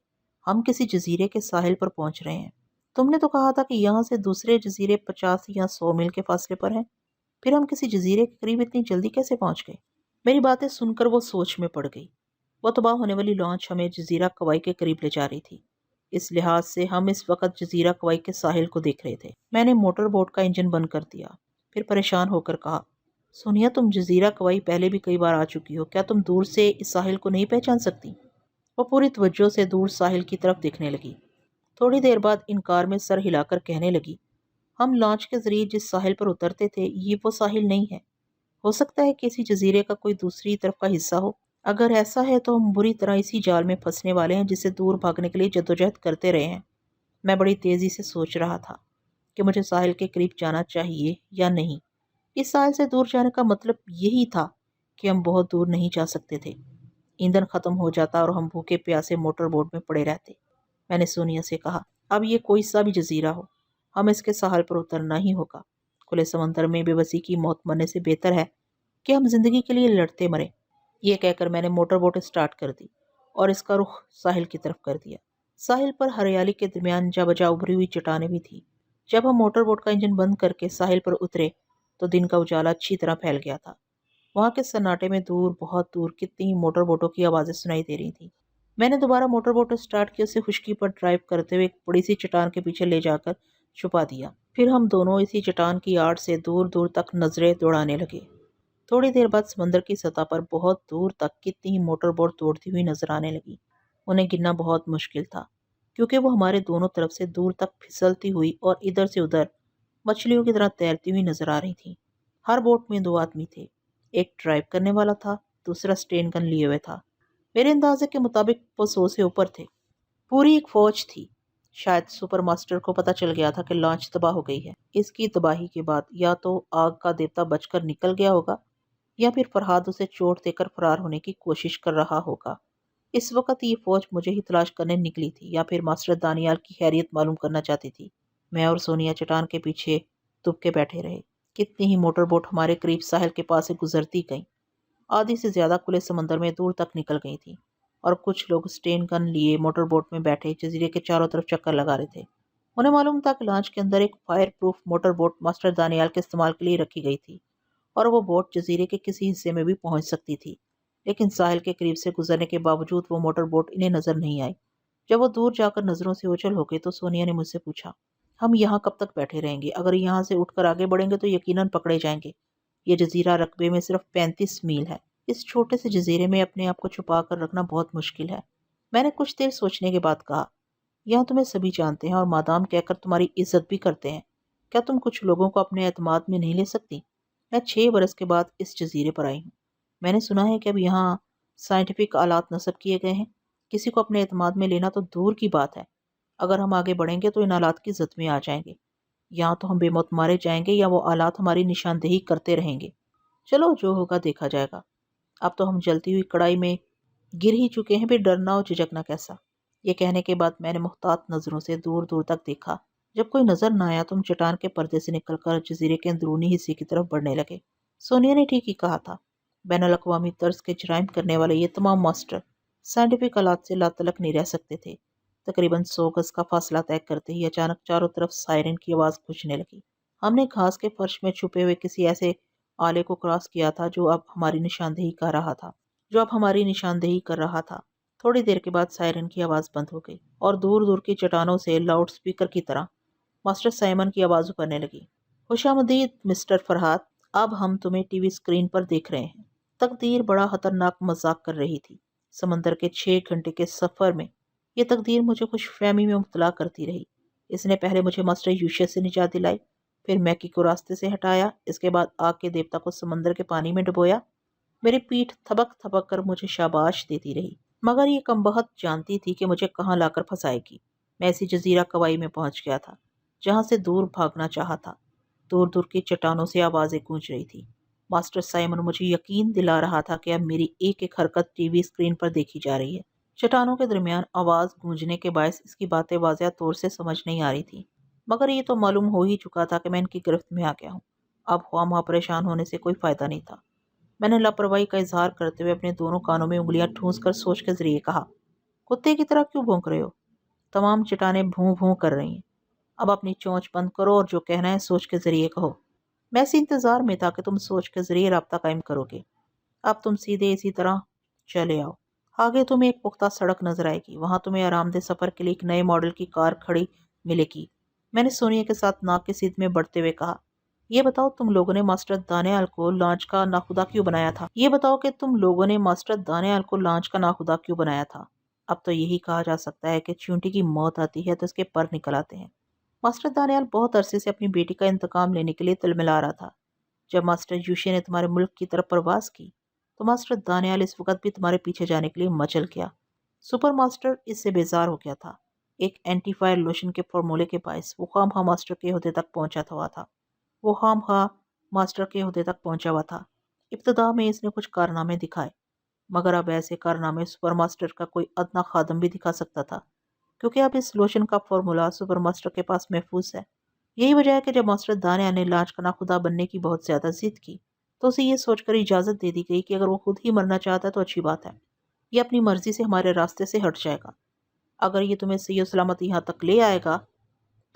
ہم کسی جزیرے کے ساحل پر پہنچ رہے ہیں۔ تم نے تو کہا تھا کہ یہاں سے دوسرے جزیرے 50 یا 100 میل کے فاصلے پر ہیں، پھر ہم کسی جزیرے کے قریب اتنی جلدی کیسے پہنچ گئے؟ میری باتیں سن کر وہ سوچ میں پڑ گئی۔ وہ تباہ ہونے والی لانچ ہمیں جزیرہ کوائی کے قریب لے جا رہی تھی، اس لحاظ سے ہم اس وقت جزیرہ کوائی کے ساحل کو دیکھ رہے تھے۔ میں نے موٹر بوٹ کا انجن بند کر دیا، پھر پریشان ہو کر کہا، سونیا تم جزیرہ کوائی پہلے بھی کئی بار آ چکی ہو، کیا تم دور سے اس ساحل کو نہیں پہچان سکتی؟ وہ پوری توجہ سے دور ساحل کی طرف دیکھنے لگی۔ تھوڑی دیر بعد انکار میں سر ہلا کر کہنے لگی، ہم لانچ کے ذریعے جس ساحل پر اترتے تھے یہ وہ ساحل نہیں ہے، ہو سکتا ہے کہ اسی جزیرے کا کوئی دوسری طرف کا حصہ ہو۔ اگر ایسا ہے تو ہم بری طرح اسی جال میں پھنسنے والے ہیں جسے دور بھاگنے کے لیے جدوجہد کرتے رہے ہیں۔ میں بڑی تیزی سے سوچ رہا تھا کہ مجھے ساحل کے قریب جانا چاہیے یا نہیں۔ اس ساحل سے دور جانے کا مطلب یہی تھا کہ ہم بہت دور نہیں جا سکتے تھے۔ ایندھن ختم ہو جاتا اور ہم بھوکے پیاسے موٹر بوٹ میں پڑے رہتے۔ میں نے سونیا سے کہا، اب یہ کوئی سا بھی جزیرہ ہو، ہم اس کے ساحل پر اترنا ہی ہوگا۔ کھلے سمندر میں بے بسی کی موت مرنے سے بہتر ہے کہ ہم زندگی کے لیے لڑتے مریں۔ یہ کہہ کر میں نے موٹر بوٹ سٹارٹ کر دی اور اس کا رخ ساحل کی طرف کر دیا۔ ساحل پر ہریالی کے درمیان جا بجا ابھری ہوئی چٹانیں بھی تھی۔ جب ہم موٹر بوٹ کا انجن بند کر کے ساحل پر اترے تو دن کا اجالا اچھی طرح پھیل گیا تھا۔ وہاں کے سناٹے میں دور، بہت دور کتنی ہی موٹر بوٹوں کی آوازیں سنائی دے رہی تھیں۔ میں نے دوبارہ موٹر بوٹ سٹارٹ کی، اسے خشکی پر ڈرائیو کرتے ہوئے ایک بڑی سی چٹان کے پیچھے لے جا کر چھپا دیا۔ پھر ہم دونوں اسی چٹان کی آڑ سے دور دور تک نظریں دوڑانے لگے۔ تھوڑی دیر بعد سمندر کی سطح پر بہت دور تک کتنی ہی موٹر بوٹ دوڑتی ہوئی نظر آنے لگی۔ انہیں گننا بہت مشکل تھا کیونکہ وہ ہمارے دونوں طرف سے دور تک پھسلتی ہوئی اور ادھر سے ادھر مچھلیوں کی طرح تیرتی ہوئی نظر آ رہی تھیں۔ ہر بوٹ میں 2 آدمی تھے، ایک ڈرائیو کرنے والا تھا، دوسرا سٹین گن لیے ہوئے تھا۔ میرے اندازے کے مطابق وہ 100 سے اوپر تھے۔ پوری ایک فوج تھی۔ شاید سپر ماسٹر کو پتہ چل گیا تھا کہ لانچ تباہ ہو گئی ہے۔ اس کی تباہی کے بعد یا تو آگ کا دیوتا بچ کر نکل گیا ہوگا یا پھر فرہاد اسے چوٹ دے کر فرار ہونے کی کوشش کر رہا ہوگا۔ اس وقت یہ فوج مجھے ہی تلاش کرنے نکلی تھی یا پھر ماسٹر دانیال کی خیریت معلوم کرنا چاہتی تھی۔ میں اور سونیا چٹان کے پیچھے دب کے بیٹھے رہے۔ کتنی ہی موٹر بوٹ ہمارے قریب ساحل کے پاس سے گزرتی گئیں۔ آدھی سے زیادہ کھلے سمندر میں دور تک نکل گئی تھیں اور کچھ لوگ سٹین گن لیے موٹر بوٹ میں بیٹھے جزیرے کے چاروں طرف چکر لگا رہے تھے۔ انہیں معلوم تھا کہ لانچ کے اندر ایک fire proof motor boat master Daniyal کے استعمال کے لیے رکھی گئی تھی اور وہ بوٹ جزیرے کے کسی حصے میں بھی پہنچ سکتی تھی، لیکن ساحل کے قریب سے گزرنے کے باوجود وہ موٹر بوٹ انہیں نظر نہیں آئی۔ جب وہ دور جا کر نظروں سے اوجھل ہو گئی تو سونیا نے مجھ سے پوچھا، ہم یہاں کب تک بیٹھے رہیں گے؟ اگر یہاں سے اٹھ کر آگے بڑھیں گے تو یقیناً پکڑے جائیں گے۔ یہ جزیرہ رقبے میں صرف 35 میل ہے۔ اس چھوٹے سے جزیرے میں اپنے آپ کو چھپا کر رکھنا بہت مشکل ہے۔ میں نے کچھ دیر سوچنے کے بعد کہا، یہاں تمہیں سبھی جانتے ہیں اور مادام کہہ کر تمہاری عزت بھی کرتے ہیں۔ کیا تم کچھ لوگوں کو اپنے اعتماد میں نہیں لے سکتی؟ میں 6 برس کے بعد اس جزیرے پر آئی ہوں۔ میں نے سنا ہے کہ اب یہاں سائنٹیفک آلات نصب کیے گئے ہیں۔ کسی کو اپنے اعتماد میں لینا تو دور کی بات ہے۔ اگر ہم آگے بڑھیں گے تو ان آلات کی زد میں آ جائیں گے۔ یہاں تو ہم بے موت مارے جائیں گے یا وہ آلات ہماری نشاندہی کرتے رہیں گے۔ چلو جو ہوگا دیکھا جائے گا۔ اب تو ہم جلتی ہوئی کڑائی میں گر ہی چکے ہیں، پھر ڈرنا اور جھجکنا کیسا؟ یہ کہنے کے بعد میں نے محتاط نظروں سے دور دور تک دیکھا۔ جب کوئی نظر نہ آیا تو ہم چٹان کے پردے سے نکل کر جزیرے کے اندرونی حصے کی طرف بڑھنے لگے۔ سونیا نے ٹھیک ہی کہا تھا، بین الاقوامی طرز کے جرائم کرنے والے یہ تمام ماسٹر سائنٹیفک آلات سے لا تعلق نہیں رہ سکتے تھے۔ تقریباً 100 گز کا فاصلہ طے کرتے ہی اچانک چاروں طرف سائرن کی آواز گونجنے لگی۔ ہم نے گھاس کے فرش میں چھپے ہوئے کسی ایسے آلے کو کراس کیا تھا جو اب ہماری نشاندہی کر رہا تھا۔ تھوڑی دیر کے بعد سائرن کی آواز بند ہو گئی اور دور دور کی چٹانوں سے لاؤڈ سپیکر کی طرح ماسٹر سائمن کی آواز ابھرنے لگی، خوش آمدید مسٹر فرہاد، اب ہم تمہیں ٹی وی اسکرین پر دیکھ رہے ہیں۔ تقدیر بڑا خطرناک مذاق کر رہی تھی۔ سمندر کے 6 گھنٹے کے سفر میں یہ تقدیر مجھے خوش فہمی میں مبتلا کرتی رہی۔ اس نے پہلے مجھے ماسٹر یوشیا سے نجات دلائی، پھر میکی کو راستے سے ہٹایا، اس کے بعد آگ کے دیوتا کو سمندر کے پانی میں ڈبویا۔ میری پیٹھ تھبک تھبک کر مجھے شاباش دیتی رہی، مگر یہ کمبخت جانتی تھی کہ مجھے کہاں لا کر پھنسائے گی۔ میں اسی جزیرہ کوائی میں پہنچ گیا تھا جہاں سے دور بھاگنا چاہا تھا۔ دور دور کی چٹانوں سے آوازیں گونج رہی تھی۔ ماسٹر سائمن مجھے یقین دلا رہا تھا کہ اب میری ایک ایک حرکت ٹی وی اسکرین پر دیکھی جا رہی ہے۔ چٹانوں کے درمیان آواز گونجنے کے باعث اس کی باتیں واضح طور سے سمجھ نہیں آ رہی تھی، مگر یہ تو معلوم ہو ہی چکا تھا کہ میں ان کی گرفت میں آ گیا ہوں۔ اب خواہ پریشان ہونے سے کوئی فائدہ نہیں تھا۔ میں نے لاپرواہی کا اظہار کرتے ہوئے اپنے دونوں کانوں میں انگلیاں ٹھونس کر سوچ کے ذریعے کہا، کتے کی طرح کیوں بھونک رہے ہو؟ تمام چٹانیں بھوں بھوں کر رہی ہیں۔ اب اپنی چونچ بند کرو اور جو کہنا ہے سوچ کے ذریعے کہو۔ میں اسی انتظار میں تھا کہ تم سوچ کے ذریعے رابطہ قائم کرو گے۔ اب تم سیدھے اسی طرح چلے آؤ۔ آگے تمہیں ایک پختہ سڑک نظر آئے گی، وہاں تمہیں آرام دہ سفر کے لیے ایک نئے ماڈل کی کار کھڑی ملے گی۔ میں نے سونیا کے ساتھ ناک کی سیدھ میں بڑھتے ہوئے کہا، یہ بتاؤ تم لوگوں نے ماسٹر دانیال کو لانچ کا ناخدا کیوں بنایا تھا؟ اب تو یہی کہا جا سکتا ہے کہ چونٹی کی موت آتی ہے تو اس کے پر نکل آتے ہیں۔ ماسٹر دانیال بہت عرصے سے اپنی بیٹی کا انتقام لینے کے لیے تلملا رہا تھا۔ جب ماسٹر یوشیا نے تمہارے ملک کی طرف پرواز کی تو ماسٹر دانیال اس وقت بھی تمہارے پیچھے جانے کے لیے مچل گیا۔ سپر ماسٹر اس سے بیزار ہو گیا تھا۔ ایک اینٹی فائر لوشن کے فارمولے کے باعث وہ خام خواہ ماسٹر کے عہدے تک پہنچا ہوا تھا۔ ابتدا میں اس نے کچھ کارنامے دکھائے، مگر اب ایسے کارنامے سپر ماسٹر کا کوئی ادنا خادم بھی دکھا سکتا تھا، کیونکہ اب اس لوشن کا فارمولا سپر ماسٹر کے پاس محفوظ ہے۔ یہی وجہ ہے کہ جب ماسٹر دانیال نے لانچ کا ناخدا بننے کی بہت زیادہ ضد کی تو اسے یہ سوچ کر اجازت دے دی گئی کہ اگر وہ خود ہی مرنا چاہتا ہے تو اچھی بات ہے، یہ اپنی مرضی سے ہمارے راستے سے ہٹ جائے گا۔ اگر یہ تمہیں صحیح و سلامت یہاں تک لے آئے گا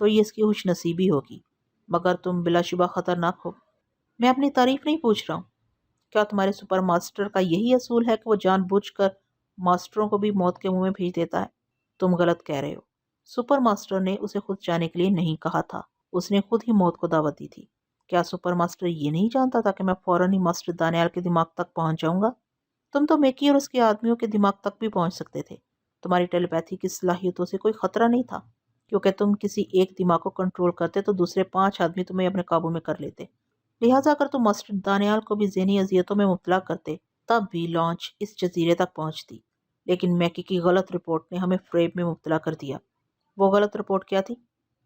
تو یہ اس کی خوش نصیبی ہوگی، مگر تم بلا شبہ خطرناک ہو۔ میں اپنی تعریف نہیں پوچھ رہا ہوں۔ کیا تمہارے سپر ماسٹر کا یہی اصول ہے کہ وہ جان بوجھ کر ماسٹروں کو بھی موت کے منہ میں بھیج دیتا ہے؟ تم غلط کہہ رہے ہو۔ سپر ماسٹر نے اسے خود جانے کے لیے نہیں کہا تھا، اس نے خود ہی موت کو دعوت دی تھی۔ کیا سپر ماسٹر یہ نہیں جانتا تھا کہ میں فوراً ہی ماسٹر دانیال کے دماغ تک پہنچ جاؤں گا؟ تم تو میکی اور اس کے آدمیوں کے دماغ تک بھی پہنچ سکتے تھے۔ تمہاری ٹیلی پیتھی کی صلاحیتوں سے کوئی خطرہ نہیں تھا، کیونکہ تم کسی ایک دماغ کو کنٹرول کرتے تو دوسرے 5 آدمی تمہیں اپنے قابو میں کر لیتے۔ لہٰذا اگر تم ماسٹر دانیال کو بھی ذہنی اذیتوں میں مبتلا کرتے تب بھی لانچ اس جزیرے تک پہنچتی، لیکن میکی کی غلط رپورٹ نے ہمیں فریب میں مبتلا کر دیا۔ وہ غلط رپورٹ کیا تھی؟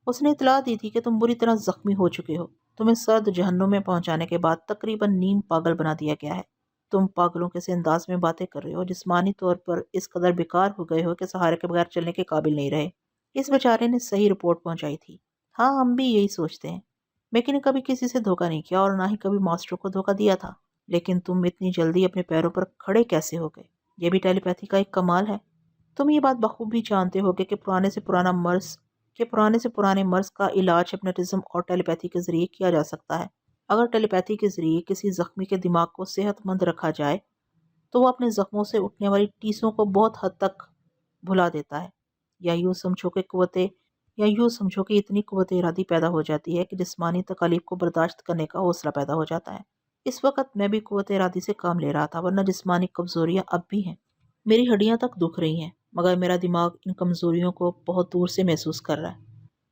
اس نے اطلاع دی تھی کہ تم بری طرح زخمی ہو چکے ہو۔ تمہیں سرد جہنم میں پہنچانے کے بعد تقریباً نیم پاگل بنا دیا گیا ہے۔ تم پاگلوں کے سے انداز میں باتیں کر رہے ہو، جسمانی طور پر اس قدر بیکار ہو گئے ہو کہ سہارے کے بغیر چلنے کے قابل نہیں رہے۔ اس بیچارے نے صحیح رپورٹ پہنچائی تھی۔ ہاں، ہم بھی یہی سوچتے ہیں۔ میکی نے کبھی کسی سے دھوکہ نہیں کیا اور نہ ہی کبھی ماسٹر کو دھوکہ دیا تھا، لیکن تم اتنی جلدی اپنے پیروں پر کھڑے کیسے ہو گئے؟ یہ بھی ٹیلی پیتھی کا ایک کمال ہے۔ تم یہ بات بخوبی جانتے ہو کہ پرانے سے پرانے مرض کا علاج ہپنوٹزم اور ٹیلی پیتھی کے ذریعے کیا جا سکتا ہے۔ اگر ٹیلی پیتھی کے ذریعے کسی زخمی کے دماغ کو صحت مند رکھا جائے تو وہ اپنے زخموں سے اٹھنے والی ٹیسوں کو بہت حد تک بھلا دیتا ہے، یا یوں سمجھو کہ اتنی قوت ارادی پیدا ہو جاتی ہے کہ جسمانی تکالیف کو برداشت کرنے کا حوصلہ پیدا ہو جاتا ہے۔ اس وقت میں بھی قوت ارادی سے کام لے رہا تھا، ورنہ جسمانی کمزوریاں اب بھی ہیں، میری ہڈیاں تک دکھ رہی ہیں، مگر میرا دماغ ان کمزوریوں کو بہت دور سے محسوس کر رہا ہے۔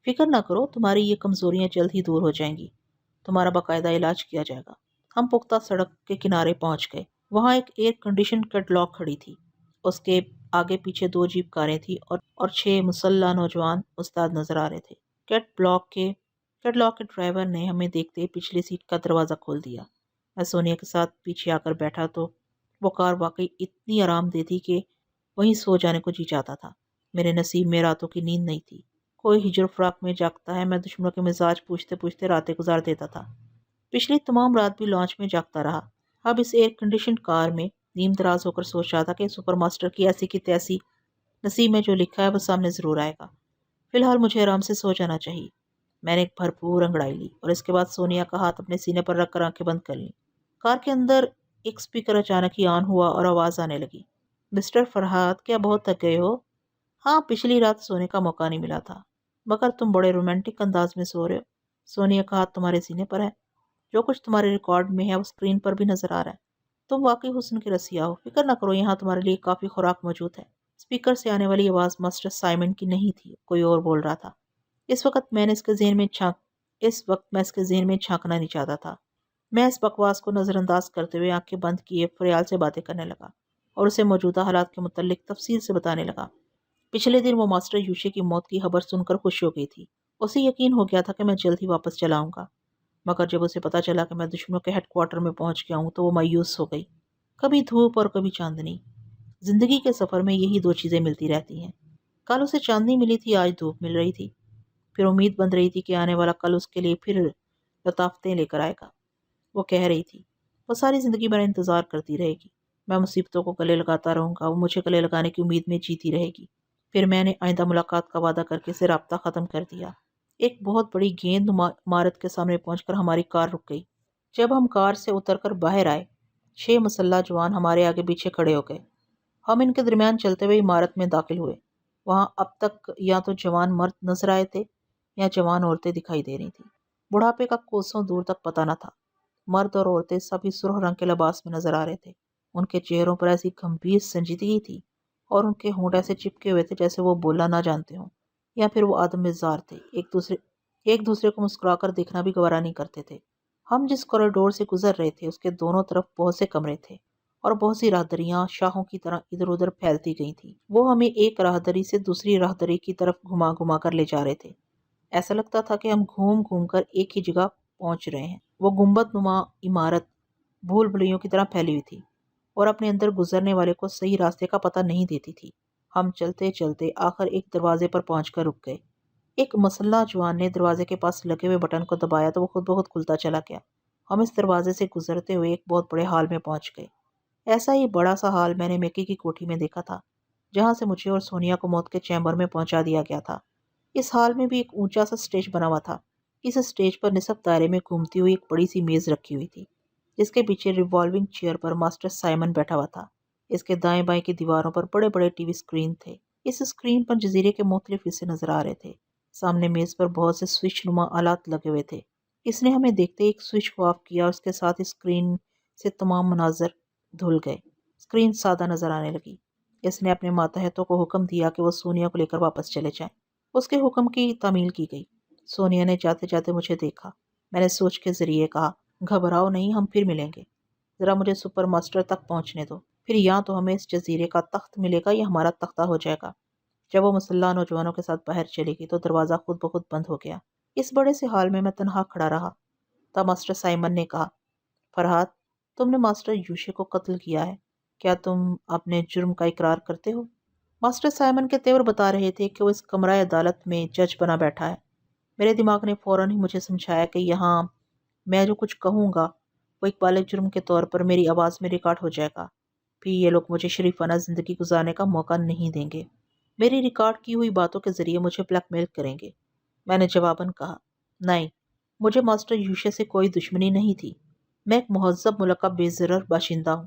فکر نہ کرو، تمہاری یہ کمزوریاں جلد ہی دور ہو جائیں گی، تمہارا باقاعدہ علاج کیا جائے گا۔ ہم پختہ سڑک کے کنارے پہنچ گئے۔ وہاں ایک ایئر کنڈیشن کیٹلاگ کھڑی تھی، اس کے آگے پیچھے 2 جیپ کاریں تھیں اور 6 مسلح نوجوان استاد نظر آ رہے تھے۔ کیٹلاگ کے ڈرائیور نے ہمیں دیکھتے ہی پچھلی سیٹ کا دروازہ کھول دیا۔ میں سونیا کے ساتھ پیچھے آ کر بیٹھا تو وہ کار واقعی اتنی آرام دہ تھی کہ وہیں سو جانے کو جی چاہتا تھا۔ میرے نصیب میں راتوں کی نیند نہیں تھی۔ کوئی ہجر فراق میں جاگتا ہے، میں دشمنوں کے مزاج پوچھتے پوچھتے راتیں گزار دیتا تھا۔ پچھلی تمام رات بھی لانچ میں جاگتا رہا۔ اب اس ایئر کنڈیشن کار میں نیم دراز ہو کر سوچ رہا تھا کہ سپر ماسٹر کی ایسی کی تیسی نصیب میں جو لکھا ہے وہ سامنے ضرور آئے گا۔ فی الحال مجھے آرام سے سو جانا چاہیے۔ میں نے ایک بھرپور انگڑائی لی اور اس کے بعد سونیا کا ہاتھ اپنے سینے پر رکھ کر آنکھیں بند کر لیں۔ کار کے اندر ایک سپیکر اچانک ہی آن ہوا اور آواز آنے لگی، مسٹر فرحات، کیا بہت تھک گئے ہو؟ ہاں، پچھلی رات سونے کا موقع نہیں ملا تھا، مگر تم بڑے رومانٹک انداز میں سو رہے ہو۔ سونیا کا ہاتھ تمہارے سینے پر ہے، جو کچھ تمہارے ریکارڈ میں ہے وہ اسکرین پر بھی نظر آ رہا ہے۔ تم واقعی حسن کے رسیا ہو، فکر نہ کرو، یہاں تمہارے لیے کافی خوراک موجود ہے۔ اسپیکر سے آنے والی آواز ماسٹر سائمن کی نہیں تھی، کوئی اور بول رہا تھا۔ اس وقت میں اس کے ذہن میں جھانکنا نہیں چاہتا تھا۔ میں اس بکواس کو نظر انداز کرتے ہوئے آنکھیں بند کیے فریال سے باتیں کرنے لگا اور اسے موجودہ حالات کے متعلق تفصیل سے بتانے لگا۔ پچھلے دن وہ ماسٹر یوشے کی موت کی خبر سن کر خوش ہو گئی تھی۔ اسے یقین ہو گیا تھا کہ میں جلد ہی واپس چلا آؤں گا، مگر جب اسے پتا چلا کہ میں دشمنوں کے ہیڈ کوارٹر میں پہنچ گیا ہوں تو وہ مایوس ہو گئی۔ کبھی دھوپ اور کبھی چاندنی، زندگی کے سفر میں یہی 2 چیزیں ملتی رہتی ہیں۔ کل اسے چاندنی ملی تھی، آج دھوپ مل رہی تھی۔ پھر امید بن رہی تھی کہ آنے والا کل اس کے لیے پھر لطافتیں لے کر آئے گا۔ وہ کہہ رہی تھی، وہ ساری زندگی میرا انتظار کرتی رہے گی، میں مصیبتوں کو گلے لگاتا رہوں گا، وہ مجھے گلے لگانے کی امید میں جیتی رہے گی۔ پھر میں نے آئندہ ملاقات کا وعدہ کر کے اسے رابطہ ختم کر دیا۔ ایک بہت بڑی گیند عمارت کے سامنے پہنچ کر ہماری کار رک گئی۔ جب ہم کار سے اتر کر باہر آئے، 6 مسلح جوان ہمارے آگے پیچھے کھڑے ہو گئے۔ ہم ان کے درمیان چلتے ہوئے عمارت میں داخل ہوئے۔ وہاں اب تک یا تو جوان مرد نظر آئے تھے یا جوان عورتیں دکھائی دے رہی تھیں۔ بڑھاپے کا کوسوں دور تک پتہ نہ تھا۔ مرد اور عورتیں سبھی سرخ رنگ کے لباس میں نظر آ رہے تھے۔ ان کے چہروں پر ایسی گمبھیر سنجیدگی تھی اور ان کے ہونٹ ایسے چپکے ہوئے تھے جیسے وہ بولنا نہ جانتے ہوں یا پھر وہ آدم زار تھے، ایک دوسرے کو مسکرا کر دیکھنا بھی گوارا نہیں کرتے تھے۔ ہم جس کوریڈور سے گزر رہے تھے اس کے دونوں طرف بہت سے کمرے تھے اور بہت سی راہدریاں شاہوں کی طرح ادھر ادھر پھیلتی گئی تھیں۔ وہ ہمیں ایک راہدری سے دوسری راہدری کی طرف گھما گھما کر لے جا رہے تھے۔ ایسا لگتا تھا کہ ہم گھوم گھوم کر ایک ہی جگہ پہنچ رہے ہیں۔ وہ گنبد نما عمارت بھول بھلیوں کی طرح پھیلی ہوئی تھی اور اپنے اندر گزرنے والے کو صحیح راستے کا پتہ نہیں دیتی تھی۔ ہم چلتے چلتے آخر ایک دروازے پر پہنچ کر رک گئے۔ ایک مسلح جوان نے دروازے کے پاس لگے ہوئے بٹن کو دبایا تو وہ خود بخود کھلتا چلا گیا۔ ہم اس دروازے سے گزرتے ہوئے ایک بہت بڑے ہال میں پہنچ گئے۔ ایسا ہی بڑا سا ہال میں نے میکی کی کوٹھی میں دیکھا تھا، جہاں سے مجھے اور سونیا کو موت کے چیمبر میں پہنچا دیا گیا تھا۔ اس ہال میں بھی ایک اونچا سا سٹیج بنا ہوا تھا۔ اس سٹیج پر نصف دائرے میں گھومتی ہوئی ایک بڑی سی میز رکھی ہوئی تھی، جس کے پیچھے ریوالونگ چیئر پر ماسٹر سائمن بیٹھا ہوا تھا۔ اس کے دائیں بائیں کی دیواروں پر بڑے بڑے ٹی وی اسکرین تھے۔ اس اسکرین پر جزیرے کے مختلف حصے نظر آ رہے تھے۔ سامنے میز پر بہت سے سوئچ نما آلات لگے ہوئے تھے۔ اس نے ہمیں دیکھتے ایک سوئچ کو آف کیا اور اس کے ساتھ اسکرین سے تمام مناظر دھل گئے۔ اسکرین سادہ نظر آنے لگی۔ اس نے اپنے ماتحتوں کو حکم دیا کہ وہ سونیا کو لے کر واپس چلے جائیں۔ اس کے حکم کی تعمیل کی گئی۔ سونیا نے جاتے جاتے مجھے دیکھا۔ میں نے سوچ کے ذریعے کہا، گھبراؤ نہیں، ہم پھر ملیں گے، ذرا مجھے سپر ماسٹر تک پہنچنے دو، پھر یا تو ہمیں اس جزیرے کا تخت ملے گا یا ہمارا تختہ ہو جائے گا۔ جب وہ مسلح نوجوانوں کے ساتھ باہر چلے گی تو دروازہ خود بخود بند ہو گیا۔ اس بڑے سے ہال میں تنہا کھڑا رہا۔ تب ماسٹر سائمن نے کہا، فرحات، تم نے ماسٹر یوشے کو قتل کیا ہے، کیا تم اپنے جرم کا اقرار کرتے ہو؟ ماسٹر سائمن کے تیور بتا رہے تھے کہ وہ اس کمرہ عدالت میں جج بنا بیٹھا ہے۔ میرے دماغ نے فوراً ہی مجھے سمجھایا کہ یہاں میں جو کچھ کہوں گا وہ ایک بالغ جرم کے طور پر میری آواز میں ریکارڈ ہو جائے گا، پھر یہ لوگ مجھے شریفانہ زندگی گزارنے کا موقع نہیں دیں گے، میری ریکارڈ کی ہوئی باتوں کے ذریعے مجھے بلیک میل کریں گے۔ میں نے جواباً کہا، نہیں، مجھے ماسٹر یوشے سے کوئی دشمنی نہیں تھی، میں ایک مہذب ملک کا بے ضرر باشندہ ہوں،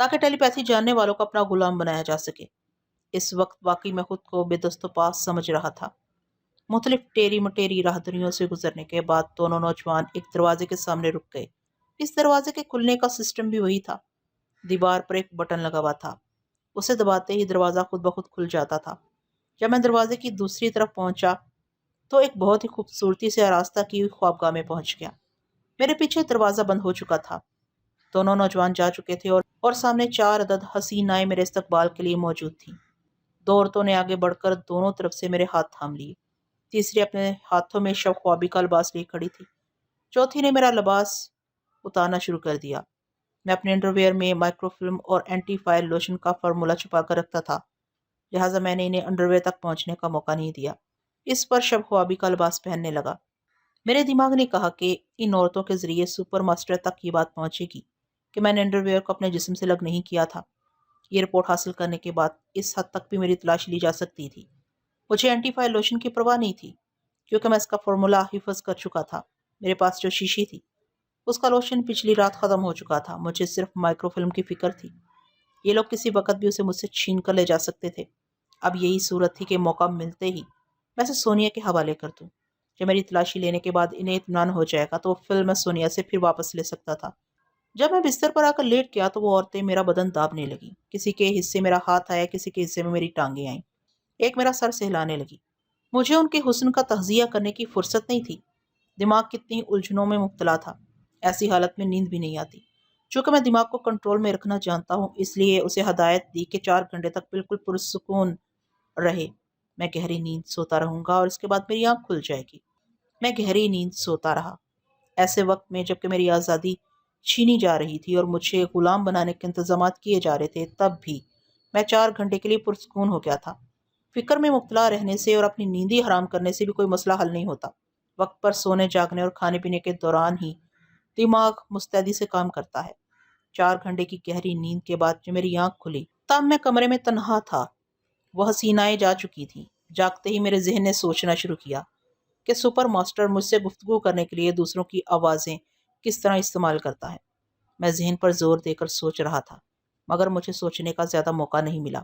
تاکہ ٹیلی پیتھی جاننے والوں کو اپنا غلام بنایا جا سکے۔ اس وقت واقعی میں خود کو بے دست و پاس سمجھ رہا تھا۔ مختلف ٹیری مٹیری راہدریوں سے گزرنے کے بعد دونوں نوجوان ایک دروازے کے سامنے رک گئے۔ اس دروازے کے کھلنے کا سسٹم بھی وہی تھا۔ دیوار پر ایک بٹن لگا ہوا تھا، اسے دباتے ہی دروازہ خود بخود کھل جاتا تھا۔ جب میں دروازے کی دوسری طرف پہنچا تو ایک بہت ہی خوبصورتی سے آراستہ کی ہوئی خوابگاہ میں پہنچ گیا۔ میرے پیچھے دروازہ بند ہو چکا تھا، دونوں نوجوان جا چکے تھے اور سامنے 4 عدد حسینائیں میرے استقبال کے لیے موجود تھیں۔ 2 عورتوں نے آگے بڑھ کر دونوں طرف سے میرے ہاتھ تھام لیے، تیسری اپنے ہاتھوں میں شب خوابی کا لباس لیے کھڑی تھی، چوتھی نے میرا لباس اتارنا شروع کر دیا۔ میں اپنے انڈرویئر میں مائکرو فلم اور اینٹی فائر لوشن کا فارمولا چھپا کر رکھتا تھا، لہٰذا میں نے انہیں انڈرویئر تک پہنچنے کا موقع نہیں دیا۔ اس پر شب خوابی کا لباس پہننے لگا۔ میرے دماغ نے کہا کہ ان عورتوں کے ذریعے سپر ماسٹر تک یہ بات پہنچے گی کہ میں نے انڈرویئر کو اپنے جسم سے الگ نہیں کیا تھا۔ یہ رپورٹ حاصل کرنے کے بعد اس حد تک بھی میری تلاشی لی جا سکتی تھی۔ مجھے اینٹی فائر لوشن کی پرواہ نہیں تھی کیونکہ میں اس کا فارمولا حفظ کر چکا تھا۔ میرے پاس جو شیشی تھی اس کا لوشن پچھلی رات ختم ہو چکا تھا، مجھے صرف مائکرو فلم کی فکر تھی۔ یہ لوگ کسی وقت بھی اسے مجھ سے چھین کر لے جا سکتے تھے۔ اب یہی صورت تھی کہ موقع ملتے ہی میں اسے سونیا کے حوالے کر دوں۔ جب میری تلاشی لینے کے بعد انہیں اطمینان ہو جائے گا تو وہ فلم میں سونیا سے پھر واپس لے سکتا تھا۔ جب میں بستر پر آ کر لیٹ گیا تو وہ عورتیں میرا بدن دابنے لگیں، کسی کے حصے میرا ہاتھ آیا، کسی کے حصے میں میری ٹانگیں آئیں، ایک میرا سر سہلانے لگی۔ مجھے ان کے حسن کا تجزیہ کرنے کی فرصت نہیں تھی، دماغ کتنی الجھنوں میں مبتلا تھا۔ ایسی حالت میں نیند بھی نہیں آتی۔ چونکہ میں دماغ کو کنٹرول میں رکھنا جانتا ہوں، اس لیے اسے ہدایت دی کہ 4 گھنٹے تک بالکل پرسکون رہے۔ میں گہری نیند سوتا رہوں گا اور اس کے بعد میری آنکھ کھل جائے گی۔ میں گہری نیند سوتا رہا۔ ایسے وقت میں جبکہ میری آزادی چھینی جا رہی تھی اور مجھے غلام بنانے کے انتظامات کیے جا رہے تھے، تب بھی میں 4 گھنٹے کے لیے پرسکون ہو گیا تھا۔ فکر میں مبتلا رہنے سے اور اپنی نیندی حرام کرنے سے بھی کوئی مسئلہ حل نہیں ہوتا۔ وقت پر سونے جاگنے اور کھانے پینے کے دوران ہی دماغ مستعدی سے کام کرتا ہے۔ 4 گھنٹے کی گہری نیند کے بعد جو میری آنکھ کھلی تب میں کمرے میں تنہا تھا۔ وہ حسینائیں جا چکی تھیں۔ جاگتے ہی میرے ذہن نے سوچنا شروع کیا کہ سپر ماسٹر مجھ سے گفتگو کرنے کے لیے دوسروں کی آوازیں کس طرح استعمال کرتا ہے۔ میں ذہن پر زور دے کر سوچ رہا تھا، مگر مجھے سوچنے کا زیادہ موقع نہیں ملا۔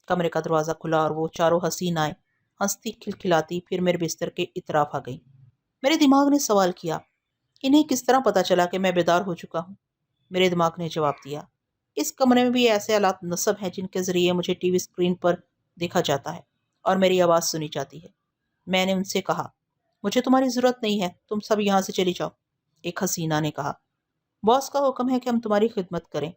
کمرے کا دروازہ کھلا اور وہ چاروں حسینائیں ہنستی کھلکھلاتی پھر میرے بستر کے اطراف آ گئیں۔ میرے دماغ نے سوال کیا، انہیں کس طرح پتا چلا کہ میں بیدار ہو چکا ہوں؟ میرے دماغ نے جواب دیا، اس کمرے میں بھی ایسے آلات نصب ہیں جن کے ذریعے مجھے ٹی وی اسکرین پر دیکھا جاتا ہے اور میری آواز سنی جاتی ہے۔ میں نے ان سے کہا، مجھے تمہاری ضرورت نہیں ہے، تم سب یہاں سے چلی جاؤ۔ ایک حسینہ نے کہا، باس کا حکم ہے کہ ہم تمہاری خدمت کریں،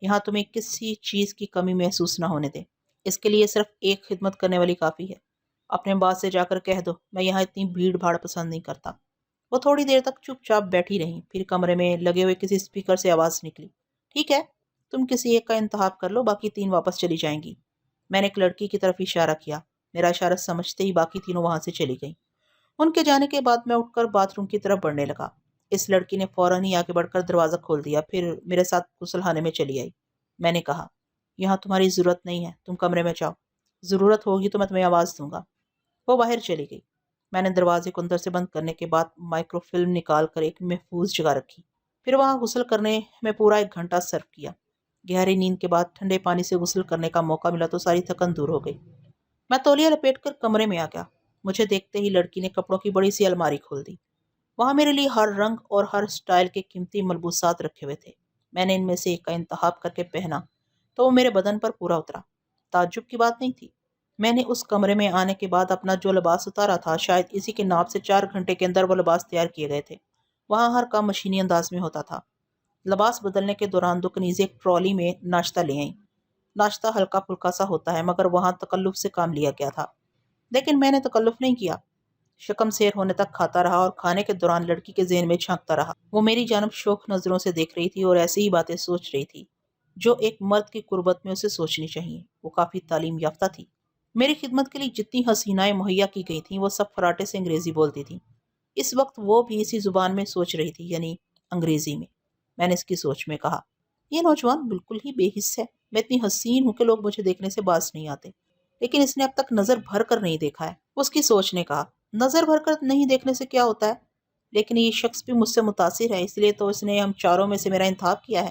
یہاں تمہیں کسی چیز کی کمی محسوس نہ ہونے دیں، اس کے لیے صرف ایک خدمت کرنے والی کافی ہے۔ اپنے باس سے جا کر کہہ دو میں یہاں اتنی بھیڑ بھاڑ پسند نہیں کرتا۔ وہ تھوڑی دیر تک چپ چاپ بیٹھی رہیں، پھر کمرے میں لگے ہوئے کسی اسپیکر سے آواز نکلی، ٹھیک ہے، تم کسی ایک کا انتخاب کر لو، باقی 3 واپس چلی جائیں گی۔ میں نے ایک لڑکی کی طرف اشارہ کیا، میرا اشارہ سمجھتے ہی باقی تینوں وہاں سے چلی گئیں۔ ان کے جانے کے بعد میں اٹھ کر باتھ روم کی طرف بڑھنے لگا۔ اس لڑکی نے فوراً ہی آگے بڑھ کر دروازہ کھول دیا، پھر میرے ساتھ غسل خانے میں چلی آئی۔ میں نے کہا، یہاں تمہاری ضرورت نہیں ہے، تم کمرے میں جاؤ، ضرورت ہوگی تو میں تمہیں آواز دوں گا۔ وہ باہر چلی گئی۔ میں نے دروازے کو اندر سے بند کرنے کے بعد مائکرو فلم نکال کر ایک محفوظ جگہ رکھی، پھر وہاں غسل کرنے میں پورا 1 گھنٹہ صرف کیا۔ گہری نیند کے بعد ٹھنڈے پانی سے غسل کرنے کا موقع ملا تو ساری تھکن دور ہو گئی۔ میں تولیہ لپیٹ کر کمرے میں آ گیا۔ مجھے دیکھتے ہی لڑکی نے کپڑوں کی بڑی سی الماری کھول دی۔ وہاں میرے لیے ہر رنگ اور ہر سٹائل کے قیمتی ملبوسات رکھے ہوئے تھے۔ میں نے ان میں سے ایک کا انتخاب کر کے پہنا تو وہ میرے بدن پر پورا اترا۔ تعجب کی بات نہیں تھی، میں نے اس کمرے میں آنے کے بعد اپنا جو لباس اتارا تھا، شاید اسی کے ناپ سے 4 گھنٹے کے اندر وہ لباس تیار کیے گئے تھے۔ وہاں ہر کام مشینی انداز میں ہوتا تھا۔ لباس بدلنے کے دوران 2 کنیزیں ایک ٹرالی میں ناشتہ لے آئیں۔ ناشتہ ہلکا پھلکا سا ہوتا ہے، مگر وہاں تکلف سے کام لیا گیا تھا، لیکن میں نے تکلف نہیں کیا۔ شکم سیر ہونے تک کھاتا رہا اور کھانے کے دوران لڑکی کے ذہن میں جھانکتا رہا۔ وہ میری جانب شوق نظروں سے دیکھ رہی تھی اور ایسی ہی باتیں سوچ رہی تھی جو ایک مرد کی قربت میں اسے سوچنی چاہیے۔ وہ کافی تعلیم یافتہ تھی۔ میری خدمت کے لیے جتنی حسینائیں مہیا کی گئی تھیں وہ سب فراٹے سے انگریزی بولتی تھیں۔ اس وقت وہ بھی اسی زبان میں سوچ رہی تھی، یعنی انگریزی میں۔ میں نے اس کی سوچ میں کہا، یہ نوجوان بالکل ہی بے حس ہے، میں اتنی حسین ہوں کہ لوگ مجھے دیکھنے سے باز نہیں آتے، لیکن اس نے اب تک نظر بھر کر نہیں دیکھا ہے۔ اس کی سوچ نے کہا، نظر بھر کر نہیں دیکھنے سے کیا ہوتا ہے، لیکن یہ شخص بھی مجھ سے متاثر ہے، اس لیے تو اس نے ہم چاروں میں سے میرا انتخاب کیا ہے۔